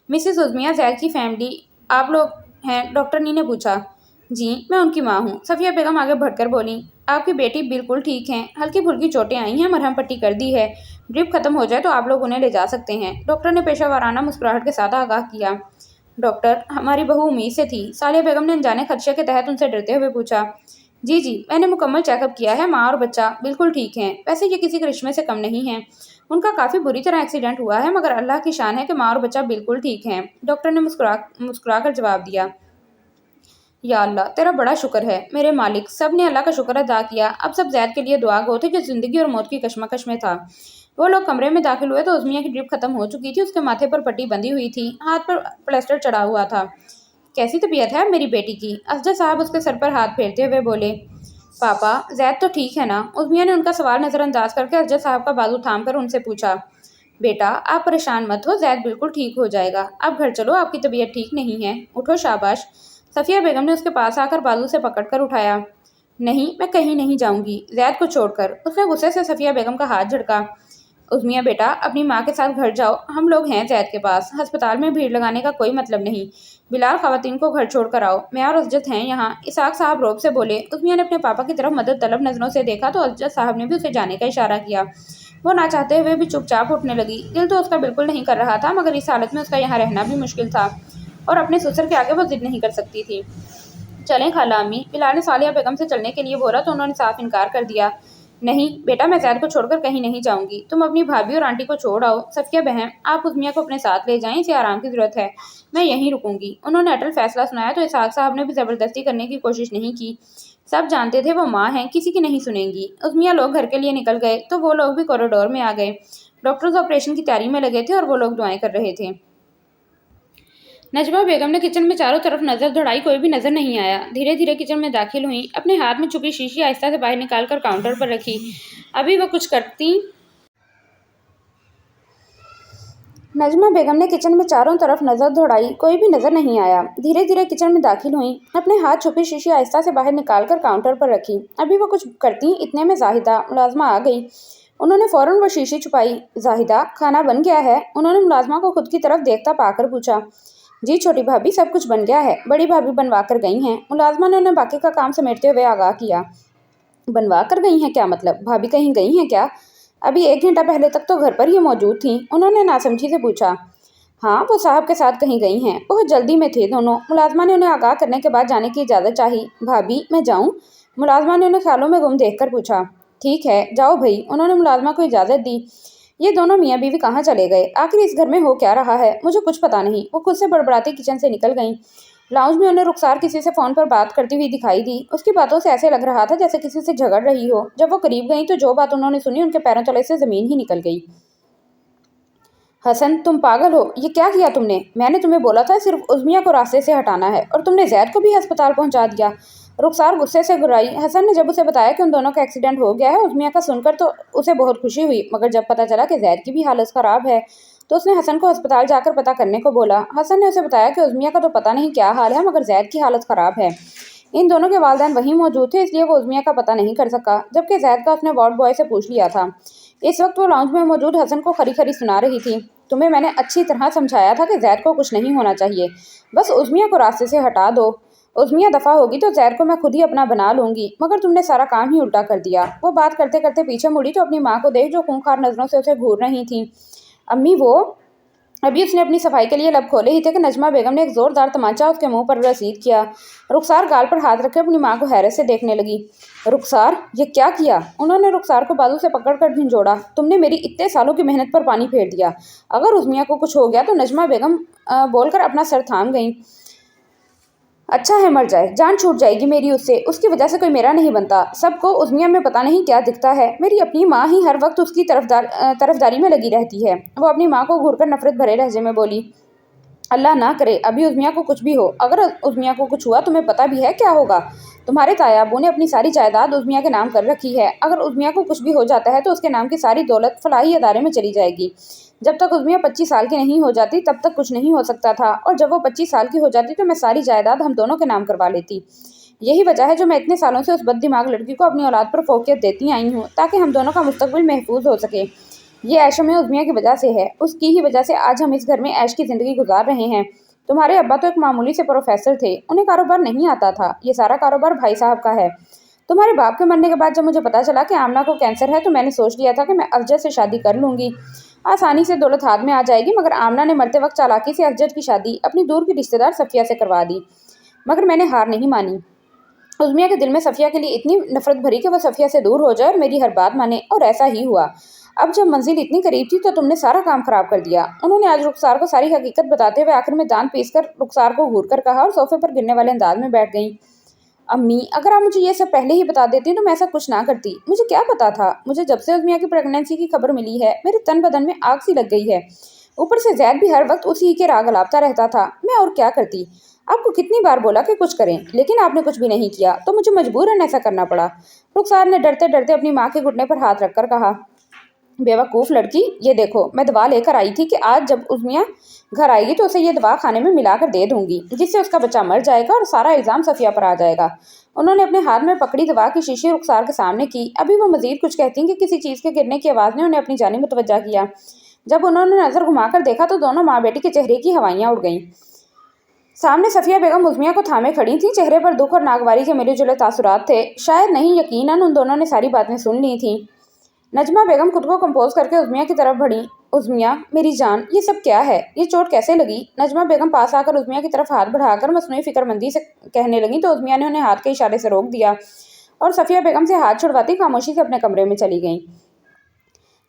मिसेस उज़मिया, जैद की फैमिली आप लोग हैं? डॉक्टर नी ने पूछा। जी, मैं उनकी माँ हूँ। सफ़िया बेगम आगे बढ़कर बोली। आपकी बेटी बिल्कुल ठीक हैं। हल्की फुल्की चोटें आई हैं, मरहम पट्टी कर दी है। ड्रिप खत्म हो जाए तो आप लोग उन्हें ले जा सकते हैं। डॉक्टर ने पेशेवराना मुस्कुराहट के साथ आगाह किया। डॉक्टर, हमारी बहू उम्मीद से थी। सालिया बेगम ने अनजाने खदशे के तहत उनसे डरते हुए पूछा। जी जी, मैंने मुकम्मल चेकअप किया है। माँ और बच्चा बिल्कुल ठीक हैं। वैसे ये किसी करिश्मे से कम नहीं है। उनका काफ़ी बुरी तरह एक्सीडेंट हुआ है, मगर अल्लाह की शान है कि माँ और बच्चा बिल्कुल ठीक हैं। डॉक्टर ने मुस्कुराकर जवाब दिया। या अल्लाह, तेरा बड़ा शुक्र है मेरे मालिक। सब ने अल्लाह का शुक्र अदा किया। अब सब जैद के लिए दुआ गो थे जो जिंदगी और मौत की कशमकश में था। वो लोग कमरे में दाखिल हुए तो उज़मिया की ड्रिप खत्म हो चुकी थी। उसके माथे पर पट्टी बंधी हुई थी। हाथ पर प्लास्टर चढ़ा हुआ था। कैसी तबीयत है मेरी बेटी की? अफजल साहब उसके सर पर हाथ फेरते हुए बोले। पापा, जैद तो ठीक है ना? उज़मिया ने उनका सवाल नज़रअंदाज करके अफजल साहब का बाजू थाम कर उनसे पूछा। बेटा, आप परेशान मत हो, जैद बिल्कुल ठीक हो जाएगा। आप घर चलो, आपकी तबीयत ठीक नहीं है। उठो, शाबाश। सफ़िया बेगम ने उसके पास आकर बाजू से पकड़कर उठाया। नहीं, मैं कहीं नहीं जाऊंगी, जैद को छोड़कर। उसने गुस्से से सफ़िया बेगम का हाथ झटका। उज़मिया बेटा, अपनी माँ के साथ घर जाओ। हम लोग हैं जैद के पास। अस्पताल में भीड़ लगाने का कोई मतलब नहीं। बिलाल, खवातीन को घर छोड़कर आओ। मैं और असजद हैं यहाँ। इसहाक साहब रोब से बोले। उज़मिया ने अपने पापा की तरफ मदद तलब नजरों से देखा तो असजद साहब ने भी उसे जाने का इशारा किया। वो ना चाहते हुए भी चुपचाप उठने लगी। दिल तो उसका बिल्कुल नहीं कर रहा था, मगर इस हालत में उसका यहाँ रहना भी मुश्किल था और अपने ससुर के आगे वो जिद नहीं कर सकती थी। चलें खाला अम्मी। बिलाल ने सालिया बेगम से चलने के लिए बोला तो उन्होंने साफ इनकार कर दिया। नहीं बेटा, मैं जैद को छोड़कर कहीं नहीं जाऊंगी। तुम अपनी भाभी और आंटी को छोड़ आओ। सफ़िया बहन, आप उज़मिया को अपने साथ ले जाएं, इसे आराम की ज़रूरत है। मैं यहीं रुकूंगी। उन्होंने अटल फैसला सुनाया तो इसहाक साहब ने भी ज़बरदस्ती करने की कोशिश नहीं की। सब जानते थे वो माँ हैं, किसी की नहीं सुनेंगी। उज़मिया लोग घर के लिए निकल गए तो वो लोग भी कॉरिडोर में आ गए। डॉक्टर्स ऑपरेशन की तैयारी में लगे थे और वो लोग दुआएं कर रहे थे। नजमा बेगम ने किचन में चारों तरफ नजर दौड़ाई, कोई भी नजर नहीं आया। धीरे धीरे किचन में दाखिल हुई। अपने हाथ में छुपी शीशी आहिस्ता से बाहर निकालकर काउंटर पर रखी। अभी वो कुछ करती। नजमा बेगम ने किचन में चारों तरफ नजर दौड़ाई, कोई भी नजर नहीं आया। धीरे धीरे किचन में दाखिल हुई। अपने हाथ छुपी शीशी आहिस्ता से बाहर निकालकर काउंटर पर रखी। अभी वो कुछ करती, इतने में जाहिदा मुलाजमा आ गई। उन्होंने फौरन वो शीशी छुपाई। जाहिदा, खाना बन गया है? उन्होंने मुलाजमा को खुद की तरफ देखता पाकर पूछा। जी छोटी भाभी, सब कुछ बन गया है। बड़ी भाभी बनवा कर गई हैं। मुलाजमा ने उन्हें बाकी का काम समेटते हुए आगाह किया। बनवा कर गई हैं? क्या मतलब? भाभी कहीं गई हैं क्या? अभी 1 घंटा पहले तक तो घर पर ही मौजूद थीं। उन्होंने नासमझी से पूछा। हाँ, वो साहब के साथ कहीं गई हैं। बहुत जल्दी में थे दोनों। मुलाजमा ने उन्हें आगाह करने के बाद जाने की इजाज़त चाही। भाभी, मैं जाऊँ? मुलाजमा ने उन्हें ख्यालों में गुम देखकर पूछा। ठीक है, जाओ भई। उन्होंने मुलाजमा को इजाज़त दी। ये दोनों मियाँ बीवी कहाँ चले गए? आखिर इस घर में हो क्या रहा है? मुझे कुछ पता नहीं। वो खुद से बड़बड़ाती किचन से निकल गईं। लाउंज में उन्हें रुखसार किसी से फ़ोन पर बात करती हुई दिखाई दी। उसकी बातों से ऐसे लग रहा था जैसे किसी से झगड़ रही हो। जब वो करीब गईं तो जो बात उन्होंने सुनी उनके पैरों तले से ज़मीन ही निकल गई। हसन, तुम पागल हो, ये क्या किया तुमने? मैंने तुम्हें बोला था सिर्फ उज़मिया को रास्ते से हटाना है और तुमने ज़ैद को भी अस्पताल पहुंचा दिया। रुखसार गुस्से से घुराई। हसन ने जब उसे बताया कि उन दोनों का एक्सीडेंट हो गया है उज़मिया का सुनकर तो उसे बहुत खुशी हुई, मगर जब पता चला कि ज़ैद की भी हालत ख़राब है तो उसने हसन को अस्पताल जाकर पता करने को बोला। हसन ने उसे बताया कि उज़मिया का तो पता नहीं क्या हाल है, मगर ज़ैद की हालत ख़राब है। इन दोनों के वालिदैन वहीं मौजूद थे, इसलिए वो उज़मिया का पता नहीं कर सका, जबकि ज़ैद का उसने वार्ड बॉय से पूछ लिया था। इस वक्त वो लाउंज में मौजूद हसन को खरी खरी सुना रही थी। तुम्हें मैंने अच्छी तरह समझाया था कि ज़ैद को कुछ नहीं होना चाहिए, बस उज़मिया को रास्ते से हटा दो। उज़मिया दफ़ा होगी तो ज़ैद को मैं खुद ही अपना बना लूंगी, मगर तुमने सारा काम ही उल्टा कर दिया। वो बात करते करते पीछे मुड़ी तो अपनी माँ को देख जो खूंखार नज़रों से उसे घूर रही थी। अम्मी, वो अभी उसने अपनी सफाई के लिए लब खोले ही थे कि नजमा बेगम ने एक जोरदार तमाचा उसके मुंह पर रसीद किया। रुखसार गाल पर हाथ रखे अपनी माँ को हैरत से देखने लगी। रुखसार, ये क्या किया? उन्होंने रुखसार को बाजू से पकड़कर झंझोड़ा। तुमने मेरी इतने सालों की मेहनत पर पानी फेर दिया। अगर उज़मिया को कुछ हो गया तो नजमा बेगम बोलकर अपना सर थाम गई। अच्छा है मर जाए, जान छूट जाएगी मेरी उससे, उसकी वजह से कोई मेरा नहीं बनता। सबको उज़मिया में पता नहीं क्या दिखता है। मेरी अपनी माँ ही हर वक्त उसकी तरफदारी में लगी रहती है। वो अपनी माँ को घूरकर नफरत भरे लहजे में बोली। अल्लाह ना करे अभी उज़मिया को कुछ भी हो। अगर उज़मिया को कुछ हुआ तुम्हें पता भी है क्या होगा? तुम्हारे तायाबू ने अपनी सारी जायदाद उज़मिया के नाम कर रखी है। अगर उज़मिया को कुछ भी हो जाता है तो उसके नाम की सारी दौलत फलाही अदारे में चली जाएगी। जब तक उज़मिया 25 साल की नहीं हो जाती तब तक कुछ नहीं हो सकता था, और जब वो 25 साल की हो जाती तो मैं सारी जायदाद हम दोनों के नाम करवा लेती। यही वजह है जो मैं इतने सालों से उस बददिमाग लड़की को अपनी औलाद पर फोकियत देती आई हूँ, ताकि हम दोनों का मुस्तकबिल महफूज हो सके। ये ऐशो में उज़मिया की वजह से है, उसकी ही वजह से आज हम इस घर में ऐश की ज़िंदगी गुजार रहे हैं। तुम्हारे अब्बा तो एक मामूली से प्रोफेसर थे, उन्हें कारोबार नहीं आता था। ये सारा कारोबार भाई साहब का है। तुम्हारे बाप के मरने के बाद जब मुझे पता चला कि आमना को कैंसर है तो मैंने सोच लिया था कि मैं अफजल से शादी कर लूंगी, आसानी से दौलत हाथ में आ जाएगी। मगर आमना ने मरते वक्त चालाकी से अफजल की शादी अपनी दूर की रिश्तेदार सफिया से करवा दी। मगर मैंने हार नहीं मानी। उज़मिया के दिल में सफिया के लिए इतनी नफरत भरी कि वह सफिया से दूर हो जाए और मेरी हर बात माने, और ऐसा ही हुआ। अब जब मंजिल इतनी करीब थी तो तुमने सारा काम खराब कर दिया। उन्होंने आज रुखसार को सारी हकीकत बताते हुए आखिर में दांत पीसकर रुखसार को घूर कर कहा और सोफे पर गिरने वाले अंदाज में बैठ गई। अम्मी, अगर आप मुझे ये सब पहले ही बता देती तो मैं ऐसा कुछ ना करती। मुझे क्या पता था? मुझे जब से उज़मिया की प्रेगनेंसी की खबर मिली है मेरे तन बदन में आग सी लग गई है। ऊपर से ज़ैद भी हर वक्त उसी के राग अलापता रहता था। मैं और क्या करती? आपको कितनी बार बोला कि कुछ करें, लेकिन आपने कुछ भी नहीं किया, तो मुझे मजबूरन ऐसा करना पड़ा। रुखसार ने डरते डरते अपनी माँ के घुटने पर हाथ रखकर कहा। बेवकूफ़ लड़की, ये देखो मैं दवा लेकर आई थी कि आज जब उज़मिया घर आएगी तो उसे ये दवा खाने में मिलाकर दे दूंगी, जिससे उसका बच्चा मर जाएगा और सारा इल्ज़ाम सफिया पर आ जाएगा। उन्होंने अपने हाथ में पकड़ी दवा की शीशी रुखसार के सामने की। अभी वो मजीद कुछ कहती कि किसी चीज़ के गिरने की आवाज़ ने उन्हें अपनी जानिब मुतवज्जा किया। जब उन्होंने नज़र घुमाकर देखा तो दोनों माँ बेटी के चेहरे की हवाइयाँ उड़ गईं। सामने सफिया बेगम उज़मिया को थामे खड़ी थी। चेहरे पर दुख और नागवारी के मिले जुले तासुरात थे। शायद नहीं, यकीनन उन दोनों ने सारी बातें सुन ली थी। नजमा बेगम खुद को कंपोज करके उज़मिया की तरफ बढ़ी। उज़मिया, मेरी जान, ये सब क्या है? ये चोट कैसे लगी? नजमा बेगम पास आकर उज़मिया की तरफ हाथ बढ़ाकर मसनूई फिक्रमंदी से कहने लगी तो उज़मिया ने उन्हें हाथ के इशारे से रोक दिया और सफिया बेगम से हाथ छुड़वाती खामोशी से अपने कमरे में चली गईं।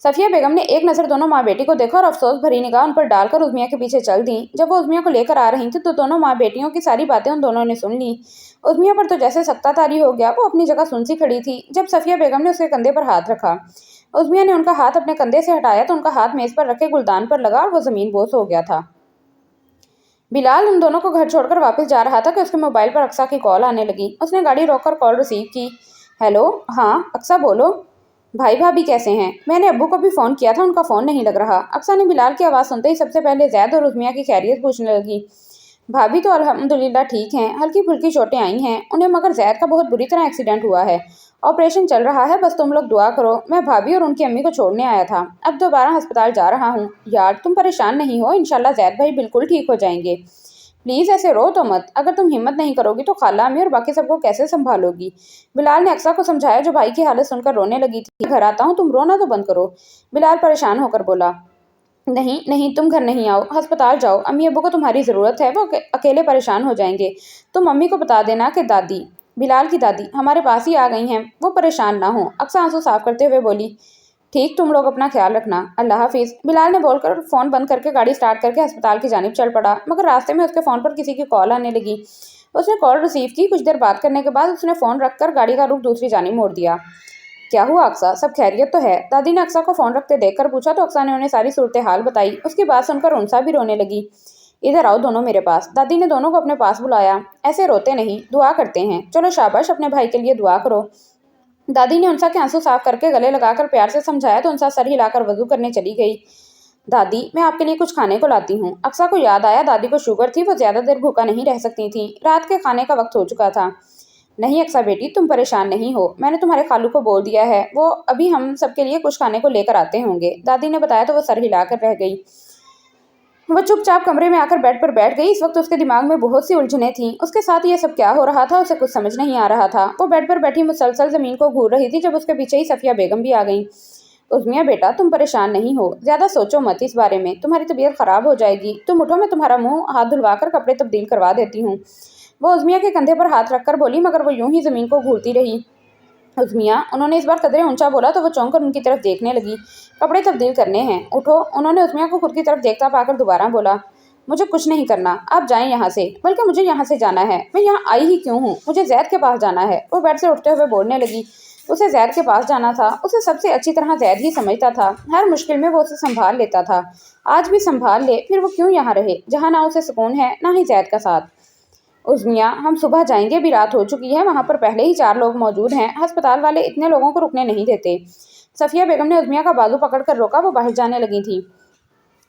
सफिया बेगम ने एक नज़र दोनों माँ बेटी को देखा और अफसोस भरी निगाह उन पर डालकर उज़मिया के पीछे चल दी। जब वो उज़मिया को लेकर आ रही थी तो दोनों माँ बेटियों की सारी बातें उन दोनों ने सुन ली। उज़मिया पर तो जैसे सख्ता तारी हो गया। वो अपनी जगह सुन सी खड़ी थी। जब सफिया बेगम ने उसके कंधे पर हाथ रखा, उज़मिया ने उनका हाथ अपने कंधे से हटाया तो उनका हाथ मेज़ पर रखे गुलदान पर लगा और वो ज़मीन बोस हो गया था। बिलाल उन दोनों को घर छोड़कर वापस जा रहा था कि उसके मोबाइल पर अक्सा की कॉल आने लगी। उसने गाड़ी रोककर कॉल रिसीव की। हेलो, हाँ अक्सा बोलो। भाई भाभी कैसे हैं? मैंने अब्बू को भी फ़ोन किया था, उनका फ़ोन नहीं लग रहा। अक्सा ने बिलाल की आवाज़ सुनते ही सबसे पहले ज़ैद और उज़मिया की खैरियत पूछने लगी। भाभी तो अल्हम्दुलिल्लाह ठीक हैं, हल्की फुल्की चोटें आई हैं उन्हें, मगर ज़ैद का बहुत बुरी तरह एक्सीडेंट हुआ है। ऑपरेशन चल रहा है, बस तुम लोग दुआ करो। मैं भाभी और उनकी अम्मी को छोड़ने आया था, अब दोबारा अस्पताल जा रहा हूँ। यार तुम परेशान नहीं हो, इंशाल्लाह ज़ैद भाई बिल्कुल ठीक हो जाएंगे। प्लीज़ ऐसे रो तो मत। अगर तुम हिम्मत नहीं करोगी तो खाला अम्मी और बाकी सबको कैसे संभालोगी? बिलाल ने अक्सा को समझाया जो भाई की हालत सुनकर रोने लगी थी। घर आता हूँ, तुम रोना तो बंद करो। बिलाल परेशान होकर बोला। नहीं नहीं, तुम घर नहीं आओ, अस्पताल जाओ। अम्मी अब्बू को तुम्हारी ज़रूरत है, वो अकेले परेशान हो जाएंगे। तुम मम्मी को बता देना कि दादी, बिलाल की दादी, हमारे पास ही आ गई हैं, वो परेशान ना हो। अक्सा आंसू साफ करते हुए बोली। ठीक, तुम लोग अपना ख्याल रखना, अल्लाह हाफिज़। बिलाल ने बोलकर फ़ोन बंद करके गाड़ी स्टार्ट करके अस्पताल की जानिब चल पड़ा, मगर रास्ते में उसके फ़ोन पर किसी की कॉल आने लगी। उसने कॉल रिसीव की। कुछ देर बात करने के बाद उसने फ़ोन रखकर गाड़ी का रुख दूसरी जानिब मोड़ दिया। क्या हुआ अक्सा, सब खैरियत तो है? दादी ने अक्सा को फोन रखते देखकर पूछा तो अक्सा ने उन्हें सारी सूरत हाल बताई। उसकी बात सुनकर उनसा भी रोने लगी। इधर आओ दोनों मेरे पास। दादी ने दोनों को अपने पास बुलाया। ऐसे रोते नहीं, दुआ करते हैं। चलो शाबाश, अपने भाई के लिए दुआ करो। दादी ने उनसा के आंसू साफ करके गले लगाकर प्यार से समझाया तो उनसा सर हिलाकर वजू करने चली गई। दादी, मैं आपके लिए कुछ खाने को लाती हूँ। अक्सा को याद आया दादी को शुगर थी, वो ज्यादा देर भूखा नहीं रह सकती थी। रात के खाने का वक्त हो चुका था। नहीं अक्सा बेटी, तुम परेशान नहीं हो, मैंने तुम्हारे खालू को बोल दिया है, वो अभी हम सबके लिए कुछ खाने को लेकर आते होंगे। दादी ने बताया तो वो सर हिलाकर रह गई। वो चुपचाप कमरे में आकर बेड पर बैठ गई। इस वक्त उसके दिमाग में बहुत सी उलझनें थीं। उसके साथ ये सब क्या हो रहा था, उसे कुछ समझ नहीं आ रहा था। वो बेड पर बैठी मुसलसल जमीन को घूर रही थी जब उसके पीछे ही सफिया बेगम भी आ गई। उस्मिया बेटा, तुम परेशान नहीं हो, ज्यादा सोचो मत इस बारे में, तुम्हारी तबीयत खराब हो जाएगी। तुम उठो, मैं तुम्हारा मुंह हाथ धुलवाकर कपड़े तब्दील करवा देती हूँ। वो उस्मिया के कंधे पर हाथ रखकर बोली, मगर वो यूं ही जमीन को घूरती रही। उस्मिया, उन्होंने इस बार कदरे ऊंचा बोला तो वो चौंक कर उनकी तरफ देखने लगी। कपड़े तब्दील करने हैं, उठो। उन्होंने उस्मिया को खुद की तरफ देखता पाकर दोबारा बोला, मुझे कुछ नहीं करना, आप जाएं यहाँ से। बल्कि मुझे यहाँ से जाना है, मैं यहाँ आई ही क्यों हूँ, मुझे जैद के पास जाना है। वो बेड से उठते हुए बोलने लगी। उसे जैद के पास जाना था। उसे सबसे अच्छी तरह जैद ही समझता था। हर मुश्किल में वो उसे संभाल लेता था। आज भी संभाल ले, फिर वो क्यों यहाँ रहे जहाँ ना उसे सुकून है ना ही जैद का साथ। उस्मिया, हम सुबह जाएंगे, अभी रात हो चुकी है, वहाँ पर पहले ही 4 लोग मौजूद हैं, अस्पताल वाले इतने लोगों को रुकने नहीं देते। सफिया बेगम ने उस्मिया का बाजू पकड़कर रोका। वो बाहर जाने लगी थी।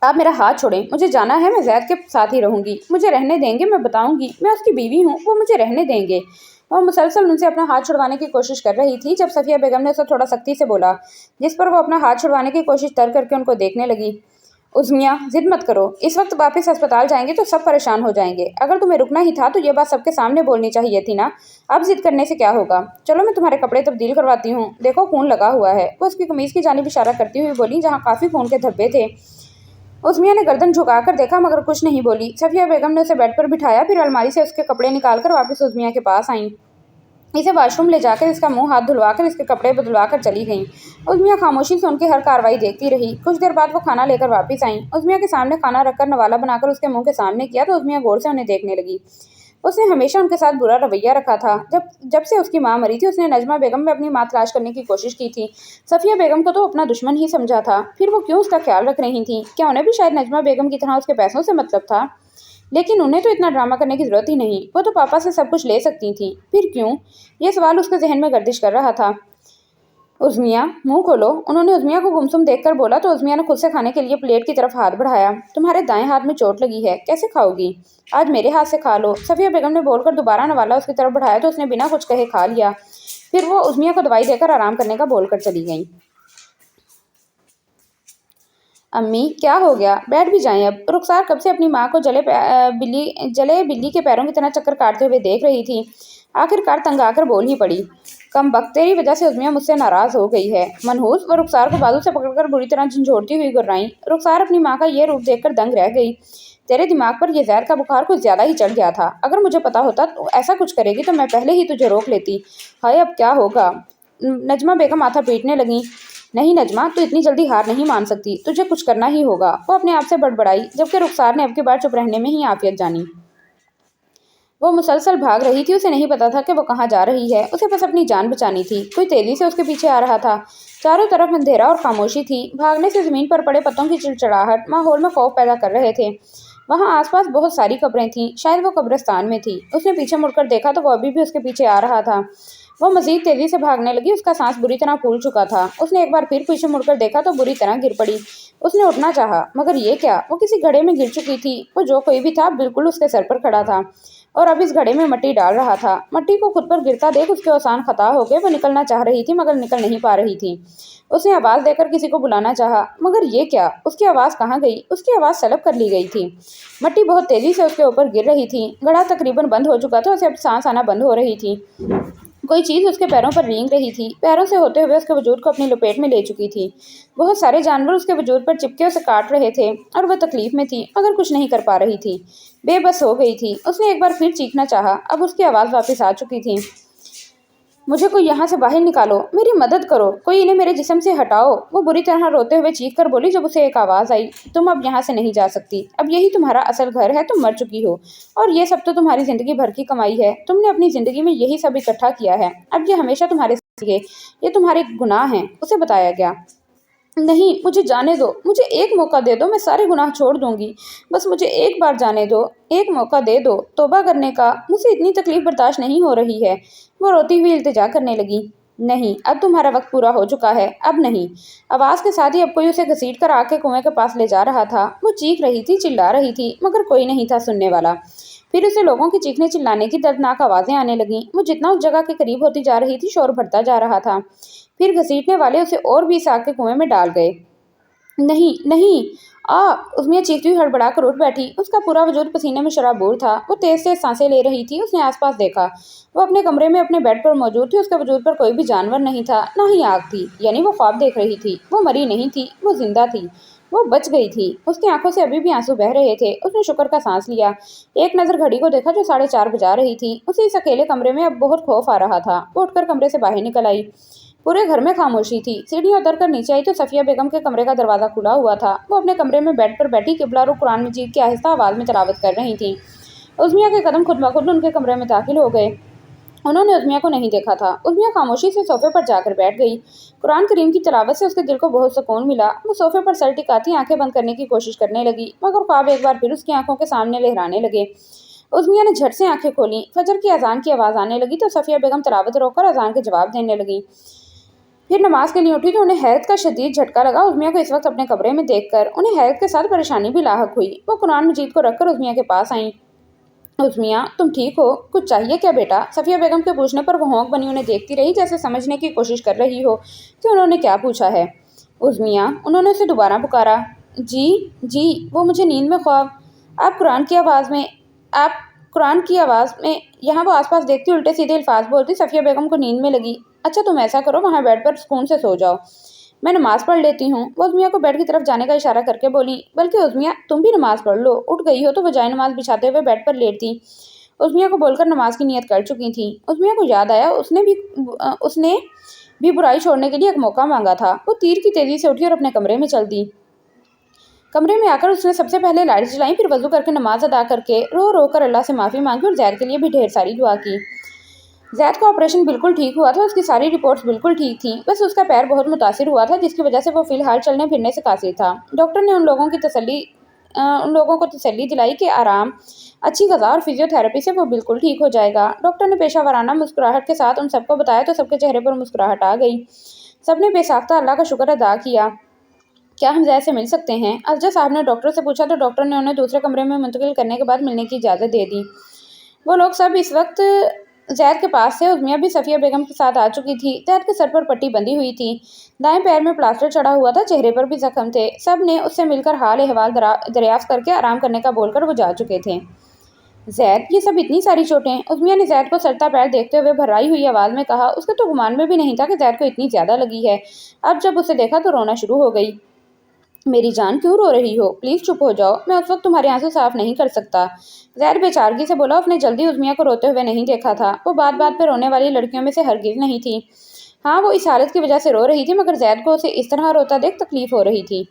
आप मेरा हाथ छोड़ें, मुझे जाना है, मैं जैद के साथ ही रहूंगी। मुझे रहने देंगे, मैं बताऊंगी, मैं उसकी बीवी हूँ, वो मुझे रहने देंगे। वह मुसलसल उनसे अपना हाथ छुड़वाने की कोशिश कर रही थी जब सफिया बेगम ने उसे थोड़ा सख्ती से बोला, जिस पर वो अपना हाथ छुड़वाने की कोशिश तर करके उनको देखने लगी। उस्मिया, जिद मत करो, इस वक्त वापस अस्पताल जाएंगे तो सब परेशान हो जाएंगे। अगर तुम्हें रुकना ही था तो ये बात सबके सामने बोलनी चाहिए थी ना। अब जिद करने से क्या होगा। चलो मैं तुम्हारे कपड़े तब्दील करवाती हूँ, देखो खून लगा हुआ है। वो उसकी कमीज की जानिब इशारा करती हुई बोली जहाँ काफी खून के धब्बे थे। उस्मिया ने गर्दन झुकाकर देखा मगर कुछ नहीं बोली। सफिया बेगम ने उसे बेड पर बिठाया, फिर अलमारी से उसके कपड़े निकालकर वापस उस्मिया के पास आईं। इसे वॉशरूम ले जाकर इसका मुंह हाथ धुलवाकर इसके कपड़े बदलवा कर चली गईं। उस्मिया खामोशी से उनकी हर कार्रवाई देखती रही। कुछ देर बाद वो खाना लेकर वापस आईं। उस्मिया के सामने खाना रखकर नवाला बनाकर उसके मुंह के सामने किया तो उस्मिया गौर से उन्हें देखने लगी। उसने हमेशा उनके साथ बुरा रवैया रखा था। जब जब से उसकी माँ मरी थी उसने नजमा बेगम में अपनी माँ तलाश करने की कोशिश की थी। सफिया बेगम को तो अपना दुश्मन ही समझा था। फिर वो क्यों उसका ख्याल रख रही थी? क्या उन्हें भी शायद नजमा बेगम की तरह उसके पैसों से मतलब था? लेकिन उन्हें तो इतना ड्रामा करने की जरूरत ही नहीं, वो तो पापा से सब कुछ ले सकती थी। फिर क्यों? ये सवाल उसके जहन में गर्दिश कर रहा था। उस्मिया, मुंह खोलो। उन्होंने उस्मिया को गुमसुम देखकर बोला तो उस्मिया ने खुद से खाने के लिए प्लेट की तरफ हाथ बढ़ाया। तुम्हारे दाएं हाथ में चोट लगी है, कैसे खाओगी? आज मेरे हाथ से खा लो। सफिया बेगम ने बोलकर दोबारा नवाला उसकी तरफ बढ़ाया तो उसने बिना कुछ कहे खा लिया। फिर वो उस्मिया को दवाई देकर आराम करने का बोलकर चली गई। अम्मी, क्या हो गया? बैठ भी जाएं अब। रुखसार कब से अपनी माँ को जले बिल्ली के पैरों की तरह चक्कर काटते हुए देख रही थी। आखिरकार तंग आकर बोल ही पड़ी, कम बख्त, तेरी वजह से उस्मिया मुझसे नाराज हो गई है। मनहूस वो रुखसार को बाजू से पकड़कर बुरी तरह झंझोड़ती हुई गुर्राई। रुखसार अपनी माँ का ये रूप देखकर दंग रह गई। तेरे दिमाग पर यह जहर का बुखार कुछ ज्यादा ही चढ़ गया था। अगर मुझे पता होता तो ऐसा कुछ करेगी तो मैं पहले ही तुझे रोक लेती। हाय, अब क्या होगा? नजमा बेगम माथा पीटने लगी। नहीं नजमा, तू इतनी जल्दी हार नहीं मान सकती, तुझे कुछ करना ही होगा। वो अपने आप से बड़बड़ाई, जबकि रुखसार ने अब की बार चुप रहने में ही आफियत जानी। वो मुसलसल भाग रही थी। उसे नहीं पता था कि वो कहाँ जा रही है। उसे बस अपनी जान बचानी थी। कोई तेजी से उसके पीछे आ रहा था। चारों तरफ अंधेरा और खामोशी थी। भागने से जमीन पर पड़े पत्तों की चिड़चिड़ाहट माहौल में खौफ पैदा कर रहे थे। वहाँ आसपास बहुत सारी कब्रें थीं। शायद वो कब्रिस्तान में थी। उसने पीछे मुड़कर देखा तो वो अभी भी उसके पीछे आ रहा था। वो मजीद तेजी से भागने लगी। उसका सांस बुरी तरह फूल चुका था। उसने एक बार फिर पीछे मुड़कर देखा तो बुरी तरह गिर पड़ी। उसने उठना चाहा, मगर ये क्या? वो किसी घड़े में गिर चुकी थी। वो जो कोई भी था बिल्कुल उसके सर पर खड़ा था और अब इस घड़े में मिट्टी डाल रहा था। मिट्टी को खुद पर गिरता देख उसके औसान खता हो गए। वो निकलना चाह रही थी मगर निकल नहीं पा रही थी। उसने आवाज देकर किसी को बुलाना चाहा, मगर ये क्या? उसकी आवाज कहाँ गई? उसकी आवाज सलब कर ली गई थी। मिट्टी बहुत तेजी से उसके ऊपर गिर रही थी। घड़ा तकरीबन बंद हो चुका था। उसे अब सांस आना बंद हो रही थी। कोई चीज उसके पैरों पर रेंग रही थी। पैरों से होते हुए उसके वजूद को अपनी लपेट में ले चुकी थी। बहुत सारे जानवर उसके वजूद पर चिपके उसे काट रहे थे और वह तकलीफ में थी मगर कुछ नहीं कर पा रही थी। बेबस हो गई थी। उसने एक बार फिर चीखना चाहा। अब उसकी आवाज वापस आ चुकी थी। मुझे कोई यहाँ से बाहर निकालो, मेरी मदद करो, कोई इन्हें मेरे जिस्म से हटाओ। वो बुरी तरह रोते हुए चीख कर बोली जब उसे एक आवाज़ आई, तुम अब यहाँ से नहीं जा सकती। अब यही तुम्हारा असल घर है। तुम मर चुकी हो और ये सब तो तुम्हारी ज़िंदगी भर की कमाई है। तुमने अपनी ज़िंदगी में यही सब इकट्ठा किया है। अब ये हमेशा तुम्हारे یہ تمہارے گناہ ہیں، اسے بتایا گیا۔ نہیں، مجھے جانے دو، مجھے ایک موقع دے دو، میں سارے گناہ چھوڑ دوں گی، بس مجھے ایک بار جانے دو، ایک موقع دے دو توبہ کرنے کا، مجھ سے اتنی تکلیف برداشت نہیں ہو رہی ہے۔ وہ روتی ہوئی التجا کرنے لگی۔ نہیں، اب تمہارا وقت پورا ہو چکا ہے، اب نہیں۔ آواز کے ساتھ ہی اب کوئی اسے گھسیٹ کر آ کے کنویں کے پاس لے جا رہا تھا۔ وہ چیخ رہی تھی، چلا رہی تھی، مگر کوئی نہیں تھا سننے والا۔ پھر اسے لوگوں کی چیخنے چلانے کی دردناک آوازیں آنے لگیں۔ وہ جتنا اس جگہ کے قریب ہوتی جا رہی تھی شور بڑھتا جا رہا تھا۔ پھر گھسیٹنے والے اسے اور بھی اس آگ کے کنویں میں ڈال گئے۔ نہیں نہیں، عظمیہ چیختی ہوئی ہڑبڑا کر اٹھ بیٹھی۔ اس کا پورا وجود پسینے میں شرابور تھا۔ وہ تیز تیز سانسیں لے رہی تھی۔ اس نے آس پاس دیکھا۔ وہ اپنے کمرے میں اپنے بیڈ پر موجود تھی۔ اس کے وجود پر کوئی بھی جانور نہیں تھا، نہ ہی آگ تھی، یعنی وہ خواب دیکھ رہی تھی۔ وہ مری نہیں تھی، وہ زندہ تھی، وہ بچ گئی تھی۔ اس کی آنکھوں سے ابھی بھی آنسو بہہ رہے تھے۔ اس نے شکر کا سانس لیا۔ ایک نظر گھڑی کو دیکھا جو 4:30 بجا رہی تھی۔ اسے اس اکیلے کمرے میں اب بہت خوف آ رہا تھا۔ وہ اٹھ کر کمرے سے باہر نکل آئی۔ پورے گھر میں خاموشی تھی۔ سیڑھیاں اتر کر نیچے آئی تو صفیہ بیگم کے کمرے کا دروازہ کھلا ہوا تھا۔ وہ اپنے کمرے میں بیڈ پر بیٹھی قبلہ رخ قرآن مجید کی آہستہ آواز میں تلاوت کر رہی تھیں۔ عظمیہ کے قدم خود بخود ان کے کمرے میں داخل ہو گئے۔ انہوں نے عظمیہ کو نہیں دیکھا تھا۔ عظمیہ خاموشی سے صوفے پر جا کر بیٹھ گئی۔ قرآن کریم کی تلاوت سے اس کے دل کو بہت سکون ملا۔ وہ صوفے پر سر ٹکاتی آنکھیں بند کرنے کی کوشش کرنے لگی، مگر خواب ایک بار پھر اس کی آنکھوں کے سامنے لہرانے لگے۔ عظمیہ نے جھٹ سے آنکھیں کھولیں۔ فجر کی اذان کی آواز آنے لگی تو صفیہ بیگم تلاوت روک کر اذان کے جواب دینے لگیں۔ پھر نماز کے لیے اٹھی تو انہیں حیرت کا شدید جھٹکا لگا عظمیہ کو اس وقت اپنے کمرے میں دیکھ کر۔ انہیں حیرت کے ساتھ پریشانی بھی لاحق ہوئی۔ وہ قرآن مجید کو رکھ کر عظمیہ کے پاس آئیں۔ عظمیہ، تم ٹھیک ہو؟ کچھ چاہیے کیا بیٹا؟ صفیہ بیگم کے پوچھنے پر وہ ہونک بنی انہیں دیکھتی رہی، جیسے سمجھنے کی کوشش کر رہی ہو کہ انہوں نے کیا پوچھا ہے۔ عظمیہ، انہوں نے اسے دوبارہ پکارا۔ جی، وہ مجھے نیند میں خواب۔ آپ قرآن کی آواز میں یہاں وہ آس پاس دیکھتی الٹے سیدھے الفاظ بولتی۔ صفیہ بیگم کو نیند میں لگی۔ اچھا تم ایسا کرو، وہاں بیڈ پر سکون سے سو جاؤ، میں نماز پڑھ لیتی ہوں۔ وہ عظمیہ کو بیڈ کی طرف جانے کا اشارہ کر کے بولی۔ بلکہ عظمیہ، تم بھی نماز پڑھ لو، اٹھ گئی ہو تو وہ جائے نماز بچھاتے ہوئے بیڈ پر لیٹتی۔ عظمیہ کو بول کر نماز کی نیت کر چکی تھی۔ عظمیہ کو یاد آیا اس نے بھی برائی چھوڑنے کے لیے ایک موقع مانگا تھا۔ وہ تیر کی تیزی سے اٹھی اور اپنے کمرے میں چل دی۔ کمرے میں آ کر اس نے سب سے پہلے لائٹس جلائیں، پھر وضو کر کے نماز ادا کر کے رو رو کر اللہ سے معافی مانگی اور زید کے لیے بھی ڈھیر ساری دعا کی۔ زید کا آپریشن بالکل ٹھیک ہوا تھا، اس کی ساری رپورٹس بالکل ٹھیک تھیں، بس اس کا پیر بہت متاثر ہوا تھا جس کی وجہ سے وہ فی الحال چلنے پھرنے سے قاصر تھا۔ ڈاکٹر نے ان لوگوں کو تسلی دلائی کہ آرام، اچھی غذا اور فزیو تھراپی سے وہ بالکل ٹھیک ہو جائے گا۔ ڈاکٹر نے پیشہ ورانہ مسکراہٹ کے ساتھ ان سب کو بتایا تو سب کے چہرے پر مسکراہٹ آ گئی۔ سب نے بے ساختہ اللہ کا شکر ادا کیا۔ کیا ہم زید سے مل سکتے ہیں؟ افضل صاحب نے ڈاکٹر سے پوچھا تو ڈاکٹر نے انہیں دوسرے کمرے میں منتقل کرنے کے بعد ملنے کی اجازت دے دی۔ وہ لوگ سب اس وقت زید کے پاس تھے۔ عظمیہ بھی صفیہ بیگم کے ساتھ آ چکی تھی۔ زید کے سر پر پٹی بندھی ہوئی تھی، دائیں پیر میں پلاسٹر چڑھا ہوا تھا، چہرے پر بھی زخم تھے۔ سب نے اس سے مل کر حال احوال دریافت کر کے آرام کرنے کا بول کر وہ جا چکے تھے۔ زید، یہ سب اتنی ساری چوٹیں؟ عظمیہ نے زید کو سرتا پیر دیکھتے ہوئے بھرائی ہوئی آواز میں کہا۔ اس کے تو گمان میں بھی نہیں تھا کہ زید کو اتنی زیادہ لگی ہے۔ اب جب اسے دیکھا تو رونا شروع ہو گئی۔ میری جان، کیوں رو رہی ہو؟ پلیز چپ ہو جاؤ، میں اس وقت تمہارے آنسو صاف نہیں کر سکتا۔ زید بے چارگی سے بولا۔ اس نے جلدی عظمیہ کو روتے ہوئے نہیں دیکھا تھا۔ وہ بات بات پہ رونے والی لڑکیوں میں سے ہرگز نہیں تھی۔ ہاں، وہ اس حالت کی وجہ سے رو رہی تھی، مگر زید کو اسے اس طرح روتا دیکھ تکلیف ہو رہی تھی۔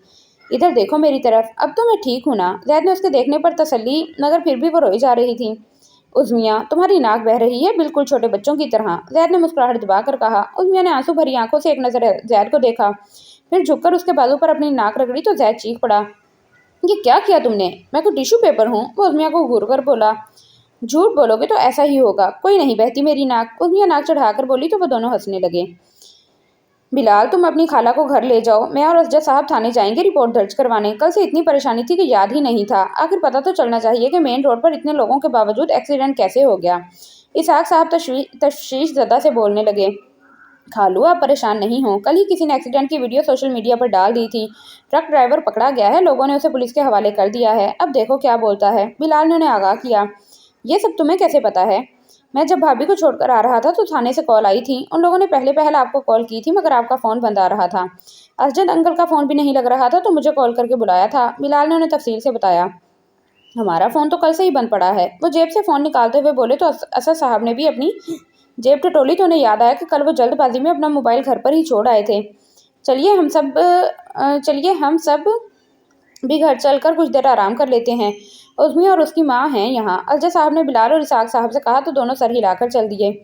ادھر دیکھو میری طرف، اب تو میں ٹھیک ہوں نا؟ زید نے اس کے دیکھنے پر تسلی، مگر پھر بھی وہ روئی جا رہی تھی۔ عظمیہ، تمہاری ناک بہہ رہی ہے، بالکل چھوٹے بچوں کی طرح، زید نے مسکراہٹ دبا کر کہا۔ عظمیہ نے آنسو بھری آنکھوں سے ایک نظر زید کو دیکھا، پھر جھک کر اس کے بازو پر اپنی ناک رگڑی تو زید چیخ پڑا۔ یہ کیا کیا تم نے؟ میں کوئی ٹیشو پیپر ہوں؟ وہ عظمیہ کو گھور کر بولا۔ جھوٹ بولو گے تو ایسا ہی ہوگا، کوئی نہیں بہتی میری ناک، عظمیہ ناک چڑھا کر بولی تو وہ دونوں ہنسنے لگے۔ بلال، تم اپنی خالہ کو گھر لے جاؤ، میں اور اسجد صاحب تھانے جائیں گے رپورٹ درج کروانے۔ کل سے اتنی پریشانی تھی کہ یاد ہی نہیں تھا۔ آخر پتہ تو چلنا چاہیے کہ مین روڈ پر اتنے لوگوں کے باوجود ایکسیڈنٹ کیسے ہو گیا۔ اسحاق صاحب تشویش زدہ سے بولنے لگے۔ خالو، آپ پریشان نہیں ہوں، کل ہی کسی نے ایکسیڈنٹ کی ویڈیو سوشل میڈیا پر ڈال دی تھی۔ ٹرک ڈرائیور پکڑا گیا ہے، لوگوں نے اسے پولیس کے حوالے کر دیا ہے، اب دیکھو کیا بولتا ہے۔ بلال نے انہیں آگاہ کیا۔ یہ سب تمہیں کیسے پتا ہے؟ میں جب بھابھی کو چھوڑ کر آ رہا تھا تو تھانے سے کال آئی تھی، ان لوگوں نے پہل آپ کو کال کی تھی، مگر آپ کا فون بند آ رہا تھا۔ اسجد انکل کا فون بھی نہیں لگ رہا تھا تو مجھے کال کر کے بلایا تھا، بلال نے انہیں تفصیل سے بتایا۔ ہمارا فون تو کل سے ہی بند پڑا ہے، وہ جیب سے فون نکالتے ہوئے بولے تو اسد صاحب نے بھی اپنی جیب ٹٹولی تو انہیں یاد آیا کہ کل وہ جلد بازی میں اپنا موبائل گھر پر ہی چھوڑ آئے تھے۔ چلیے ہم سب بھی گھر چل کر کچھ دیر آرام کر لیتے ہیں، عظمیہ اور اس کی ماں ہیں یہاں، اسجد صاحب نے بلال اور اسحاق صاحب سے کہا تو دونوں سر ہلا کر چل دیے۔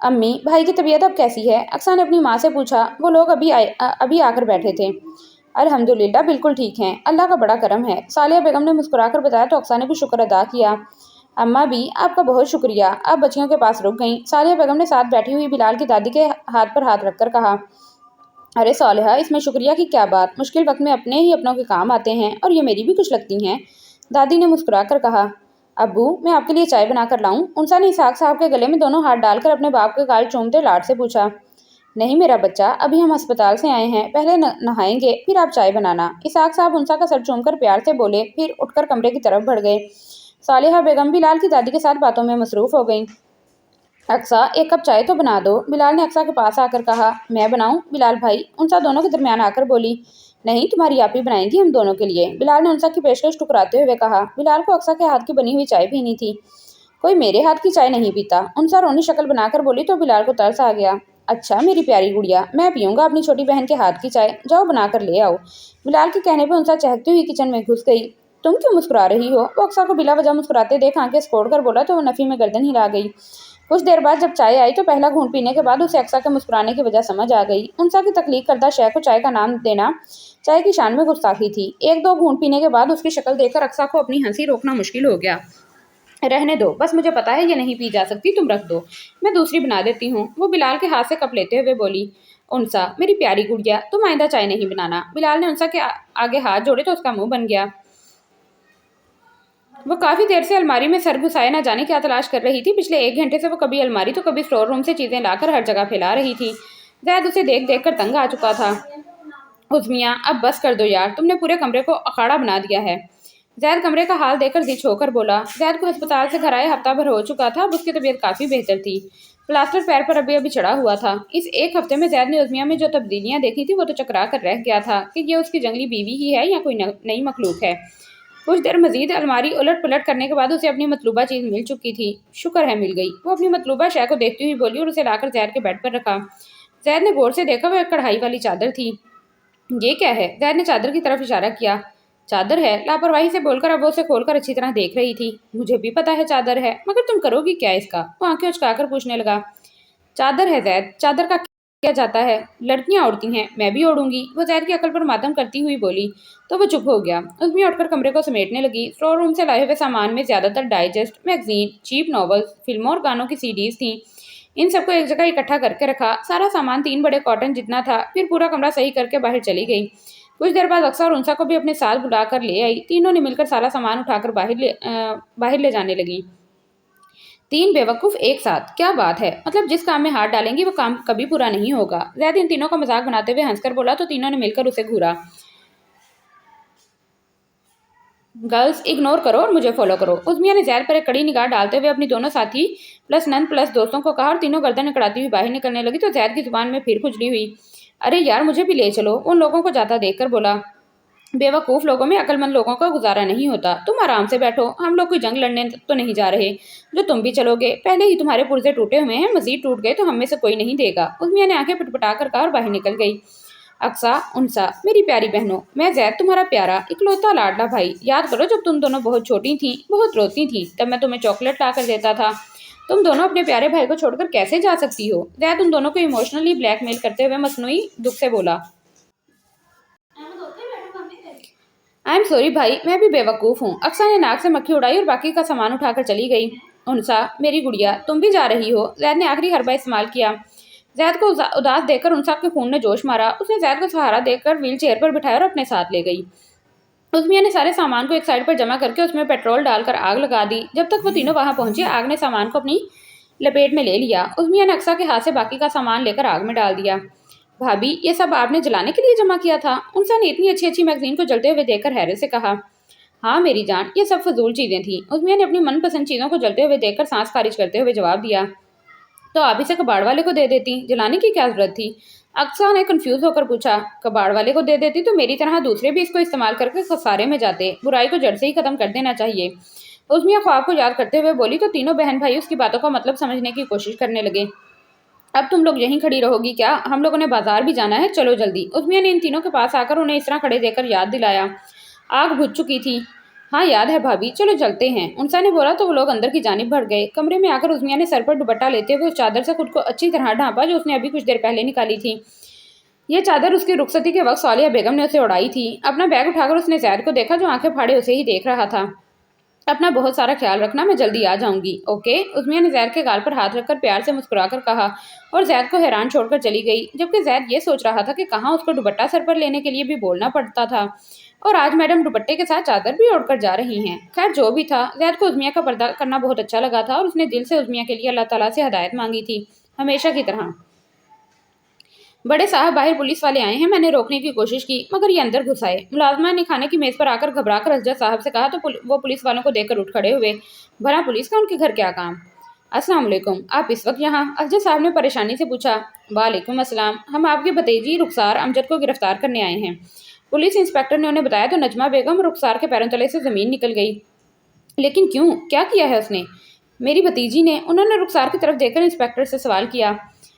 अम्मी, भाई की तबीयत अब कैसी है? अक्सा ने अपनी माँ से पूछा। वो लोग अभी आकर बैठे थे। अल्हम्दुलिल्लाह बिल्कुल ठीक हैं, अल्लाह का बड़ा करम है, सालिया बेगम ने मुस्कुराकर बताया तो अक्सा ने भी शुक्र अदा किया। अम्मा भी आपका बहुत शुक्रिया। आप बच्चियों के पास रुक गईं। सालिया बेगम ने साथ बैठी हुई बिलाल की दादी के हाथ पर हाथ रखकर कहा। अरे सालिहा, इसमें शुक्रिया की क्या बात, मुश्किल वक्त में अपने ही अपनों के काम आते हैं और ये मेरी भी कुछ लगती हैं। दादी ने मुस्कुराकर कहा। अब्बू, मैं आपके लिए चाय बनाकर लाऊं? उनसा ने इसहाक साहब के गले में दोनों हाथ डालकर अपने बाप के गाल चूमते लाड से पूछा। नहीं मेरा बच्चा, अभी हम अस्पताल से आए हैं, पहले नहाएंगे फिर आप चाय बनाना। इसहाक साहब उनसा का सर चूमकर प्यार से बोले, फिर उठकर कमरे की तरफ बढ़ गए। सालिहा बेगम बिलाल की दादी के साथ बातों में मसरूफ हो गईं। अक्सा, एक कप चाय तो बना दो, बिलाल ने अक्सा के पास आकर कहा। मैं बनाऊं बिलाल भाई? उनसा दोनों के दरमियान आकर बोली। नहीं, तुम्हारी आप ही बनाएंगी हम दोनों के लिए, बिलाल ने उनसा की पेशकश ठुकराते हुए कहा। बिलाल को अक्सा के हाथ की बनी हुई चाय पीनी थी। कोई मेरे हाथ की चाय नहीं पीता, उनसा रोनी शक्ल बनाकर बोली तो बिलाल को तरस आ गया। अच्छा मेरी प्यारी गुड़िया, मैं पीऊंगा अपनी छोटी बहन के हाथ की चाय, जाओ बनाकर ले आओ। बिलाल के कहने पर उनसा चहकती हुई किचन में घुस गई। तुम क्यों मुस्कुरा रही हो? वो अक्सा को बिला वजह मुस्कुराते देख आंखें सिकोड़ कर बोला तो वो नफी में गर्दन हिला गई। कुछ देर बाद जब चाय आई तो पहला घूंट पीने के बाद उसे अक्सा के मुस्कुराने की वजह समझ आ गई। उनसा की तकलीफ करदा शय को चाय का नाम देना चाय की शान में गुस्ताखी थी। एक दो घूंट पीने के बाद उसकी शक्ल देखकर अक्सा को अपनी हंसी रोकना मुश्किल हो गया। रहने दो, बस मुझे पता है ये नहीं पी जा सकती, तुम रख दो, मैं दूसरी बना देती हूँ, वो बिलाल के हाथ से कप लेते हुए बोली। उनसा, मेरी प्यारी गुड़िया, तुम आइंदा चाय नहीं बनाना। बिलाल ने उनसा के आगे हाथ जोड़े तो उसका मुंह बन गया। वो काफी देर से अलमारी में सर घुसाए ना जाने क्या तलाश कर रही थी। पिछले 1 घंटे से वो कभी अलमारी तो कभी स्टोर रूम से चीजें लाकर हर जगह फैला रही थी। जैद उसे देख देख कर तंग आ चुका था। उस्मिया, अब बस कर दो यार, तुमने पूरे कमरे को अखाड़ा बना दिया है। जैद कमरे का हाल देखकर जिच होकर बोला। जैद को अस्पताल से घर आए हफ्ता भर हो चुका था, अब उसकी तबीयत काफी बेहतर थी। प्लास्टर पैर पर अभी अभी चढ़ा हुआ था। इस एक हफ्ते में जैद ने उस्मिया में जो तब्दीलियां देखी थी वो तो चकरा कर रह गया था कि ये उसकी जंगली बीवी ही है या कोई नई मखलूक है। कुछ देर मजीद अलमारी उलट पलट करने के बाद उसे अपनी मतलूबा चीज मिल चुकी थी। शुक्र है मिल गई। वो अपनी मतलूबा शय को देखती हुई बोली और उसे लाकर जैद के बेड पर रखा। जैद ने गौर से देखा, वह कढ़ाई वाली चादर थी। ये क्या है? जैद ने चादर की तरफ इशारा किया। चादर है, लापरवाही से बोलकर अब वो उसे खोलकर अच्छी तरह देख रही थी। मुझे भी पता है चादर है, मगर तुम करोगी क्या इसका? वो आंखें उचकाकर पूछने लगा। चादर है जैद, चादर का क्या जाता है? लड़कियां ओढ़ती हैं, मैं भी ओढ़ूंगी, वो जैद की अकल पर मातम करती हुई बोली। तो वो चुप हो गया। उसमें उठकर कमरे को समेटने लगी। स्टोर रूम से लाए हुए सामान में ज्यादातर डाइजेस्ट, मैगजीन, चीप नॉवेल्स, फिल्मों और गानों की सीडीज थी। इन सबको एक जगह इकट्ठा करके रखा। सारा सामान 3 बड़े कॉटन जितना था। फिर पूरा कमरा सही करके बाहर चली गई। कुछ देर बाद अक्सा और उनसा को भी अपने साथ बुलाकर ले आई। तीनों ने मिलकर सारा सामान उठाकर बाहर ले जाने लगी। 3 बेवकूफ एक साथ, क्या बात है, मतलब जिस काम में हाथ डालेंगी वो काम कभी पूरा नहीं होगा। जैद इन तीनों का मजाक बनाते हुए हंसकर बोला तो तीनों ने मिलकर उसे घूरा। गर्ल्स, इग्नोर करो और मुझे फॉलो करो। उस्मिया ने जैद पर एक कड़ी निगाह डालते हुए अपनी दोनों साथी प्लस नन प्लस दोस्तों को कहा और तीनों गर्दन अकड़ाती हुई बाहर निकलने लगी तो जैद की जुबान में फिर खुजली हुई। अरे यार, मुझे भी ले चलो, उन लोगों को जाता देखकर बोला। बेवकूफ लोगों में अक्लमंद लोगों का गुजारा नहीं होता। तुम आराम से बैठो, हम लोग कोई जंग लड़ने तो नहीं जा रहे जो तुम भी चलोगे। पहले ही तुम्हारे पुर्जे टूटे हुए हैं, मजीद टूट गए तो हम में से कोई नहीं देगा। उस्मिया ने आंखें पटपटाकर कहा और बाहर निकल गई। अक्सा, उनसा, मेरी प्यारी बहनों, मैं जैद तुम्हारा प्यारा इकलौता लाडला भाई। याद करो जब तुम दोनों बहुत छोटी थी, बहुत रोती थी, तब मैं तुम्हें चॉकलेट ला कर देता था। तुम दोनों अपने प्यारे भाई को छोड़कर कैसे जा सकती हो? जैद उन दोनों को इमोशनली ब्लैकमेल करते हुए मसनूई दुख से बोला। आई एम सॉरी भाई, मैं भी बेवकूफ़ हूँ। अक्सा ने नाक से मक्खी उड़ाई और बाकी का सामान उठाकर चली गई। उनसा, मेरी गुड़िया, तुम भी जा रही हो? जैद ने आखिरी हरबा इस्तेमाल किया। जैद को उदास देखकर उनसा के खून ने जोश मारा। उसने जैद को सहारा देकर व्हील चेयर पर बिठाया और अपने साथ ले गई। उस्मिया ने सारे सामान को एक साइड पर जमा करके उसमें पेट्रोल डालकर आग लगा दी। जब तक वो तीनों वहां पहुंचे, आग ने सामान को अपनी लपेट में ले लिया। उस्मिया ने अक्सा के हाथ से बाकी का सामान लेकर आग में डाल दिया। भाभी, ये सब आपने जलाने के लिए जमा किया था? उनसा ने इतनी अच्छी अच्छी मैगजीन को जलते हुए देखकर हैरत से कहा। हाँ मेरी जान, ये सब फजूल चीजें थी। उस्मिया ने अपनी मनपसंद चीजों को जलते हुए देखकर सांस खारिज करते हुए जवाब दिया। तो आप इसे कबाड़ वाले को दे देती, जलाने की क्या जरूरत थी? अक्सा ने कंफ्यूज होकर पूछा। कबाड़ वाले को दे देती तो मेरी तरह दूसरे भी इसको इस्तेमाल करके खसारे में जाते। बुराई को जड़ से ही खत्म कर देना चाहिए। उस्मिया ख्वाब को याद करते हुए बोली तो तीनों बहन भाई उसकी बातों का मतलब समझने की कोशिश करने लगे। अब तुम लोग यहीं खड़ी रहोगी क्या? हम लोगों ने बाजार भी जाना है, चलो जल्दी। उस्मिया ने इन तीनों के पास आकर उन्हें इस तरह खड़े देकर याद दिलाया। आग बुझ चुकी थी। हाँ याद है भाभी, चलो चलते हैं, उनसा ने बोला तो वो लोग अंदर की जानिब बढ़ गए। कमरे में आकर उस्मिया ने सर पर दुपट्टा लेते हुए उस चादर से खुद को अच्छी तरह ढांपा जो उसने अभी कुछ देर पहले निकाली थी। ये चादर उसकी रुखसती के वक्त सालिया बेगम ने उसे उड़ाई थी। अपना बैग उठाकर उसने जैद को देखा जो आंखें फाड़े उसे ही देख रहा था। अपना बहुत सारा ख्याल रखना, मैं जल्दी आ जाऊंगी, ओके, उस्मिया ने जैद के गाल पर हाथ रखकर प्यार से मुस्कुराकर कहा और जैद को हैरान छोड़कर चली गई। जबकि जैद ये सोच रहा था कि कहाँ उसको दुपट्टा सर पर लेने के लिए भी बोलना पड़ता था और आज मैडम दुपट्टे के साथ चादर भी ओढ़कर जा रही हैं। खैर जो भी था, जैद को उस्मिया का पर्दा करना बहुत अच्छा लगा था और उसने दिल से उस्मिया के लिए अल्लाह ताला से हिदायत मांगी थी, हमेशा की तरह। बड़े साहब, बाहर पुलिस वाले आए हैं, मैंने रोकने की कोशिश की मगर ये अंदर घुस आए। मुलाजमा ने खाने की मेज पर आकर घबराकर हजरत साहब से कहा तो वो पुलिस वालों को देखकर उठ खड़े हुए। भला पुलिस का उनके घर क्या काम? अस्सलाम वालेकुम, आप इस वक्त यहाँ? हजरत साहब ने परेशानी से पूछा। वालेकुम अस्सलाम, हम आपके भतीजी रुखसार अमजद को गिरफ्तार करने आए हैं। पुलिस इंस्पेक्टर ने उन्हें बताया तो नजमा बेगम रुखसार के पैरों तले से जमीन निकल गई। लेकिन क्यों, क्या किया है उसने? मेरी भतीजी ने, उन्होंने रुखसार की तरफ देखकर इंस्पेक्टर से सवाल किया।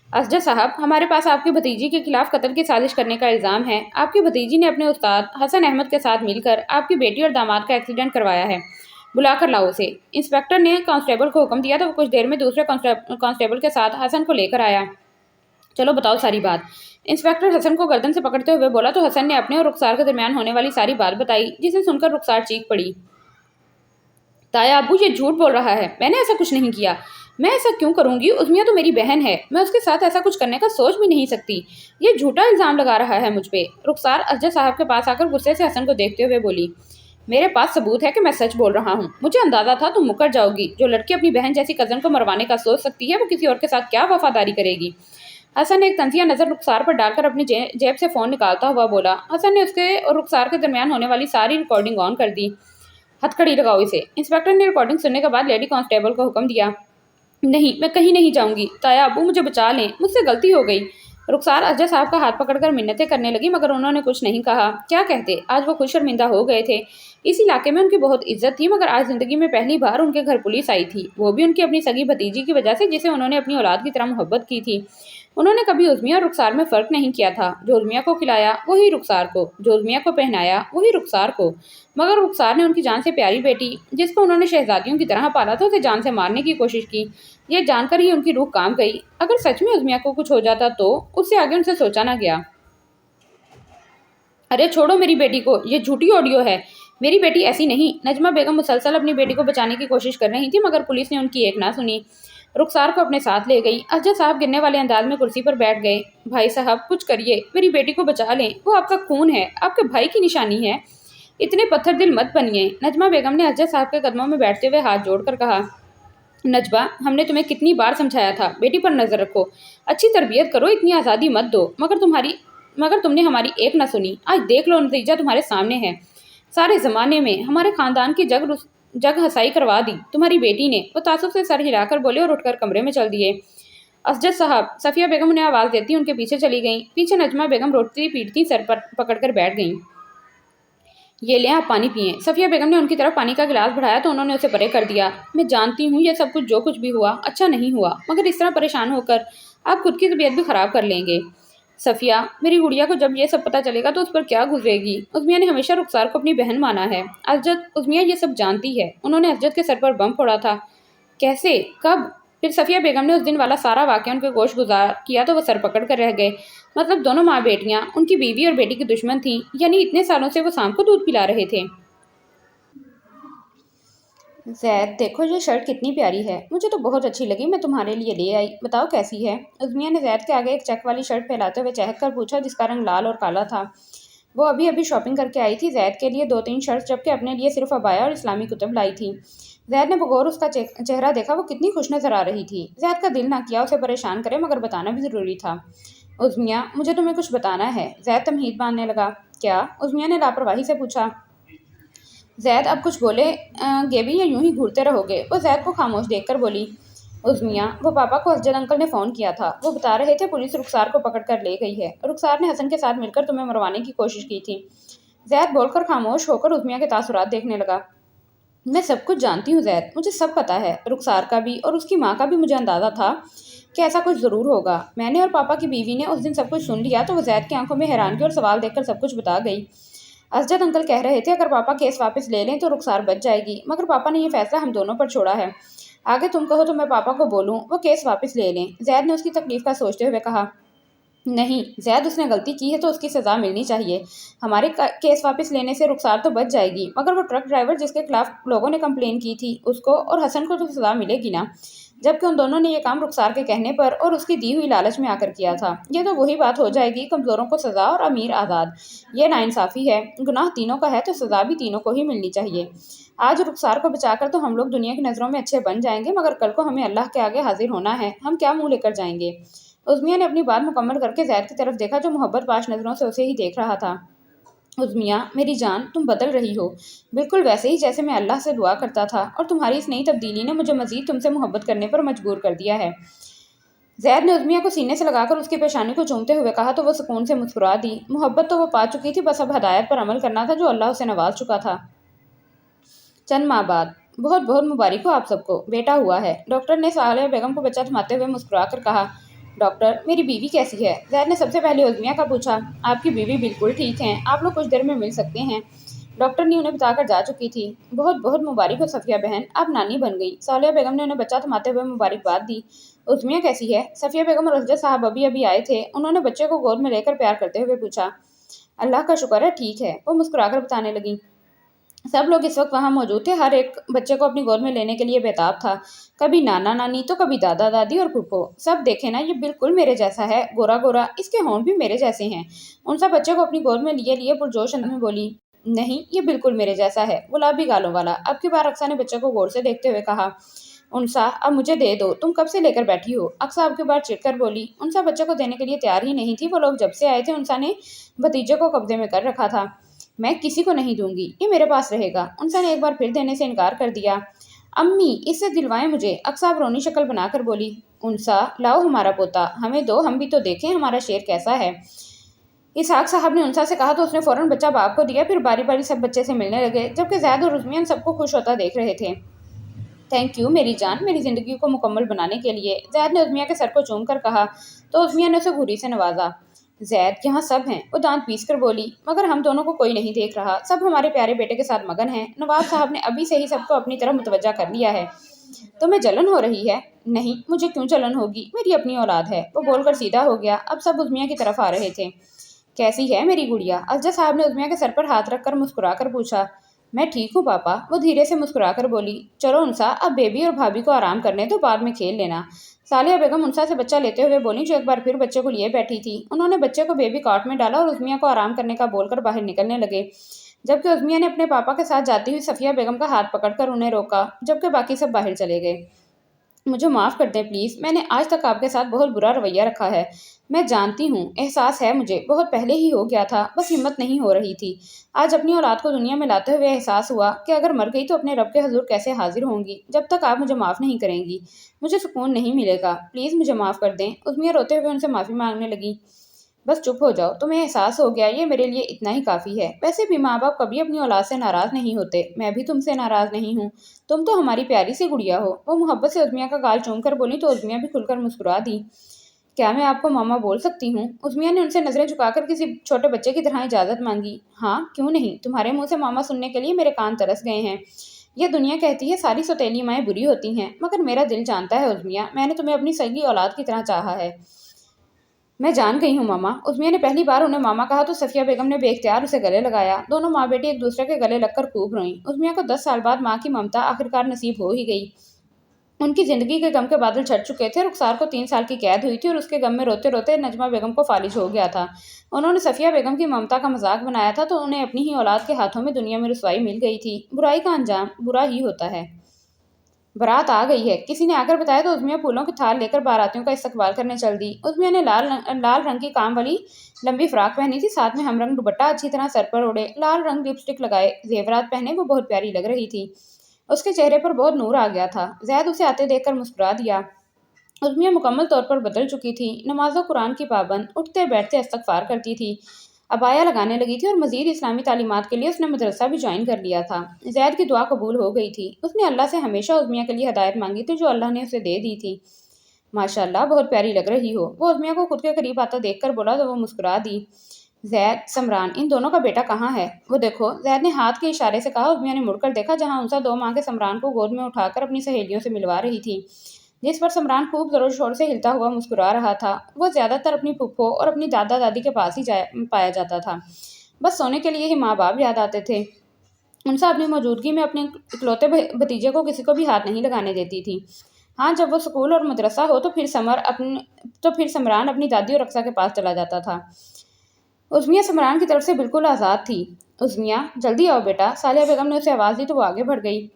असजद साहब, हमारे पास आपकी भतीजी के खिलाफ कत्ल की साजिश करने का इल्ज़ाम है। आपकी भतीजी ने अपने उस्ताद हसन अहमद के साथ मिलकर आपकी बेटी और दामाद का एक्सीडेंट करवाया है। बुलाकर लाओ उसे। इंस्पेक्टर ने कांस्टेबल को हुक्म दिया तो वो कुछ देर में दूसरे कांस्टेबल के साथ हसन को लेकर आया। चलो बताओ सारी बात। इंस्पेक्टर हसन को गर्दन से पकड़ते हुए बोला तो हसन ने अपने और रुखसार के दरमियान होने वाली सारी बात बताई, जिसे सुनकर रुखसार चीख पड़ी। ताया अब्बू ये झूठ बोल रहा है, मैंने ऐसा कुछ नहीं किया। मैं ऐसा क्यों करूंगी, उस्मिया तो मेरी बहन है, मैं उसके साथ ऐसा कुछ करने का सोच भी नहीं सकती। ये झूठा इल्जाम लगा रहा है मुझ पे। रुखसार अजय साहब के पास आकर गुस्से से हसन को देखते हुए बोली। मेरे पास सबूत है कि मैं सच बोल रहा हूँ। मुझे अंदाजा था तुम मुकर जाओगी। जो लड़की अपनी बहन जैसी कजन को मरवाने का सोच सकती है वो किसी और के साथ क्या वफादारी करेगी। हसन ने एक तंजिया नजर रुखसार पर डालकर अपनी जेब से फोन निकालता हुआ बोला। हसन ने उसके और रुखसार के दरमियान होने वाली सारी रिकॉर्डिंग ऑन कर दी। हथकड़ी लगाओ इसे। इंस्पेक्टर ने रिकॉर्डिंग सुनने के बाद लेडी कांस्टेबल को हुक्म दिया। नहीं, मैं कहीं नहीं जाऊंगी। ताया अब्बू मुझे बचा लें, मुझसे गलती हो गई। रुखसार अजय साहब का हाथ पकड़कर मिन्नतें करने लगी मगर उन्होंने कुछ नहीं कहा। क्या कहते, आज वो खुश शर्मिंदा हो गए थे। इस इलाके में उनकी बहुत इज्जत थी मगर आज जिंदगी में पहली बार उनके घर पुलिस आई थी, वो भी उनकी अपनी सगी भतीजी की वजह से जिसे उन्होंने अपनी औलाद की तरह मोहब्बत की थी। उन्होंने कभी उज़मिया और रुखसार में फ़र्क नहीं किया था। जो उज़मिया को खिलाया वही रुखसार को, जो उज़मिया को पहनाया वही रुखसार को। मगर रुखसार ने उनकी जान से प्यारी बेटी, जिसको उन्होंने शहजादियों की तरह पाला था, उसे जान से मारने की कोशिश की। ये जानकर ही उनकी रूह कांप गई। अगर सच में उज़मिया को कुछ हो जाता तो उससे आगे उनसे सोचा ना गया। अरे छोड़ो मेरी बेटी को, ये झूठी ऑडियो है। मेरी बेटी ऐसी नहीं। नजमा बेगम मुसलसल अपनी बेटी को बचाने की कोशिश कर रही थी मगर पुलिस ने उनकी एक ना सुनी। रुखसार को अपने साथ ले गई। अजय साहब गिरने वाले अंदाज में कुर्सी पर बैठ गए। भाई साहब कुछ करिए, मेरी बेटी को बचा लें, वो आपका खून है, आपके भाई की निशानी है। इतने पत्थर दिल मत बनिए। नजमा बेगम ने अजय साहब के कदमों में बैठते हुए हाथ जोड़कर कहा। नजबा, हमने तुम्हें कितनी बार समझाया था, बेटी पर नजर रखो, अच्छी तरबियत करो, इतनी आज़ादी मत दो, मगर तुमने हमारी एक ना सुनी। आज देख लो, नतीजा तुम्हारे सामने है। सारे ज़माने में हमारे ख़ानदान की जग हसाई करवा दी तुम्हारी बेटी ने। वो तासुब से सर हिलाकर बोले और उठकर कमरे में चल दिए। असजद साहब, सफ़िया बेगम उन्हें आवाज़ देती उनके पीछे चली गईं। पीछे नजमा बेगम रोटती पीटती सर पर पकड़कर बैठ गईं। ये लें, आप पानी पिएं। सफ़िया बेगम ने उनकी तरफ पानी का गिलास बढ़ाया तो उन्होंने उसे परे कर दिया। मैं जानती हूँ ये सब कुछ जो कुछ भी हुआ अच्छा नहीं हुआ, मगर इस तरह परेशान होकर आप खुद की तबीयत भी ख़राब कर लेंगे। सफ़िया, मेरी गुड़िया को जब ये सब पता चलेगा तो उस पर क्या गुजरेगी। उज़मिया ने हमेशा रुखसार को अपनी बहन माना है। असजद, उज़मिया ये सब जानती है। उन्होंने असजद के सर पर बम फोड़ा था। कैसे, कब? फिर सफ़िया बेगम ने उस दिन वाला सारा वाक़या उनके गोश गुजार किया तो वो सर पकड़ कर रह गए। मतलब दोनों माँ बेटियाँ उनकी बीवी और बेटी की दुश्मन थीं, यानी इतने सालों से वो शाम को दूध पिला रहे थे। ज़ैद, देखो ये शर्ट कितनी प्यारी है, मुझे तो बहुत अच्छी लगी, मैं तुम्हारे लिए ले आई, बताओ कैसी है। उज़मिया ने ज़ैद के आगे एक चेक वाली शर्ट फैलाते हुए चहक कर पूछा, जिसका रंग लाल और काला था। वो अभी अभी शॉपिंग करके आई थी। ज़ैद के लिए 2-3 शर्ट्स, जबकि अपने लिए सिर्फ अबाया और इस्लामी कुतुब लाई थी। ज़ैद ने बगौर उसका चेहरा देखा, वो कितनी खुश नज़र आ रही थी। ज़ैद का दिल ना किया उसे परेशान करे मगर बताना भी ज़रूरी था। उज़मिया, मुझे तुम्हें कुछ बताना है। ज़ैद तमहीद बांधने लगा। क्या? उज़मिया ने लापरवाही से पूछा। ज़ैद अब कुछ बोले गेबी या यूं ही घूरते रहोगे। वो ज़ैद को खामोश देखकर बोली। उज़मिया, वो पापा को असजद अंकल ने फ़ोन किया था, वो बता रहे थे पुलिस रुखसार को पकड़ कर ले गई है। रुखसार ने हसन के साथ मिलकर तुम्हें मरवाने की कोशिश की थी। ज़ैद बोलकर खामोश होकर उज़मिया के तासुरात देखने लगा। मैं सब कुछ जानती हूँ ज़ैद, मुझे सब पता है। रुखसार का भी और उसकी माँ का भी मुझे अंदाज़ा था कि ऐसा कुछ ज़रूर होगा। मैंने और पापा की बीवी ने उस दिन सब कुछ सुन लिया तो वो ज़ैद की आंखों में हैरानगी और सवाल देखकर सब कुछ बता गई। असजद अंकल कह रहे थे अगर पापा केस वापस ले लें तो रुखसार बच जाएगी, मगर पापा ने ये फैसला हम दोनों पर छोड़ा है। आगे तुम कहो तो मैं पापा को बोलूं वो केस वापस ले लें। जैद ने उसकी तकलीफ का सोचते हुए कहा। नहीं जैद, उसने गलती की है तो उसकी सज़ा मिलनी चाहिए। हमारे केस वापस लेने से रुखसार तो बच जाएगी, मगर वो ट्रक ड्राइवर जिसके खिलाफ लोगों ने कंप्लेन की थी उसको और हसन को तो सज़ा मिलेगी ना, जबकि उन दोनों ने ये काम रुखसार के कहने पर और उसकी दी हुई लालच में आकर किया था। ये तो वही बात हो जाएगी, कमज़ोरों को सज़ा और अमीर आज़ाद। ये नाइंसाफ़ी है। गुनाह तीनों का है तो सज़ा भी तीनों को ही मिलनी चाहिए। आज रुखसार को बचाकर तो हम लोग दुनिया की नज़रों में अच्छे बन जाएंगे, मगर कल को हमें अल्लाह के आगे हाजिर होना है, हम क्या मुंह लेकर जाएंगे। उज़मिया ने अपनी बात मुकम्मल करके ज़ैद की तरफ देखा जो मोहब्बत पाश नज़रों से उसे ही देख रहा था। उज़मिया मेरी जान, तुम बदल रही हो, बिल्कुल वैसे ही जैसे मैं अल्लाह से दुआ करता था, और तुम्हारी इस नई तब्दीली ने मुझे मज़ीद तुमसे मोहब्बत करने पर मजबूर कर दिया है। ज़ैद ने उज़मिया को सीने से लगाकर उसकी पेशानी को चूमते हुए कहा तो वो सुकून से मुस्कुरा दी। मोहब्बत तो वो पा चुकी थी, बस अब हदायत पर अमल करना था जो अल्लाह उसे नवाज चुका था। चंद माह बाद। बहुत बहुत मुबारक हो आप सबको, बेटा हुआ है। डॉक्टर ने सालिया बेगम को बच्चा थमाते हुए मुस्कुरा कर कहा। डॉक्टर मेरी बीवी कैसी है? जैद ने सबसे पहले उज़मिया का पूछा। आपकी बीवी बिल्कुल ठीक हैं, आप लोग कुछ देर में मिल सकते हैं। डॉक्टर ने उन्हें बताकर जा चुकी थी। बहुत बहुत मुबारक हो सफ़िया बहन, आप नानी बन गई। सालिया बेगम ने उन्हें बच्चा थमाते हुए मुबारकबाद दी। उज़मिया कैसी है? सफ़िया बेगम और असजद साहब अभी अभी आए थे। उन्होंने बच्चे को गोद में लेकर प्यार करते हुए पूछा। अल्लाह का शुक्र है ठीक है, वो मुस्कुराकर बताने लगी। सब लोग इस वक्त वहाँ मौजूद थे, हर एक बच्चे को अपनी गोद में लेने के लिए बेताब था। कभी नाना नानी तो कभी दादा दादी और फूफो। सब देखे ना, ये बिल्कुल मेरे जैसा है, गोरा गोरा, इसके होंठ भी मेरे जैसे हैं। उन सब बच्चे को अपनी गोद में लिए लिए पुरजोश अंदाज में बोली। नहीं, ये बिल्कुल मेरे जैसा है, गुलाबी गालों वाला। अब की बार अक्सा ने बच्चे को गौर से देखते हुए कहा। उनसा अब मुझे दे दो, तुम कब से लेकर बैठी हो? अक्सा अब की बार चिढ़कर बोली। उनसा बच्चे को देने के लिए तैयार ही नहीं थी। वो लोग जब से आए थे उनसा ने भतीजे को कब्जे में कर रखा था। मैं किसी को नहीं दूंगी, ये मेरे पास रहेगा। उनसा ने एक बार फिर देने से इनकार कर दिया। अम्मी इससे दिलवाएं मुझे, अक्सा अब रोनी शक्ल बनाकर बोली। उनसा लाओ हमारा पोता, हमें दो, हम भी तो देखें हमारा शेर कैसा है। इसहाक साहब ने उनसा से कहा तो उसने फौरन बच्चा बाप को दिया। फिर बारी बारी सब बच्चे से मिलने लगे, जबकि जैद और उज़मिया सबको खुश होता देख रहे थे। थैंक यू मेरी जान, मेरी ज़िंदगी को मुकम्मल बनाने के लिए, जैद ने उज़मिया के सर को चूम कर कहा तो उज़मिया ने उसे घुरी से नवाजा। जैद यहाँ सब हैं, वो दांत पीस कर बोली, मगर हम दोनों को कोई नहीं देख रहा, सब हमारे प्यारे बेटे के साथ मगन हैं। नवाब साहब ने अभी से ही सबको अपनी तरफ मुतवज्जा कर लिया है। तुम्हें जलन हो रही है? नहीं, मुझे क्यों जलन होगी, मेरी अपनी औलाद है। वो बोलकर सीधा हो गया। अब सब उज़मिया की तरफ आ रहे थे। कैसी है मेरी गुड़िया? असजद साहब ने उज़मिया के सर पर हाथ रखकर मुस्कुरा कर पूछा। मैं ठीक हूँ पापा, वो धीरे से मुस्कुरा कर बोली। चलो उनसा, अब बेबी और भाभी को आराम करने दो, बाद में खेल लेना। सालिया बेगम उनसा से बच्चा लेते हुए बोली, जो एक बार फिर बच्चे को लिए बैठी थी। उन्होंने बच्चे को बेबी कॉट में डाला और उज़मिया को आराम करने का बोलकर बाहर निकलने लगे, जबकि उज़मिया ने अपने पापा के साथ जाती हुई सफ़िया बेगम का हाथ पकड़कर उन्हें रोका, जबकि बाकी सब बाहर चले गए। मुझे माफ़ कर दें प्लीज़, मैंने आज तक आपके साथ बहुत बुरा रवैया रखा है। मैं जानती हूँ, एहसास है मुझे, बहुत पहले ही हो गया था, बस हिम्मत नहीं हो रही थी। आज अपनी औलाद को दुनिया में लाते हुए एहसास हुआ कि अगर मर गई तो अपने रब के हज़ूर कैसे हाजिर होंगी। जब तक आप मुझे माफ़ नहीं करेंगी मुझे सुकून नहीं मिलेगा। प्लीज़ मुझे माफ़ कर दें। उज़मिया रोते हुए उनसे माफ़ी मांगने लगी। बस चुप हो जाओ, तुम्हें एहसास हो गया, ये मेरे लिए इतना ही काफ़ी है। वैसे भी माँ बाप कभी अपनी औलाद से नाराज़ नहीं होते, मैं भी तुमसे नाराज़ नहीं हूँ। तुम तो हमारी प्यारी सी गुड़िया हो। वो मोहब्बत से उज़मिया का गाल चूम कर बोली तो उज़मिया भी खुलकर मुस्कुरा दी। क्या मैं आपको मामा बोल सकती हूँ? उज़मिया ने उनसे नज़रें झुकाकर किसी छोटे बच्चे की तरह इजाज़त मांगी। हाँ क्यों नहीं, तुम्हारे मुँह से मामा सुनने के लिए मेरे कान तरस गए हैं। यह दुनिया कहती है सारी सौतेली माएँ बुरी होती हैं, मगर मेरा दिल जानता है उज़मिया, मैंने तुम्हें अपनी सगी औलाद की तरह चाहा है। मैं जान गई हूँ मामा। उज़मिया ने पहली बार उन्हें मामा कहा तो सफ़िया बेगम ने बेख्तियार उसे गले लगाया। दोनों माँ बेटी एक दूसरे के गले लगकर खूब रोईं। उज़मिया को 10 साल बाद माँ की ममता आखिरकार नसीब हो ही गई। उनकी ज़िंदगी के गम के बादल छट चुके थे। रुखसार को 3 साल की कैद हुई थी और उसके गम में रोते रोते नजमा बेगम को फालिज हो गया था। उन्होंने सफ़िया बेगम की ममता का मजाक बनाया था तो उन्हें अपनी ही औलाद के हाथों में दुनिया में रुसवाई मिल गई थी। बुराई का अंजाम बुरा ही होता है। बारात आ गई है, किसी ने आकर बताया तो उज़मिया फूलों की थाल लेकर बारातियों का इस्तकबाल करने चल दी। उज़मिया ने लाल रंग की काम वाली लंबी फ्राक पहनी थी, साथ में हमरंग दुपट्टा अच्छी तरह सर पर ओढ़े, लाल रंग लिपस्टिक लगाए, जेवरात पहने वो बहुत प्यारी लग रही थी। उसके चेहरे पर बहुत नूर आ गया था। जैद उसे आते देखकर मुस्कुरा दिया। उज़मिया मुकम्मल तौर पर बदल चुकी थी। नमाज़ो कुरान की पाबंद, उठते बैठते इस्तग़फ़ार करती थी, अबाया लगाने लगी थी और मज़ीद इस्लामी तालीमात के लिए उसने मदरसा भी ज्वाइन कर लिया था। ज़ैद की दुआ कबूल हो गई थी। उसने अल्लाह से हमेशा उज़मिया के लिए हदायत मांगी थी, जो अल्लाह ने उसे दे दी थी। माशाअल्लाह बहुत प्यारी लग रही हो। वो उज़मिया को खुद के करीब आता देखकर बोला तो वो मुस्कुरा दी। زید، سمران، ان دونوں کا بیٹا کہاں ہے؟ وہ دیکھو، زید نے ہاتھ کے اشارے سے کہا۔ عظمیٰ نے مڑ کر دیکھا جہاں انسا 2 ماہ کے سمران کو گود میں اٹھا کر اپنی سہیلیوں سے ملوا رہی تھی، جس پر سمران خوب زور و شور سے ہلتا ہوا مسکرا رہا تھا۔ وہ زیادہ تر اپنی پھپھو اور اپنی دادا دادی کے پاس ہی پایا جاتا تھا۔ بس سونے کے لیے ہی ماں باپ یاد آتے تھے۔ انسا اپنی موجودگی میں اپنے اکلوتے بھتیجے کو کسی کو بھی ہاتھ نہیں لگانے دیتی تھی۔ ہاں، جب وہ سکول اور مدرسہ ہو تو پھر سمران اپنی دادی اور رقصہ کے پاس چلا جاتا تھا۔ عظمیٰ سمران کی طرف سے بالکل آزاد تھی۔ عظمیٰ، جلدی آؤ بیٹا، ثانیہ بیگم نے اسے آواز دی تو وہ آگے بڑھ گئی۔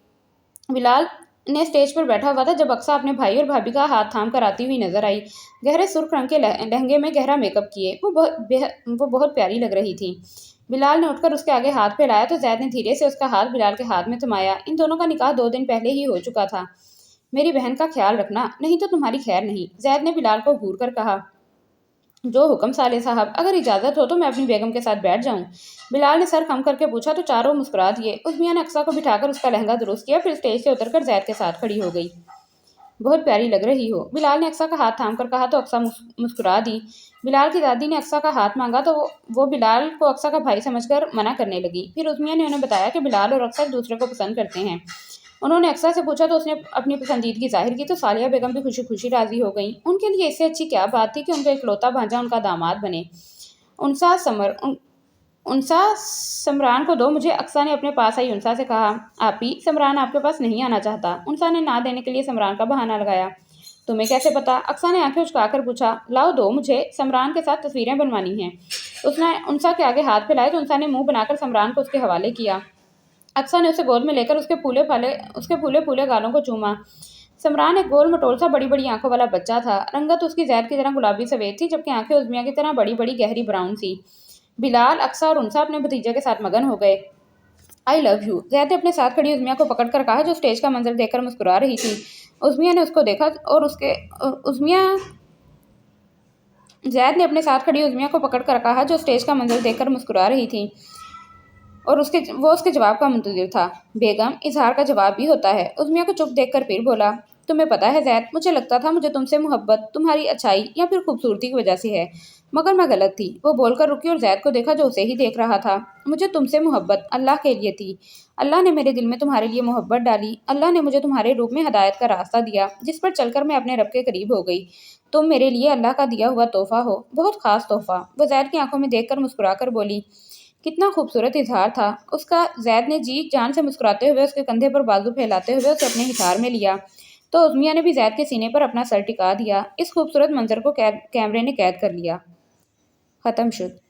بلال نے اسٹیج پر بیٹھا ہوا تھا جب اقصیٰ اپنے بھائی اور بھابھی کا ہاتھ تھام کر آتی ہوئی نظر آئی۔ گہرے سرخ رنگ کے لہنگے میں گہرا میک اپ کیے وہ بہت پیاری لگ رہی تھی۔ بلال نے اٹھ کر اس کے آگے ہاتھ پھیلایا تو زید نے دھیرے سے اس کا ہاتھ بلال کے ہاتھ میں تھمایا۔ ان دونوں کا نکاح 2 دن پہلے ہی ہو چکا تھا۔ میری بہن کا خیال رکھنا، نہیں تو تمہاری خیر نہیں، زید نے بلال کو گھور کر کہا۔ جو حکم صالح صاحب، اگر اجازت ہو تو میں اپنی بیگم کے ساتھ بیٹھ جاؤں؟ بلال نے سر خم کر کے پوچھا تو چاروں مسکرا دیے۔ عظمیٰ نے اقصیٰ کو بٹھا کر اس کا لہنگا درست کیا، پھر اسٹیج سے اتر کر زید کے ساتھ کھڑی ہو گئی۔ بہت پیاری لگ رہی ہو، بلال نے اقصیٰ کا ہاتھ تھام کر کہا تو اقصیٰ مسکرا دی۔ بلال کی دادی نے اقصیٰ کا ہاتھ مانگا تو وہ بلال کو اقصیٰ کا بھائی سمجھ کر منع کرنے لگی۔ پھر عظمیٰ نے انہیں بتایا کہ بلال اور اقصیٰ ایک دوسرے کو پسند کرتے ہیں۔ انہوں نے اقصیٰ سے پوچھا تو اس نے اپنی پسندیدگی ظاہر کی تو ثانیہ بیگم بھی خوشی خوشی راضی ہو گئیں۔ ان کے لیے اس سے اچھی کیا بات تھی کہ ان کا اکلوتا بھانجا ان کا داماد بنے۔ انسا، سمران کو دو مجھے، اقصیٰ نے اپنے پاس آئی انسا سے کہا۔ آپی، سمران آپ کے پاس نہیں آنا چاہتا، انسا نے نہ دینے کے لیے سمران کا بہانہ لگایا۔ تمہیں کیسے پتا؟ اقصیٰ نے آنکھیں اچکا کر پوچھا۔ لاؤ دو مجھے، سمران کے ساتھ تصویریں بنوانی ہیں۔ اس نے انسا کے آگے ہاتھ پھیلائے تو انسا نے منہ بنا کر سمران کو اس کے حوالے کیا۔ اقصیٰ نے اسے گود میں لے کر اس کے پھولے پھولے گالوں کو چوما۔ سمران ایک گول مٹول سا بڑی بڑی آنکھوں والا بچہ تھا۔ رنگت اس کی زید کی طرح گلابی سفید تھی جبکہ آنکھیں عظمیٰ کی طرح بڑی بڑی گہری براؤن تھی۔ بلال، اقصیٰ اور انسا اپنے بھتیجے کے ساتھ مگن ہو گئے۔ آئی لو یو، زید نے اپنے ساتھ کھڑی عظمیٰ کو پکڑ کر کہا جو اسٹیج کا منظر دیکھ کر مسکرا رہی تھی۔ عظمیٰ نے اس کو دیکھا اور زید نے اپنے ساتھ کھڑی عظمیٰ کو پکڑ کر کہا جو اسٹیج کا منظر دیکھ کر مسکرا رہی تھی اور وہ اس کے جواب کا منتظر تھا۔ بیگم، اظہار کا جواب بھی ہوتا ہے۔ عظمیٰ کو چپ دیکھ کر پھر بولا۔ تمہیں پتا ہے زید، مجھے لگتا تھا مجھے تم سے محبت تمہاری اچھائی یا پھر خوبصورتی کی وجہ سے ہے، مگر میں غلط تھی۔ وہ بول کر رکی اور زید کو دیکھا جو اسے ہی دیکھ رہا تھا۔ مجھے تم سے محبت اللہ کے لیے تھی۔ اللہ نے میرے دل میں تمہارے لیے محبت ڈالی۔ اللہ نے مجھے تمہارے روپ میں ہدایت کا راستہ دیا جس پر چل کر میں اپنے رب کے قریب ہو گئی۔ تم میرے لیے اللہ کا دیا ہوا تحفہ ہو، بہت خاص تحفہ۔ وہ زید کی آنکھوں میں دیکھ کر مسکرا کر بولی۔ کتنا خوبصورت اظہار تھا اس کا۔ زید نے جی جان سے مسکراتے ہوئے اس کے کندھے پر بازو پھیلاتے ہوئے اسے اپنے ہتھار میں لیا تو عظمیٰ نے بھی زید کے سینے پر اپنا سر ٹکا دیا۔ اس خوبصورت منظر کو کیمرے نے قید کر لیا۔ ختم شد۔